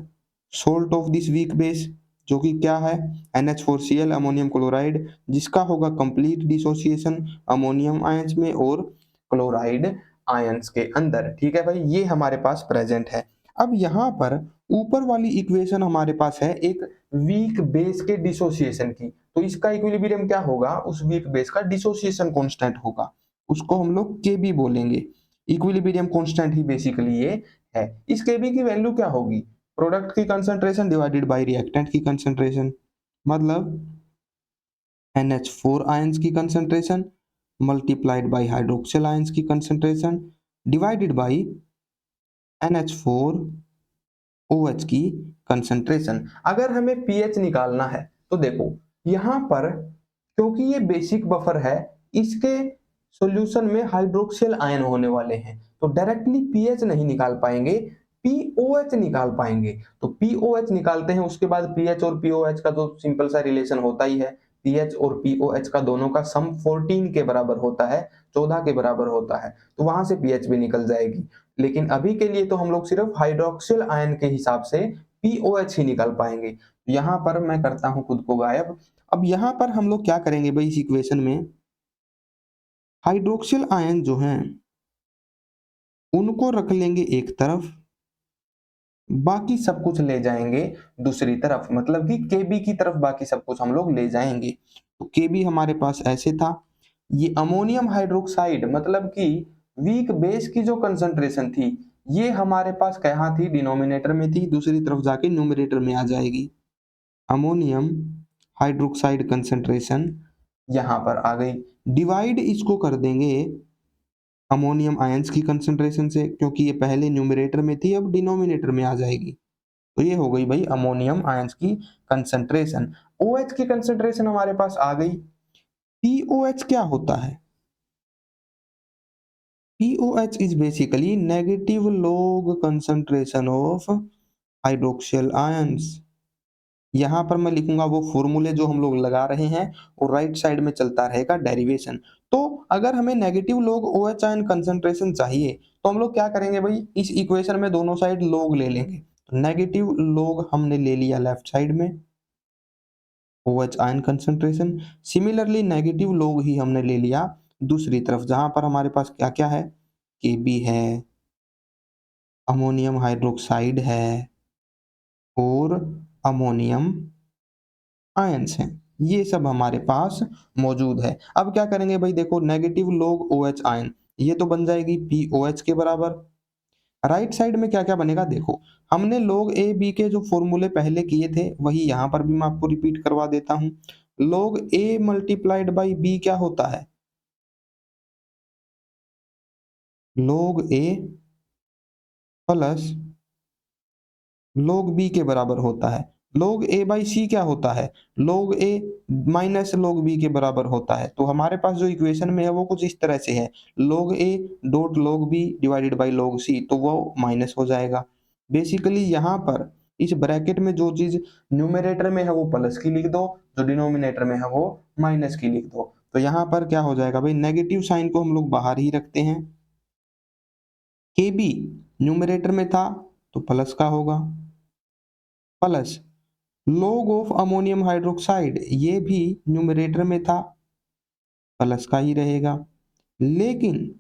salt of this weak base जो कि क्या है NH4Cl अमोनियम क्लोराइड, जिसका होगा कंप्लीट डिसोसिएशन अमोनियम आयंस में और क्लोराइड आयंस के अंदर। ठीक है भाई, ये हमारे पास प्रेजेंट है। अब यहाँ पर ऊपर वाली इक्वेशन हमारे पास है एक वीक बेस के डिसोसिएशन की, तो इसका इक्विलिब्रियम क्या होगा, उस वीक बेस का डिसोसिएशन कांस्टेंट होगा, उसको हम लोग Kb बोलेंगे। इक्विलिब्रियम कांस्टेंट ही बेसिकली ये है। इस Kb की वैल्यू क्या होगी, प्रोडक्ट की कंसंट्रेशन डिवाइडेड बाय रिएक्टेंट की कंसंट्रेशन, मतलब NH4 आयंस की concentration multiplied by hydroxyl ions की कंसंट्रेशन डिवाइडेड बाय NH4OH की कंसंट्रेशन। अगर हमें पीएच निकालना है तो देखो यहां पर क्योंकि ये बेसिक बफर है, इसके सॉल्यूशन में हाइड्रोक्सिल आयन होने वाले हैं, तो डायरेक्टली पीएच नहीं निकाल पाएंगे, पीओएच निकाल पाएंगे। तो पीओएच निकालते हैं, उसके बाद पीएच और पीओएच का तो सिंपल सा रिलेशन होता ही है, पीएच और पीओएच का दोनों का सम 14 के बराबर होता है, 14 के बराबर होता है, तो वहां से पीएच भी निकल जाएगी। लेकिन अभी के लिए तो हम लोग सिर्फ हाइड्रोक्सिल आयन के हिसाब से पीओएच ही निकाल पाएंगे। यहां पर मैं करता हूं खुद को गायब। अब यहां पर हम लोग क्या करेंगे भाई, इस इक्वेशन में हाइड्रोक्सिल आयन जो हैं उनको रख लेंगे एक तरफ, बाकी सब कुछ ले जाएंगे दूसरी तरफ, मतलब कि Kb की तरफ बाकी सब कुछ हम लोग ले जाएंगे। तो Kb हमारे पास ऐसे था, ये अमोनियम हाइड्रोक्साइड मतलब कि वीक बेस की जो कंसंट्रेशन थी ये हमारे पास कहाँ थी, डिनोमिनेटर में थी, दूसरी तरफ जाके न्यूमरेटर में आ जाएगी। अमोनियम हाइड्रोक्साइड कंसंट्रेशन यहां पर आ गई, डिवाइड इसको कर देंगे अमोनियम आयंस की कंसंट्रेशन से, क्योंकि ये पहले न्यूमरेटर में थी अब डिनोमिनेटर में आ जाएगी। तो ये हो गई भाई अमोनियम आयंस की कंसंट्रेशन। OH की कंसंट्रेशन हमारे पास आ गई। POH क्या होता है, POH is basically negative log concentration of hydroxyl ions। यहां पर मैं लिखूंगा वो फॉर्मूले जो हम लोग लगा रहे हैं और राइट साइड में चलता रहेगा डेरिवेशन। तो अगर हमें negative log OH ion concentration चाहिए तो हम लोग क्या करेंगे भाई, इस इक्वेशन में दोनों साइड log ले लेंगे। तो नेगेटिव log हमने ले लिया लेफ्ट साइड में OH ion concentration, similarly negative log ही हमने ले लिया दूसरी तरफ, जहां पर हमारे पास क्या क्या है, Kb है, अमोनियम हाइड्रोक्साइड है और अमोनियम आयंस हैं, ये सब हमारे पास मौजूद है। अब क्या करेंगे भाई, देखो नेगेटिव log OH आयन ये तो बन जाएगी POH के बराबर। राइट साइड में क्या क्या बनेगा, देखो हमने log A B के जो फॉर्मूले पहले किए थे वही यहाँ पर भी मैं आपको रिपीट करवा देता हूँ। log A multiplied by B क्या होता है, log A plus log B के बराबर होता है। log A बाई C क्या होता है? log A minus log B के बराबर होता है। तो हमारे पास जो इक्वेशन में है वो कुछ इस तरह से है, log A dot log B divided by log C, तो वो माइनस हो जाएगा। बेसिकली यहाँ पर इस ब्रैकेट में जो चीज न्यूमरेटर में है वो प्लस की लिख दो, जो डिनोमिनेटर में है वो माइनस की लिख दो। तो यहाँ पर क्या हो जाएगा भाई, नेगेटिव साइन को हम लोग बाहर ही रखते हैं। KB न्यूमरेटर में था तो प्लस का होगा, plus log of ammonium hydroxide ये भी न्यूमरेटर में था, प्लस का ही रहेगा। लेकिन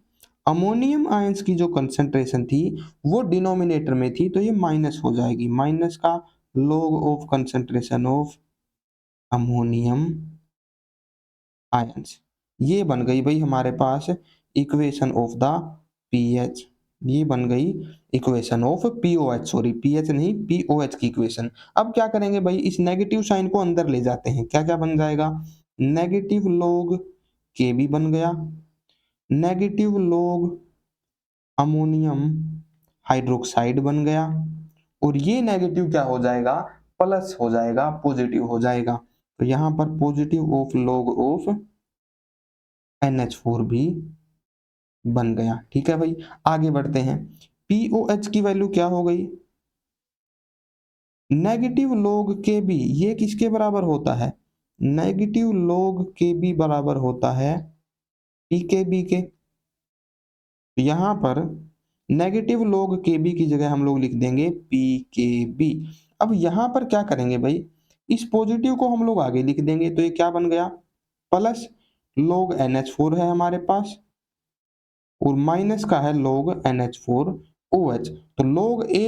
अमोनियम आयंस की जो कंसंट्रेशन थी वो डिनोमिनेटर में थी, तो ये माइनस हो जाएगी, माइनस का log of concentration of ammonium ions. ये बन गई भाई हमारे पास इक्वेशन ऑफ द पीएच, ये बन गई equation of pOH, sorry pH नहीं पीओएच की इक्वेशन। अब क्या करेंगे भाई, इस नेगेटिव साइन को अंदर ले जाते हैं, क्या क्या बन जाएगा, नेगेटिव log के भी बन गया, नेगेटिव log अमोनियम हाइड्रोक्साइड बन गया, और ये नेगेटिव क्या हो जाएगा, प्लस हो जाएगा, पॉजिटिव हो जाएगा। तो यहाँ पर positive of log of NH4 भी बन गया। ठीक है भाई, आगे बढ़ते हैं। POH की वैल्यू क्या हो गई, नेगेटिव log KB, ये किसके बराबर होता है, नेगेटिव log KB बराबर होता है PKB के। यहां पर नेगेटिव log KB की जगह हम लोग लिख देंगे PKB। अब यहां पर क्या करेंगे भाई, इस पॉजिटिव को हम लोग आगे लिख देंगे, तो ये क्या बन गया, प्लस log NH4 है हमारे पास, और माइनस का है log NH4OH। तो log A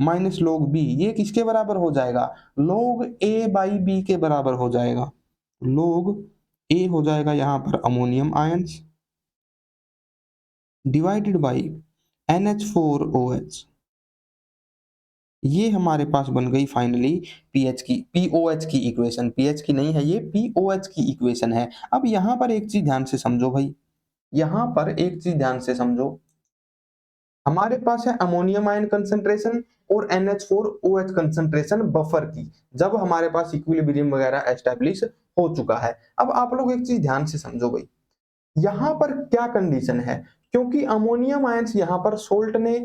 minus log B ये किसके बराबर हो जाएगा, log A बाई B के बराबर हो जाएगा। log A हो जाएगा यहाँ पर ammonium ions divided by NH4OH। ये हमारे पास बन गई फाइनली पीएच की पीओएच की इक्वेशन, पीएच की नहीं है ये, पीओएच की इक्वेशन है। अब यहाँ पर एक चीज ध्यान से समझो भाई, यहाँ पर एक चीज ध्यान से समझो, हमारे पास है अमोनियम आयन कंसंट्रेशन और NH4OH कंसंट्रेशन बफर की, जब हमारे पास इक्विलिब्रियम वगैरह एस्टेब्लिश हो चुका है। अब आप लोग एक चीज ध्यान से समझो भाई, यहाँ पर क्या कंडीशन है, क्योंकि अमोनियम आयंस यहाँ पर सोल्ट ने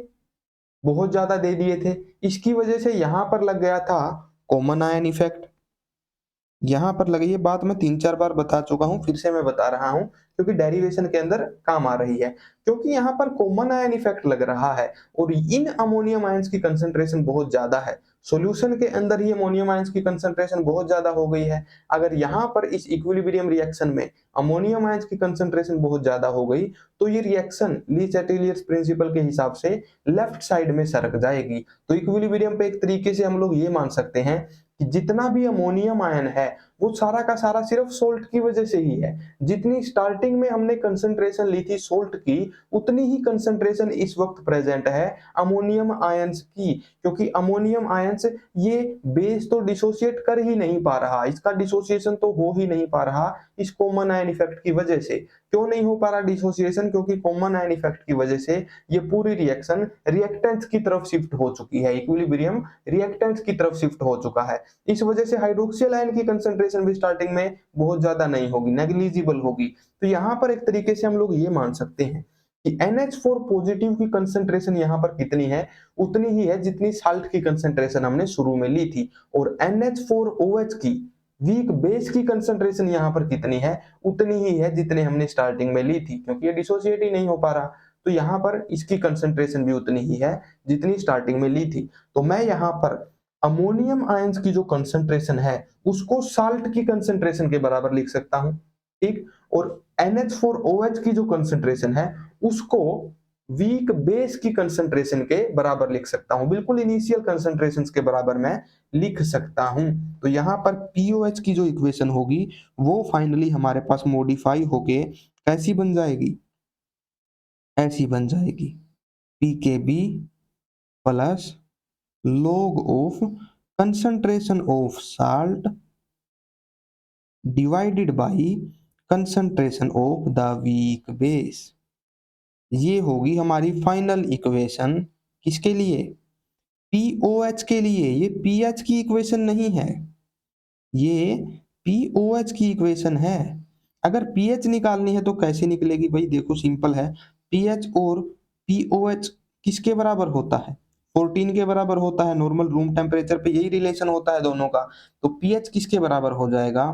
बहुत ज्यादा दे दिए थे, इसकी वजह से यहाँ पर लग गया था कॉमन आयन इफेक्ट। यहाँ पर लगी, ये बात मैं 3-4 बार बता चुका हूँ, फिर से मैं बता रहा हूँ क्योंकि डेरिवेशन के अंदर काम आ रही है। क्योंकि यहाँ पर कॉमन आयन इफेक्ट लग रहा है और इन अमोनियम आयंस की कंसंट्रेशन बहुत ज्यादा है, सॉल्यूशन के अंदर ही अमोनियम आयंस की कंसंट्रेशन बहुत ज्यादा हो गई है। अगर यहाँ पर इस इक्विलिब्रियम रिएक्शन में अमोनियम आयंस की कंसंट्रेशन बहुत ज्यादा हो गई तो ये रिएक्शन ली चैटेलियर्स प्रिंसिपल के हिसाब से लेफ्ट साइड में सरक जाएगी। तो इक्विलिब्रियम पे एक तरीके से हम लोग ये मान सकते हैं कि जितना भी अमोनियम आयन है वो सारा का सारा सिर्फ सोल्ट की वजह से ही है। जितनी स्टार्टिंग में हमने कंसंट्रेशन ली थी सोल्ट की, उतनी ही कंसंट्रेशन इस वक्त प्रेजेंट है अमोनियम आयंस की, क्योंकि अमोनियम आयंस ये बेस तो डिसोसिएट कर ही नहीं पा रहा, इसका डिसोसिएशन तो हो ही नहीं पा रहा इस कॉमन आयन इफेक्ट की वजह से। क्यों नहीं हो पा रहा डिसोसिएशन, क्योंकि कॉमन आयन इफेक्ट की वजह से ये पूरी रिएक्शन रिएक्टेंट्स की तरफ शिफ्ट हो चुकी है, इक्विलिब्रियम रिएक्टेंट्स की तरफ शिफ्ट हो चुका है। इस वजह से हाइड्रोक्सिल आयन की कंसंट्रेशन भी स्टार्टिंग में बहुत ज्यादा नहीं होगी, नेग्लिजिबल होगी। तो यहाँ पर एक तरीके से हम लोग ये मान सकते हैं कि NH4 पॉजिटिव की कंसंट्रेशन यहाँ पर कितनी है, उतनी ही है जितनी साल्ट की कंसंट्रेशन हमने शुरू में ली थी, और NH4OH की वीक बेस की कंसंट्रेशन यहाँ पर कितनी है, उतनी ही है जितने हमने स्टार्टिंग में ली थी, क्योंकि ये डिसोसिएट ही नहीं हो पा रहा। तो यहाँ पर इसकी कंसंट्रेशन भी उतनी ही है जितनी स्टार्टिंग में ली थी। तो मैं यहाँ पर अमोनियम आयंस की जो कंसंट्रेशन है उसको साल्ट की कंसंट्रेशन के बराबर लिख सकता हूं, ठीक, और NH4OH की जो कंसंट्रेशन है उसको वीक बेस की कंसंट्रेशन के बराबर लिख सकता हूं, बिल्कुल इनिशियल कंसंट्रेशंस के बराबर मैं लिख सकता हूं। तो यहां पर POH की जो इक्वेशन होगी वो फाइनली हमारे पास मॉडिफाई होके कैसी बन जाएगी, ऐसी बन जाएगी, PKB plus log of concentration of salt divided by concentration of the weak base। ये होगी हमारी फाइनल इक्वेशन किसके लिए, पीओएच के लिए। ये पीएच की इक्वेशन नहीं है, ये पीओएच की इक्वेशन है। अगर पीएच निकालनी है तो कैसे निकलेगी भाई, देखो सिंपल है, पीएच और पीओएच किसके बराबर होता है, 14 के बराबर होता है। नॉर्मल रूम टेम्परेचर पे यही रिलेशन होता है दोनों का। तो पीएच किसके बराबर हो जाएगा,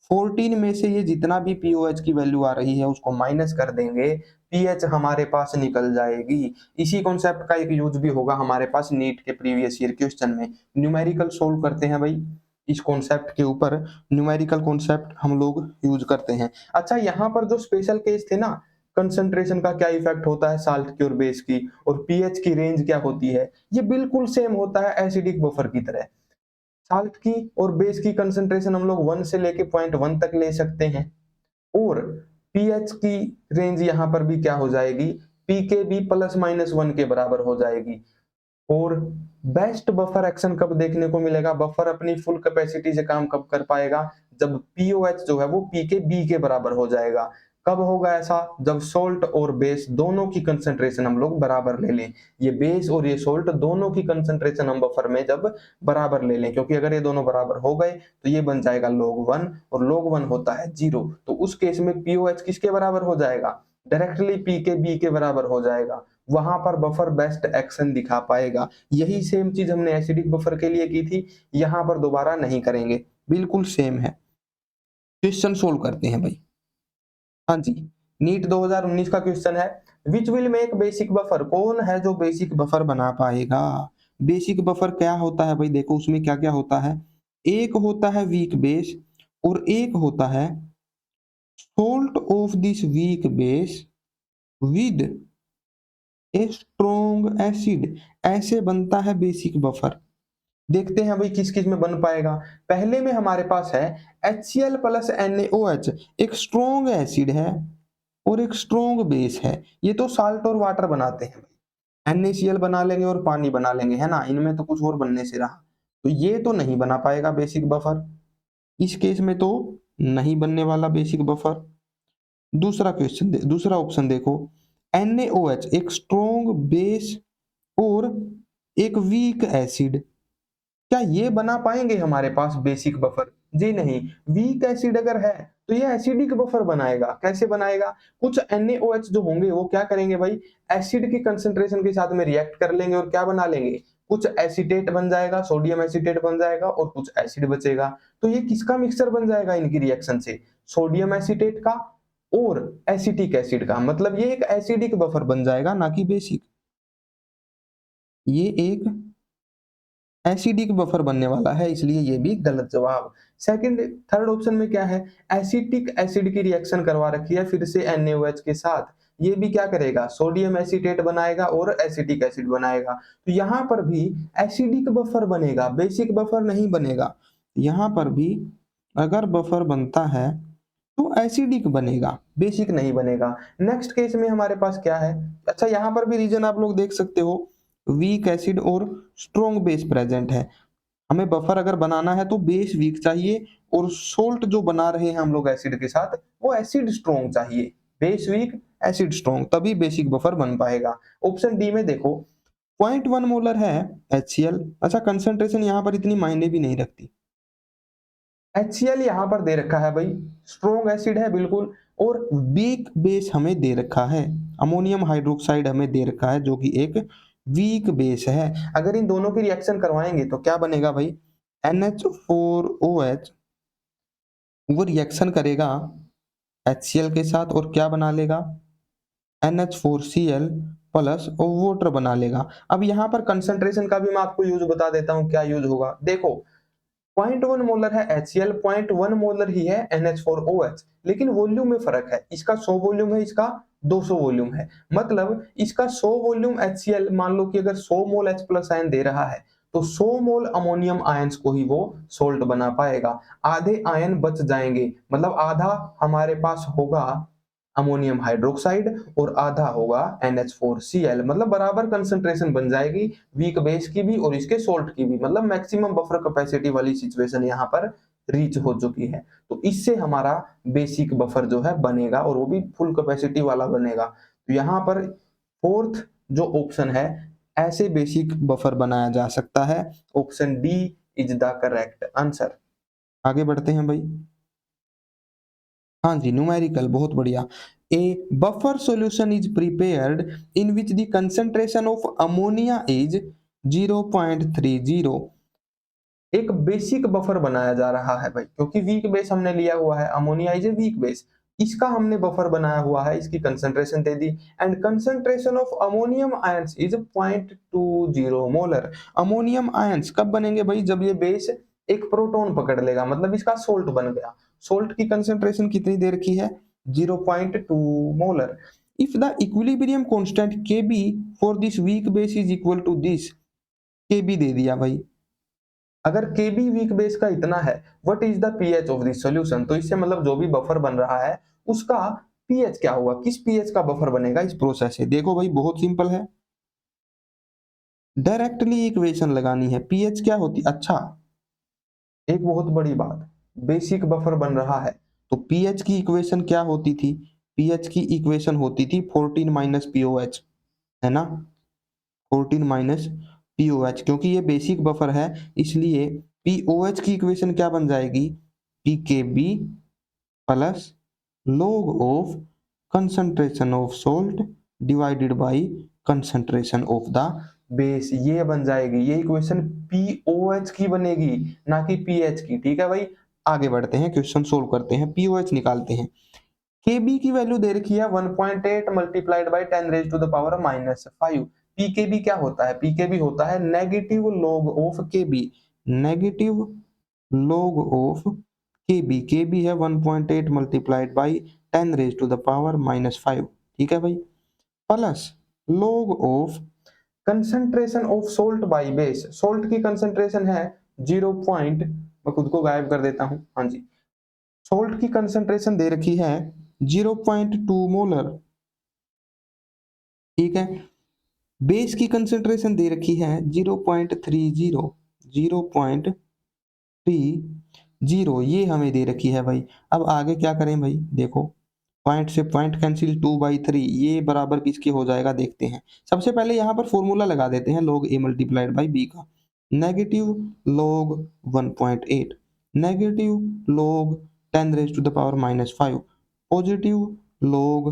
14 में से ये जितना भी पीओएच की वैल्यू आ रही है उसको माइनस कर देंगे, पीएच हमारे पास निकल जाएगी। इसी कॉन्सेप्ट का एक यूज भी होगा हमारे पास नीट के प्रीवियस ईयर क्वेश्चन में। न्यूमेरिकल सोल्व करते हैं भाई, इस कॉन्सेप्ट के ऊपर न्यूमेरिकल कॉन्सेप्ट हम लोग यूज करते हैं। अच्छा, यहाँ पर जो स्पेशल केस थे ना, कंसंट्रेशन का क्या इफेक्ट होता है साल्ट की और बेस की, और पीएच की रेंज क्या होती है, ये बिल्कुल सेम होता है एसिडिक बफर की तरह। साल्ट की और बेस की कंसंट्रेशन हम लोग 1 से लेके 0.1 तक ले सकते हैं, और पीएच की रेंज यहाँ पर भी क्या हो जाएगी, पीके भी ±1 के बराबर हो जाएगी। और बेस्ट बफर एक्शन कब देखने को मिलेगा, बफर अपनी फुल कैपेसिटी से काम कब कर पाएगा, जब पीओएच जो है वो पी के बी के बराबर हो जाएगा। कब होगा ऐसा, जब सोल्ट और बेस दोनों की कंसंट्रेशन हम लोग बराबर ले लें। ये बेस और ये सोल्ट दोनों की कंसंट्रेशन हम बफर में जब बराबर ले लें, क्योंकि अगर ये दोनों बराबर हो गए तो ये बन जाएगा log 1, और log 1 होता है 0। तो उस केस में पीओएच किसके बराबर हो जाएगा, डायरेक्टली पी के बी के बराबर हो जाएगा। वहां पर बफर बेस्ट एक्शन दिखा पाएगा। यही सेम चीज हमने एसिडिक बफर के लिए की थी, यहां पर दोबारा नहीं करेंगे, बिल्कुल सेम है। क्वेश्चन सोल्व करते हैं भाई। हाँ जी, नीट 2019 का क्वेश्चन है, which will make basic buffer, कौन है जो बेसिक बफर बना पाएगा। बेसिक बफर क्या होता है भाई, देखो उसमें क्या क्या होता है, एक होता है वीक बेस, और एक होता है salt of this weak base with a strong acid, ऐसे बनता है बेसिक बफर। देखते हैं भाई किस किस में बन पाएगा। पहले में हमारे पास है HCl प्लस NaOH, एक स्ट्रॉन्ग एसिड है और एक स्ट्रॉन्ग बेस है। ये तो साल्ट और वाटर बनाते हैं भाई, NaCl बना लेंगे और पानी बना लेंगे, है ना, इनमें तो कुछ और बनने से रहा। तो ये तो नहीं बना पाएगा बेसिक बफर, इस केस में तो नहीं बनने वाला बेसिक बफर। दूसरा क्वेश्चन दूसरा ऑप्शन देखो, NaOH एक स्ट्रॉन्ग बेस और एक वीक एसिड, क्या ये बना पाएंगे हमारे पास बेसिक बफर, जी नहीं। वीक एसिड अगर है तो ये एसिडिक बफर बनाएगा। कैसे बनाएगा, कुछ NaOH जो होंगे वो क्या करेंगे भाई, एसिड की कंसंट्रेशन के साथ में रिएक्ट कर लेंगे और क्या बना लेंगे, कुछ एसीटेट बन जाएगा, सोडियम एसीटेट बन जाएगा और कुछ एसिड बचेगा। तो ये किसका मिक्सचर बन जाएगा इनकी रिएक्शन से, सोडियम एसीटेट का और एसिटिक एसिड का, मतलब ये एक एसिडिक बफर बन जाएगा ना कि बेसिक। ये एक एसिडिक बफर बनने वाला है, इसलिए ये भी गलत जवाब। सेकंड थर्ड ऑप्शन में क्या है, एसिटिक एसिड की रिएक्शन करवा रखी है फिर से NaOH के साथ, ये भी क्या करेगा, सोडियम एसीटेट बनाएगा और एसिटिक एसिड बनाएगा। तो यहाँ पर भी एसिडिक बफर बनेगा, बेसिक बफर नहीं बनेगा। यहाँ पर भी अगर बफर बनता है तो एसिडिक बनेगा, बेसिक नहीं बनेगा। नेक्स्ट केस में हमारे पास क्या है, अच्छा यहाँ पर भी रीजन आप लोग देख सकते हो, वीक एसिड और स्ट्रॉन्ग बेस प्रेजेंट है। हमें बफर अगर बनाना है तो बेस वीक चाहिए, और सोल्ट जो बना रहे हैं हम लोग एसिड के साथ वो एसिड स्ट्रॉन्ग चाहिए। बेस वीक एसिड स्ट्रॉन्ग, तभी बेसिक बफर बन पाएगा। ऑप्शन डी में देखो 0.1 मोलर है HCl, अच्छा कंसंट्रेशन यहाँ पर इतनी मायने भी नहीं रखती। HCl यहाँ पर दे रखा है भाई, स्ट्रॉन्ग एसिड है बिल्कुल, और वीक बेस हमें दे रखा है, अमोनियम हाइड्रोक्साइड हमें दे रखा है जो कि एक वीक बेस है। अगर इन दोनों की रिएक्शन करवाएंगे तो क्या बनेगा भाई, NH4OH वो रिएक्शन करेगा HCl के साथ और क्या बना लेगा, NH4Cl प्लस वाटर बना लेगा। अब यहाँ पर कंसंट्रेशन का भी मैं आपको यूज बता देता हूँ, क्या यूज होगा देखो, 0.1 मोलर है HCl, 0.1 मोलर ही है NH4OH, लेकिन वॉल्यूम में फर्क है, इसका 100 वॉल्यूम है, इसका 200 वॉल्यूम है। मतलब इसका 100 वॉल्यूम HCl, मान लो कि अगर 100 मोल H प्लस आयन दे रहा है तो 100 मोल अमोनियम आयंस को ही वो सोल्ट बना पाएगा। आधे आयन बच जाएंगे, मतलब आधा हमारे पास होगा अमोनियम हाइड्रोक्साइड और आधा होगा NH4Cl, मतलब बराबर कंसंट्रेशन बन जाएगी वीक बेस की भी और इसके सोल्ट की भी, मतलब मैक्सिमम बफर कैपेसिटी वाली सिचुएशन यहाँ पर रीच हो चुकी है। तो इससे हमारा बेसिक बफर जो है बनेगा और वो भी फुल कैपेसिटी वाला बनेगा। तो यहाँ पर फोर्थ जो ऑप्शन है, ऐसे बेसिक बफर बनाया जा सकता है। Option D is the correct answer. आगे बढ़ते हैं भाई। हाँ जी, न्यूमेरिकल, बहुत बढ़िया। ए buffer solution is prepared in which the concentration of ammonia is 0.30। एक बेसिक बफर बनाया जा रहा है भाई, क्योंकि वीक बेस हमने लिया हुआ है, ammonia is a weak base, इसका हमने बफर बनाया हुआ है, इसकी concentration they the. And concentration of ammonium ions is 0.20 molar. Ammonium ions कब बनेंगे भाई? जब ये बेस एक प्रोटॉन पकड़ लेगा, मतलब इसका सोल्ट बन गया। सोल्ट की कंसंट्रेशन कितनी देर की है? 0.2 molar. If the equilibrium constant Kb for this weak base is equal to this, Kb दे दिया भाई। अगर Kb वीक बेस का इतना है, what is the pH of this solution? तो इससे मतलब जो भी बफर बन रहा है उसका पीएच क्या होगा, किस पीएच का बफर बनेगा इस प्रोसेस से? देखो भाई, बहुत सिंपल है, डायरेक्टली इक्वेशन लगानी है। पीएच क्या होती? अच्छा, एक बहुत बड़ी बात, बेसिक बफर बन रहा है तो पीएच की इक्वेशन क्या होती थी? पीएच की इक्वेशन होती थी 14 माइनस पीओएच, है ना? 14 माइनस पीओएच, क्योंकि ये बेसिक बफर है इसलिए पीओएच की इक्वेशन क्या बन जाएगी? PKb plus log of concentration of salt divided by concentration of the base, ये बन जाएगी। ये इक्वेशन पीओएच की बनेगी, ना कि पीएच की। ठीक है भाई, आगे बढ़ते हैं, क्वेश्चन सोल्व करते हैं, पीओएच निकालते हैं। Kb की वैल्यू दे रखी है 1.8 multiplied by 10 raise to the power -5। PKb क्या होता है? पीकेबी होता है negative log of Kb, negative log of Kb. Kb है 1.8 multiplied by 10 raise to the power -5। ठीक है भाई, plus log of concentration of salt by base. Salt की कंसंट्रेशन है 0 पॉइंट, मैं खुद को गायब कर देता हूं, हाँ जी, सोल्ट की कंसंट्रेशन दे रखी है 0.2 मोलर। ठीक है, बेस की कंसंट्रेशन दे रखी है 0.30, 0.30 ये हमें दे रखी है भाई। अब आगे क्या करें भाई? देखो, पॉइंट से पॉइंट कैंसिल, 2/3 ये बराबर किसके हो जाएगा देखते हैं। सबसे पहले यहाँ पर फॉर्मूला लगा देते हैं log a multiplied by B का, negative log 1.8, negative log 10 raise to the power -5, positive log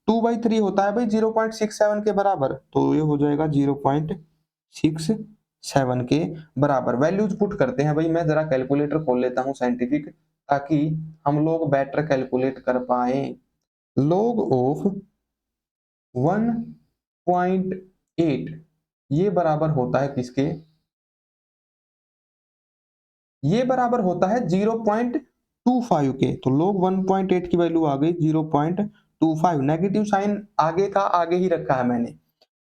2/3 होता है भाई 0.67 के बराबर, तो ये हो जाएगा 0.67 के बराबर। वैल्यूज पुट करते हैं भाई, मैं जरा कैलकुलेटर खोल लेता हूं साइंटिफिक, ताकि हम लोग बेटर कैलकुलेट कर पाए। log ऑफ 1.8 ये बराबर होता है किसके? ये बराबर होता है 0.25 के। तो log 1.8 की वैल्यू आ गई 0.25। नेगेटिव साइन आगे का आगे ही रखा है मैंने।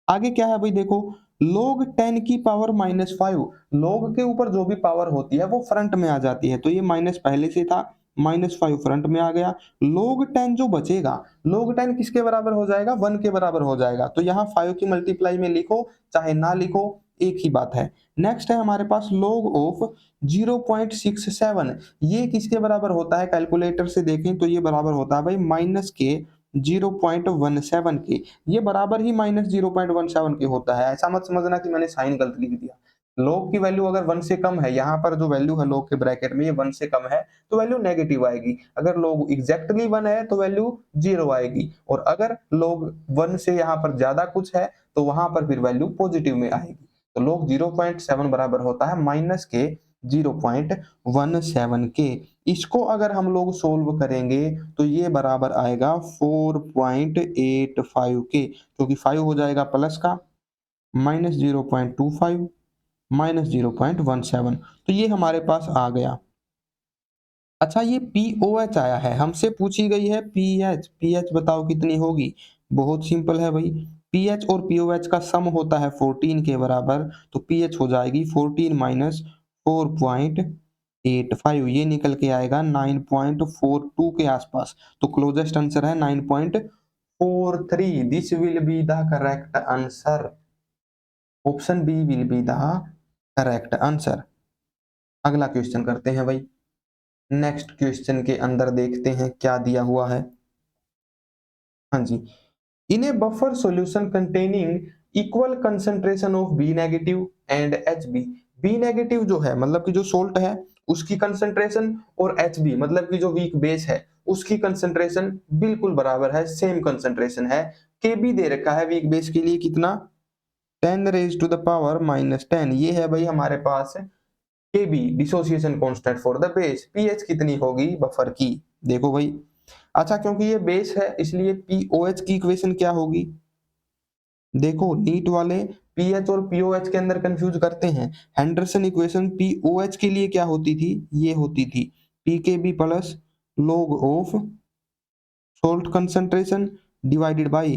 आगे क्या है भाई? देखो, log 10 की पावर -5, log के ऊपर जो भी पावर होती है वो फ्रंट में आ जाती है, तो ये माइनस पहले से था, -5 फ्रंट में आ गया। log 10 जो बचेगा, log 10 किसके बराबर हो जाएगा? 1 के बराबर हो जाएगा। तो यहाँ 5 की मल्टीप्लाई में लिखो चाहे ना लिखो, एक ही बात है। नेक्स्ट है हमारे पास log ऑफ 0.67, ये किसके बराबर होता है? कैलकुलेटर से देखें तो ये बराबर होता है भाई माइनस के 0.17 के। ये बराबर ही -0.17 के होता है। ऐसा मत समझना कि मैंने साइन गलत लिख दिया। log की वैल्यू अगर 1 से कम है, यहाँ पर जो वैल्यू है log के ब्रैकेट में, ये 1 से कम है तो वैल्यू नेगेटिव आएगी। अगर log एग्जैक्टली 1 है तो वैल्यू 0 आएगी, और अगर log 1 से यहाँ पर ज्यादा कुछ है तो वहां पर फिर वैल्यू पॉजिटिव में आएगी। तो log 0.7 बराबर होता है माइनस के 0.17 के। इसको अगर हम लोग सोल्व करेंगे तो ये बराबर आएगा 4.85 के, क्योंकि 5 हो जाएगा प्लस का, -0.25 -0.17, तो ये हमारे पास आ गया। अच्छा, ये पीओएच आया है, हमसे पूछी गई है पीएच। पीएच बताओ कितनी होगी? बहुत सिंपल है भाई, पीएच और पीओएच का सम होता है 14 के बराबर, तो पीएच हो जाएगी 14 माइनस 4.85, ये निकल के आएगा 9.42 के आसपास। तो क्लोजेस्ट आंसर है 9.43। This will be the correct answer. Option B will be the correct answer. अगला क्वेश्चन करते हैं भाई। नेक्स्ट क्वेश्चन के अंदर देखते हैं क्या दिया हुआ है। हाँ जी, in a buffer solution containing equal concentration of B negative and H B. B negative जो है मतलब कि जो सोल्ट है उसकी कंसंट्रेशन, और एच बी मतलब कि जो वीक बेस है उसकी कंसंट्रेशन बिल्कुल बराबर है, सेम कंसंट्रेशन है। के बी दे रखा है वीक बेस के लिए कितना, 10⁻⁻10। ये है भाई हमारे पास K B dissociation constant for the base. PH कितनी होगी बफर की, देखो भाई। अच्छा, क्योंकि ये बेस है इसलिए पीओएच की इक्वेशन क्या होगी, देखो नीट वाले पीएच और पीओएच के अंदर कंफ्यूज करते हैं। हेंडरसन इक्वेशन पीओएच के लिए क्या होती थी, ये होती थी pKb plus log of salt concentration divided by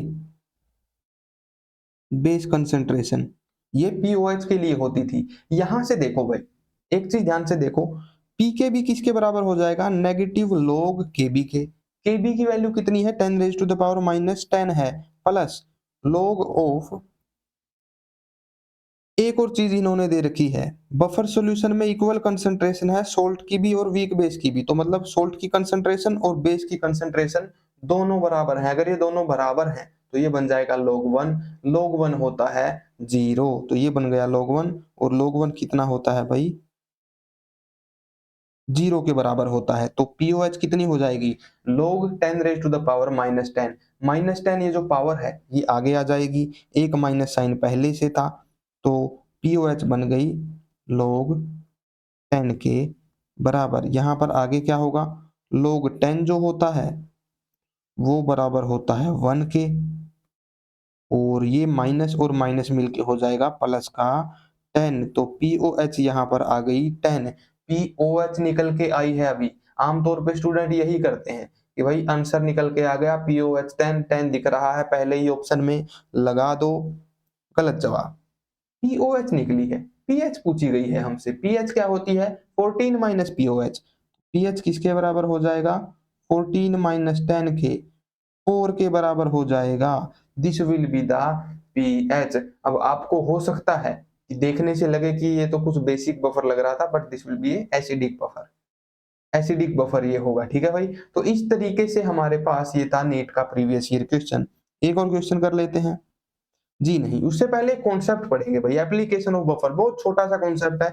base concentration. ये पीओएच के लिए होती थी। यहां से देखो भाई, एक चीज ध्यान से देखो, पीकेबी किसके बराबर हो जाएगा, नेगेटिव log केबी के। केबी की वैल्यू कितनी है, 10⁻⁻10 है, प्लस log ऑफ एक और चीज इन्होंने दे रखी है, बफर सॉल्यूशन में इक्वल कंसंट्रेशन है सोल्ट की भी और वीक बेस की भी। तो मतलब सोल्ट की कंसंट्रेशन और बेस की कंसंट्रेशन दोनों बराबर हैं। अगर ये दोनों बराबर हैं तो ये बन जाएगा log 1। log 1 होता है 0, तो ये बन गया log 1। और log 1 कितना होता है भाई, 0 के बराबर होता है। तो पीओएच कितनी हो जाएगी, log 10⁻⁻10। -10 ये जो पावर है ये आगे आ जाएगी, एक माइनस साइन पहले से था, तो पीओएच बन गई log 10 के बराबर। यहां पर आगे क्या होगा, log 10 जो होता है वो बराबर होता है 1 के, और ये माइनस और माइनस मिलके हो जाएगा प्लस का 10। तो पीओएच यहाँ पर आ गई 10। पीओएच निकल के आई है अभी। आमतौर पे स्टूडेंट यही करते हैं कि भाई आंसर निकल के आ गया पीओएच 10, 10 दिख रहा है पहले ही ऑप्शन में, लगा दो, गलत जवाब। पीओएच निकली है, पीएच पूछी गई है हमसे। पीएच क्या होती है, 14 माइनस पीओएच। पीएच किसके बराबर हो जाएगा, 14 माइनस 10 के, 4 के बराबर हो जाएगा। This will be the pH. अब आपको हो सकता है कि देखने से लगे कि ये तो कुछ बेसिक बफर लग रहा था, but this will B acidic buffer. Acidic buffer ये होगा, ठीक है भाई। तो इस तरीके से हमारे पास ये था नीट का प्रीवियस ईयर क्वेश्चन। एक और क्वेश्चन कर लेते हैं। जी नहीं, उससे पहले कॉन्सेप्ट पढ़ेंगे भाई, एप्लीकेशन ऑफ बफर। बहुत छोटा सा कॉन्सेप्ट है।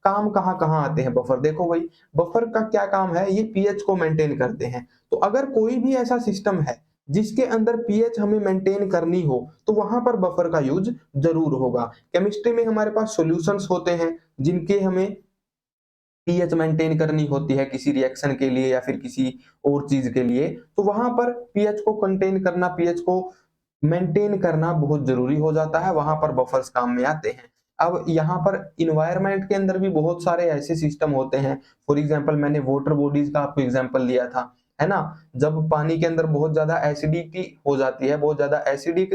काम कहाँ कहाँ आते हैं बफर, देखो भाई। बफर का क्या काम है, ये पीएच को मेंटेन करते हैं। तो अगर कोई भी ऐसा सिस्टम है जिसके अंदर पीएच हमें मेंटेन करनी हो तो वहां पर बफर का यूज जरूर होगा। केमिस्ट्री में हमारे पास सॉल्यूशंस होते हैं जिनके हमें पीएच मेंटेन करनी होती है किसी रिएक्शन के लिए या फिर किसी और चीज के लिए। तो वहां पर पीएच को कंटेन करना, पीएच को मेंटेन करना बहुत जरूरी हो जाता है, वहां पर बफर्स काम में आते हैं। अब यहाँ पर इन्वायरमेंट के अंदर भी बहुत सारे ऐसे सिस्टम होते हैं। फॉर एग्जांपल मैंने वाटर बॉडीज का आपको एग्जांपल दिया था, है ना। जब पानी के अंदर बहुत ज्यादा एसिडिटी हो जाती है, बहुत ज्यादा एसिडिक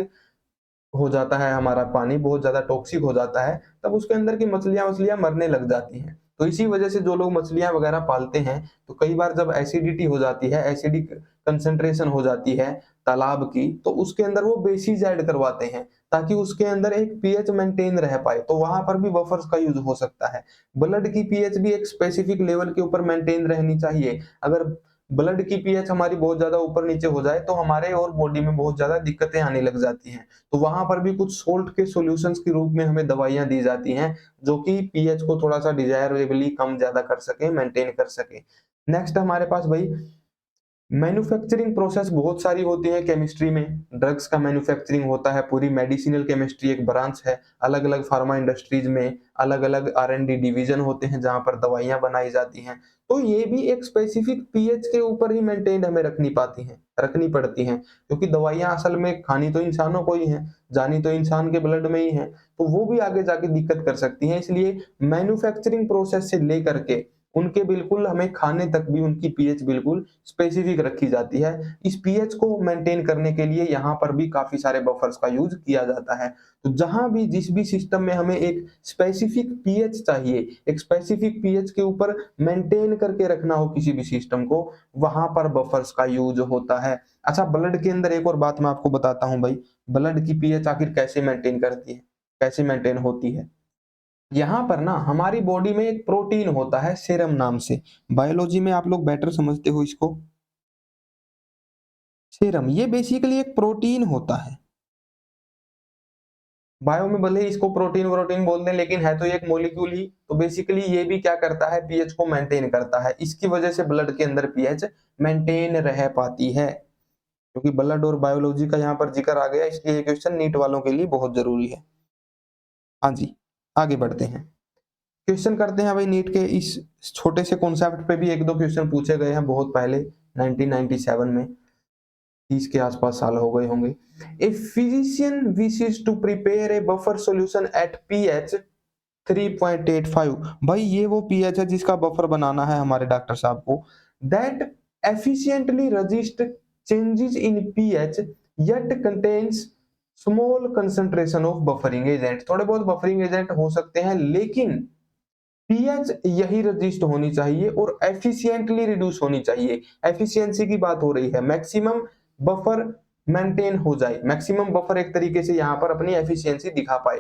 हो जाता है हमारा पानी, बहुत ज्यादा टॉक्सिक हो जाता है, तब उसके अंदर की मछलियां मछलियां मरने लग जाती हैं। तो इसी वजह से जो लोग मछलियां वगैरह पालते हैं, तो कई बार जब एसिडिटी हो जाती है, एसिडिक कंसंट्रेशन हो जाती है तालाब की, तो उसके अंदर वो बेसिस ऐड करवाते हैं ताकि उसके अंदर एक पीएच मेंटेन रह पाए। तो वहां पर भी बफर्स का यूज हो सकता है। ब्लड की पीएच भी एक स्पेसिफिक लेवल के ऊपर मेंटेन रहनी चाहिए। अगर ब्लड की पीएच हमारी बहुत ज्यादा ऊपर नीचे हो जाए तो हमारे और बॉडी में बहुत ज्यादा दिक्कतें आने लग जाती हैं। तो वहां पर भी कुछ सोल्ट के सॉल्यूशंस के रूप में हमें दवाइयां दी जाती हैं जो कि पीएच को थोड़ा सा डिजायरेबली कम ज्यादा कर सके, मेंटेन कर सके। नेक्स्ट हमारे पास भाई मैन्युफैक्चरिंग प्रोसेस बहुत सारी होती है केमिस्ट्री में। ड्रग्स का मैन्युफैक्चरिंग होता है, पूरी मेडिसिनल केमिस्ट्री एक ब्रांच है। अलग अलग फार्मा इंडस्ट्रीज में अलग अलग R&D डिवीजन होते हैं जहां पर दवाइयां बनाई जाती हैं। तो ये भी एक स्पेसिफिक पीएच के ऊपर ही मेंटेन हमें रखनी पड़ती हैं, क्योंकि दवाइयां असल में खानी तो इंसानों को ही है, जानी तो इंसान के ब्लड में ही है। तो वो भी आगे जाके दिक्कत कर सकती हैं। इसलिए मैन्युफैक्चरिंग प्रोसेस से लेकर के उनके बिल्कुल हमें खाने तक भी उनकी पीएच बिल्कुल स्पेसिफिक रखी जाती है। इस पीएच को मेंटेन करने के लिए यहाँ पर भी काफी सारे बफर्स का यूज किया जाता है। तो जहां भी जिस भी सिस्टम में हमें एक स्पेसिफिक पीएच चाहिए, एक स्पेसिफिक पीएच के ऊपर मेंटेन करके रखना हो किसी भी सिस्टम को, वहां पर बफर्स का यूज होता है। अच्छा, ब्लड के अंदर एक और बात मैं आपको बताता हूं भाई, ब्लड की पीएच आखिर कैसे मेंटेन करती है, कैसे मेंटेन होती है। यहाँ पर ना हमारी बॉडी में एक प्रोटीन होता है सेरम नाम से। बायोलॉजी में आप लोग बेटर समझते हो इसको। सेरम, ये बेसिकली एक प्रोटीन होता है। बायो में भले ही इसको प्रोटीन प्रोटीन बोल दें, लेकिन है तो एक मॉलिक्यूल ही। तो बेसिकली ये भी क्या करता है, पीएच को मेंटेन करता है। इसकी वजह से ब्लड के अंदर पीएच मेंटेन रह पाती है। क्योंकि ब्लड और बायोलॉजी का यहाँ पर जिक्र आ गया, इसलिए ये क्वेश्चन नीट वालों के लिए बहुत जरूरी है। हाँ जी, आगे बढ़ते हैं, क्वेश्चन करते हैं भाई। नीट के इस छोटे से कॉन्सेप्ट पे भी एक दो क्वेश्चन पूछे गए हैं बहुत पहले, 1997 में, 30 के आसपास साल हो गए होंगे। A physician wishes to prepare a buffer solution at pH 3.85। भाई ये वो पीएच है जिसका बफर बनाना है हमारे डॉक्टर साहब को, that efficiently resist changes in pH yet contains small concentration of buffering agent. थोड़े बहुत बफरिंग एजेंट हो सकते हैं, लेकिन पीएच यही रजिस्ट होनी चाहिए और एफिशिएंटली रिड्यूस होनी चाहिए। एफिशिएंसी की बात हो रही है, मैक्सिमम बफर मेंटेन हो जाए। मैक्सिमम बफर एक तरीके से यहाँ पर अपनी एफिशिएंसी दिखा पाए।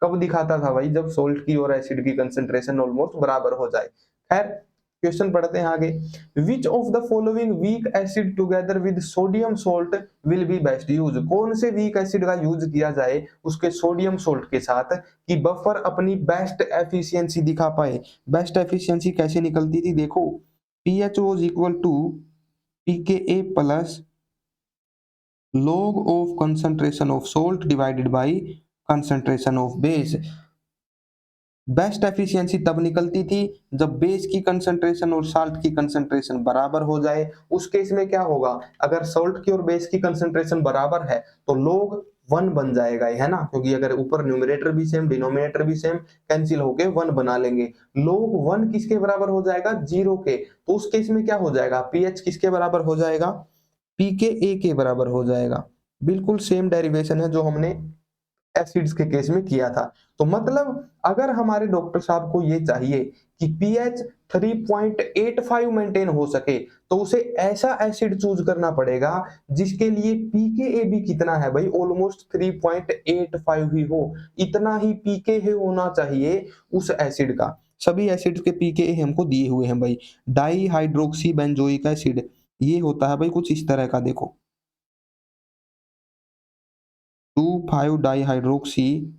कब दिखाता था भाई, जब सोल्ट की और एसिड की कंसेंट्रेशन ऑलमोस्ट बराबर हो जाए। खैर, क्वेश्चन पढ़ते हैं आगे। Which of the following weak acid together with sodium salt will be best use. कौन से वीक एसिड का यूज किया जाए उसके सोडियम सोल्ट के साथ कि बफर अपनी बेस्ट एफिशिएंसी दिखा पाए। बेस्ट एफिशिएंसी कैसे निकलती थी, देखो, pH was equal to pKa plus log of concentration of salt divided by concentration of base। Best efficiency तब निकलती थी जब बेस की कंसंट्रेशन और साल्ट की कंसंट्रेशन बराबर हो जाए। उस केस में क्या होगा, अगर सॉल्ट की और बेस की कंसंट्रेशन बराबर है तो log 1 बन जाएगा, है ना, क्योंकि अगर ऊपर न्यूमरेटर भी सेम डिनोमिनेटर भी सेम, कैंसिल होके 1 बना लेंगे। log 1 किसके बराबर हो जाएगा, 0 के। तो उस केस में क्या हो जाएगा, पीएच किसके बराबर हो जाएगा, पीके के बराबर हो जाएगा। बिल्कुल सेम डेरिवेशन है जो हमने एसिड्स के केस में किया था। तो मतलब अगर हमारे डॉक्टर साहब को ये चाहिए कि पीएच 3.85 मेंटेन हो सके, तो उसे ऐसा एसिड चूज करना पड़ेगा जिसके लिए पीकेए भी कितना है भाई, ऑलमोस्ट 3.85 ही हो। इतना ही पीके होना चाहिए उस एसिड का। सभी एसिड के पीके हमको दिए हुए हैं भाई। डाई हाइड्रोक्सी बेंजोइक एसिड ये होता है भाई कुछ इस तरह का, देखो, 2,5 डाईहाइड्रोक्सी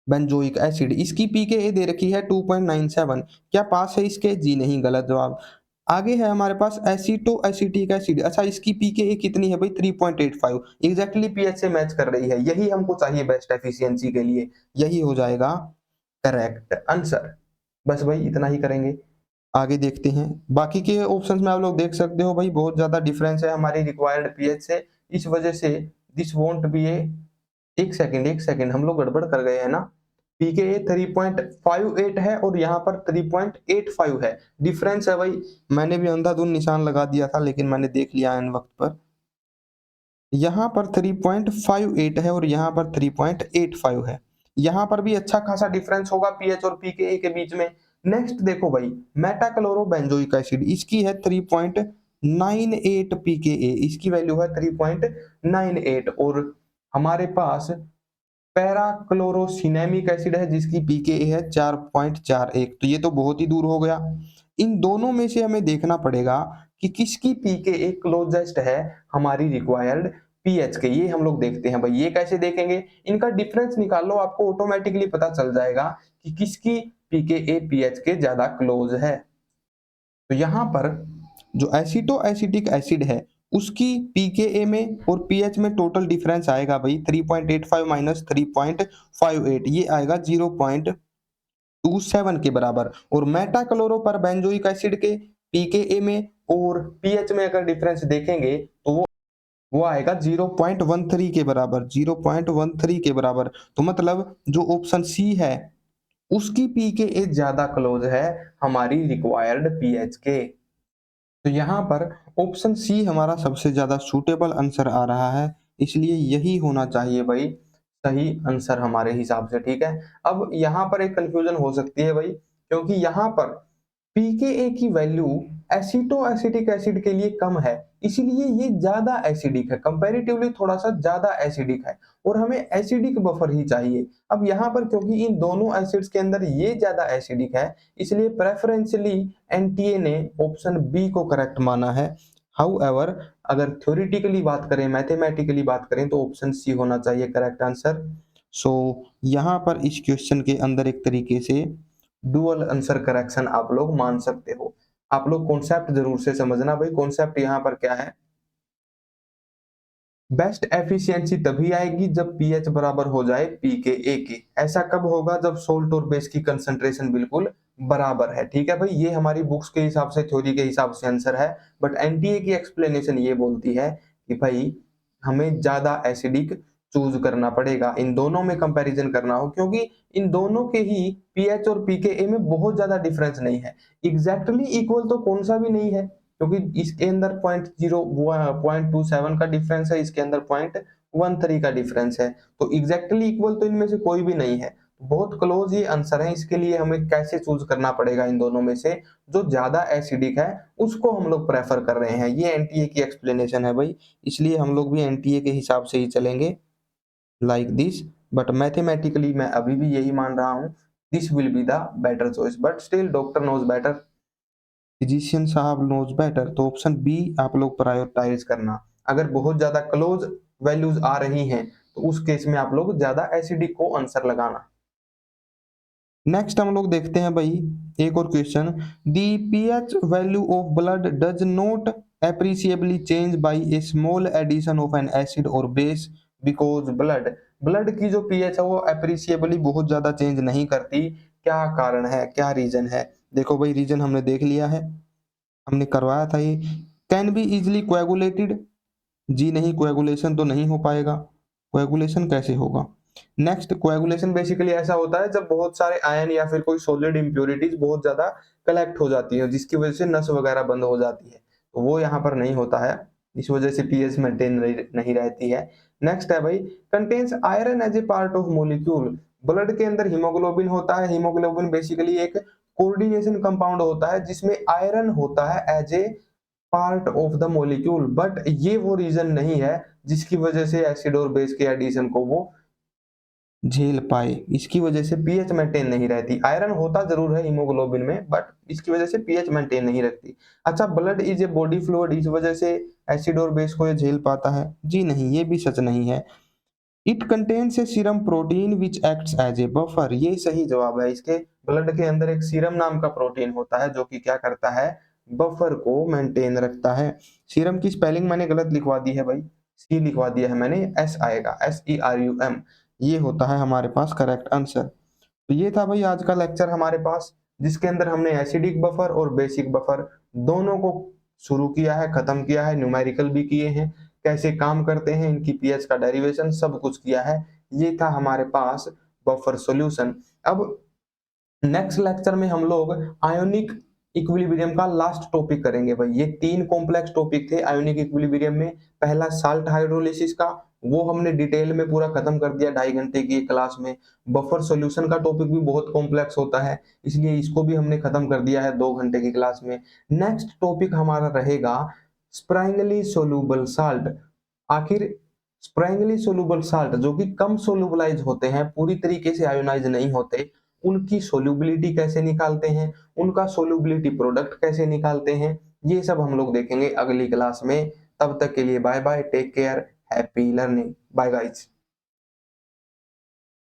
बेंजोइक एसिड, इसकी पीके दे रखी है 2.97। क्या पास है इसके, जी नहीं, गलत जवाब। आगे है हमारे पास एसीटो एसिटिक एसिड। अच्छा, इसकी पीके कितनी है भाई, 3.85। एग्जैक्टली पीएच से मैच कर रही है, यही हमको चाहिए बेस्ट एफिशिएंसी के लिए। यही हो जाएगा करेक्ट आंसर। बस भाई इतना ही करेंगे, आगे देखते हैं। बाकी के ऑप्शंस में आप लोग देख सकते हो भाई बहुत ज्यादा डिफरेंस है हमारी रिक्वायर्ड पीएच से। इस वजह से दिस वोंट बी ए, एक सेकंड हम लोग गड़बड़ कर गए हैं ना। पीके 3.58 है और यहाँ पर 3.85 है, डिफरेंस है भाई। मैंने भी अंधाधुंध निशान लगा दिया था, लेकिन मैंने देख लिया इन वक्त पर, यहाँ पर 3.58 है और यहाँ पर 3.85 है। यहाँ पर भी अच्छा खासा डिफरेंस होगा पीएच और पीके के बीच में। नेक्स्ट देखो भाई, मेटाक्लोरोबेंजोइक एसिड, इसकी है 3.98 पीकेए, इसकी वैल्यू है 3.98। और हमारे पास पैराक्लोरोसिनेमिक एसिड है जिसकी पीकेए है 4.41। तो ये तो बहुत ही दूर हो गया। इन दोनों में से हमें देखना पड़ेगा कि किसकी पीकेए क्लोजेस्ट है हमारी रिक्वायर्ड पीएच के। ये हम लोग देखते हैं भाई। ये कैसे देखेंगे, इनका डिफरेंस निकाल लो, आपको ऑटोमेटिकली पता चल जाएगा कि किसकी पीकेए पीएच के ज्यादा क्लोज है। तो यहाँ पर जो एसिटो एसिटिक एसिड है उसकी पीकेए में और पीएच में टोटल डिफरेंस आएगा भाई 3.85 माइनस 3.58, ये आएगा 0.27 के बराबर। और मेटाक्लोरोपरबेंजोइक एसिड के पीकेए में और पीएच में अगर डिफरेंस देखेंगे तो वो आएगा 0.13 के बराबर, 0.13 के बराबर। तो मतलब जो ऑप्शन सी है उसकी पीकेए ज्यादा क्लोज है हमारी रिक्वायर्ड पीएच के। तो यहाँ पर ऑप्शन सी हमारा सबसे ज्यादा सूटेबल आंसर आ रहा है, इसलिए यही होना चाहिए भाई सही आंसर हमारे हिसाब से। ठीक है, अब यहाँ पर एक कंफ्यूजन हो सकती है भाई, क्योंकि यहाँ पर पीकेए की वैल्यू एसिटो एसिटिक एसिड के लिए कम है, इसीलिए ये ज्यादा एसिडिक है, कंपैरेटिवली थोड़ा सा ज्यादा एसिडिक है, और हमें एसिडिक बफर ही चाहिए। अब यहाँ पर क्योंकि इन दोनों एसिड्स के अंदर ये ज्यादा एसिडिक है, इसलिए प्रेफरेंशियली एनटीए ने ऑप्शन बी को करेक्ट माना है। हाउएवर अगर थ्योरेटिकली बात करें, मैथमेटिकली बात करें तो ऑप्शन सी होना चाहिए करेक्ट आंसर। सो यहाँ पर इस क्वेश्चन के अंदर एक तरीके से डुअल आंसर करेक्शन आप लोग मान सकते हो। आप लोग कॉन्सेप्ट जरूर से समझना भाई, कॉन्सेप्ट यहाँ पर क्या है। बेस्ट एफिशिएंसी तभी आएगी जब पीएच बराबर हो जाए पी के ए के। ऐसा कब होगा? जब सोल्ट और बेस की कंसंट्रेशन बिल्कुल बराबर है। ठीक है भाई, ये हमारी बुक्स के हिसाब से, थ्योरी के हिसाब से आंसर है, बट एनटीए की एक्सप्लेनेशन ये बोलती है कि भाई हमें ज्यादा एसिडिक चूज करना पड़ेगा, इन दोनों में कंपैरिजन करना हो, क्योंकि इन दोनों के ही पीएच और पीकेए में बहुत ज्यादा डिफरेंस नहीं है। एग्जैक्टली इक्वल तो कौन सा भी नहीं है, क्योंकि इसके अंदर 0.27 का डिफरेंस है, इसके अंदर 0.13 का डिफरेंस है, तो एग्जैक्टली इक्वल तो इनमें से कोई भी नहीं है। बहुत क्लोज ये आंसर है, इसके लिए हमें कैसे चूज करना पड़ेगा इन दोनों में से, जो ज्यादा एसिडिक है उसको हम लोग प्रेफर कर रहे हैं। ये एनटीए की एक्सप्लेनेशन है भाई, इसलिए हम लोग भी एनटीए के हिसाब से ही चलेंगे लाइक दिस। बट मैथमेटिकली मैं अभी भी यही मान रहा हूँ, this will be the better choice, but still doctor knows better, physician साहब नोज बेटर, तो ऑप्शन बी आप लोग प्रायोरिटाइज करना। अगर बहुत ज्यादा क्लोज वैल्यूज आ रही हैं तो उस केस में आप लोग ज्यादा एसिडिक को आंसर लगाना। नेक्स्ट हम लोग देखते हैं भाई एक और question. The pH value of blood does not appreciably change by a small addition of an acid और बेस बिकॉज ब्लड, ब्लड की जो पीएच है वो एप्रिसिएबली बहुत ज्यादा चेंज नहीं करती। क्या कारण है, क्या रीजन है? देखो भाई, रीजन हमने देख लिया है, हमने करवाया था ये। कैन बी इजिली कोएगुलेटेड, जी नहीं, कोएगुलेशन तो नहीं हो पाएगा। कोएगुलेशन कैसे होगा? नेक्स्ट, कोएगुलेशन बेसिकली ऐसा होता है जब बहुत सारे आयन या फिर कोई सॉलिड इंप्योरिटीज बहुत ज्यादा कलेक्ट हो जाती है, जिसकी वजह से नस वगैरह बंद हो जाती है, तो वो यहाँ पर नहीं होता है, इस वजह से पीएच मेंटेन नहीं रहती है। नेक्स्ट है भाई, contains iron as a part of molecule, blood के अंदर हीमोग्लोबिन होता है, हीमोग्लोबिन बेसिकली एक कोऑर्डिनेशन कंपाउंड होता है जिसमें आयरन होता है as a part of the molecule, but ये वो रीजन नहीं है जिसकी वजह से एसिड और बेस के एडिशन को वो झेल पाए, इसकी वजह से पीएच मेंटेन नहीं रहती। आयरन होता जरूर है हीमोग्लोबिन में, बट इसकी वजह से पीएच मेंटेन नहीं रखती। अच्छा, blood is a body fluid, इस वजह से एसिड और बेस को ये झेल पाता है? जी नहीं, ये भी सच नहीं है। It contains a serum protein which acts as a buffer, ये सही जवाब है। इसके ब्लड के अंदर एक सीरम नाम का प्रोटीन होता है जो कि क्या करता है, बफर को मेंटेन रखता है। सीरम की स्पेलिंग मैंने गलत लिखवा दी है भाई, सी लिखवा दिया है मैंने, एस आएगा, SERUM, ये होता है हमारे पास करेक्ट आंसर। तो ये था भाई आज का लेक्चर हमारे पास, जिसके अंदर हमने एसिडिक बफर और बेसिक बफर दोनों को शुरू किया है, खत्म किया है, न्यूमेरिकल भी किए हैं, कैसे काम करते हैं, इनकी पीएच का डेरिवेशन सब कुछ किया है। ये था हमारे पास बफर सॉल्यूशन। अब नेक्स्ट लेक्चर में हम लोग आयोनिक इक्विलिब्रियम का लास्ट टॉपिक करेंगे भाई। ये 3 कॉम्प्लेक्स टॉपिक थे आयोनिक इक्विलिब्रियम में। पहला साल्ट हाइड्रोलिसिस का, वो हमने डिटेल में पूरा खत्म कर दिया 2.5 घंटे की क्लास में। बफर सॉल्यूशन का टॉपिक भी बहुत कॉम्प्लेक्स होता है, इसलिए इसको भी हमने खत्म कर दिया है 2 घंटे की क्लास में। नेक्स्ट टॉपिक हमारा रहेगा स्प्रांगली सोलूबल साल्ट। आखिर स्प्रेंगली सोलूबल साल्ट जो कि कम सोलूबलाइज होते हैं, पूरी तरीके से आयोनाइज नहीं होते, उनकी सोल्यूबिलिटी कैसे निकालते हैं, उनका सोल्यूबिलिटी प्रोडक्ट कैसे निकालते हैं, ये सब हम लोग देखेंगे अगली क्लास में। तब तक के लिए bye bye, take care, happy learning, bye guys.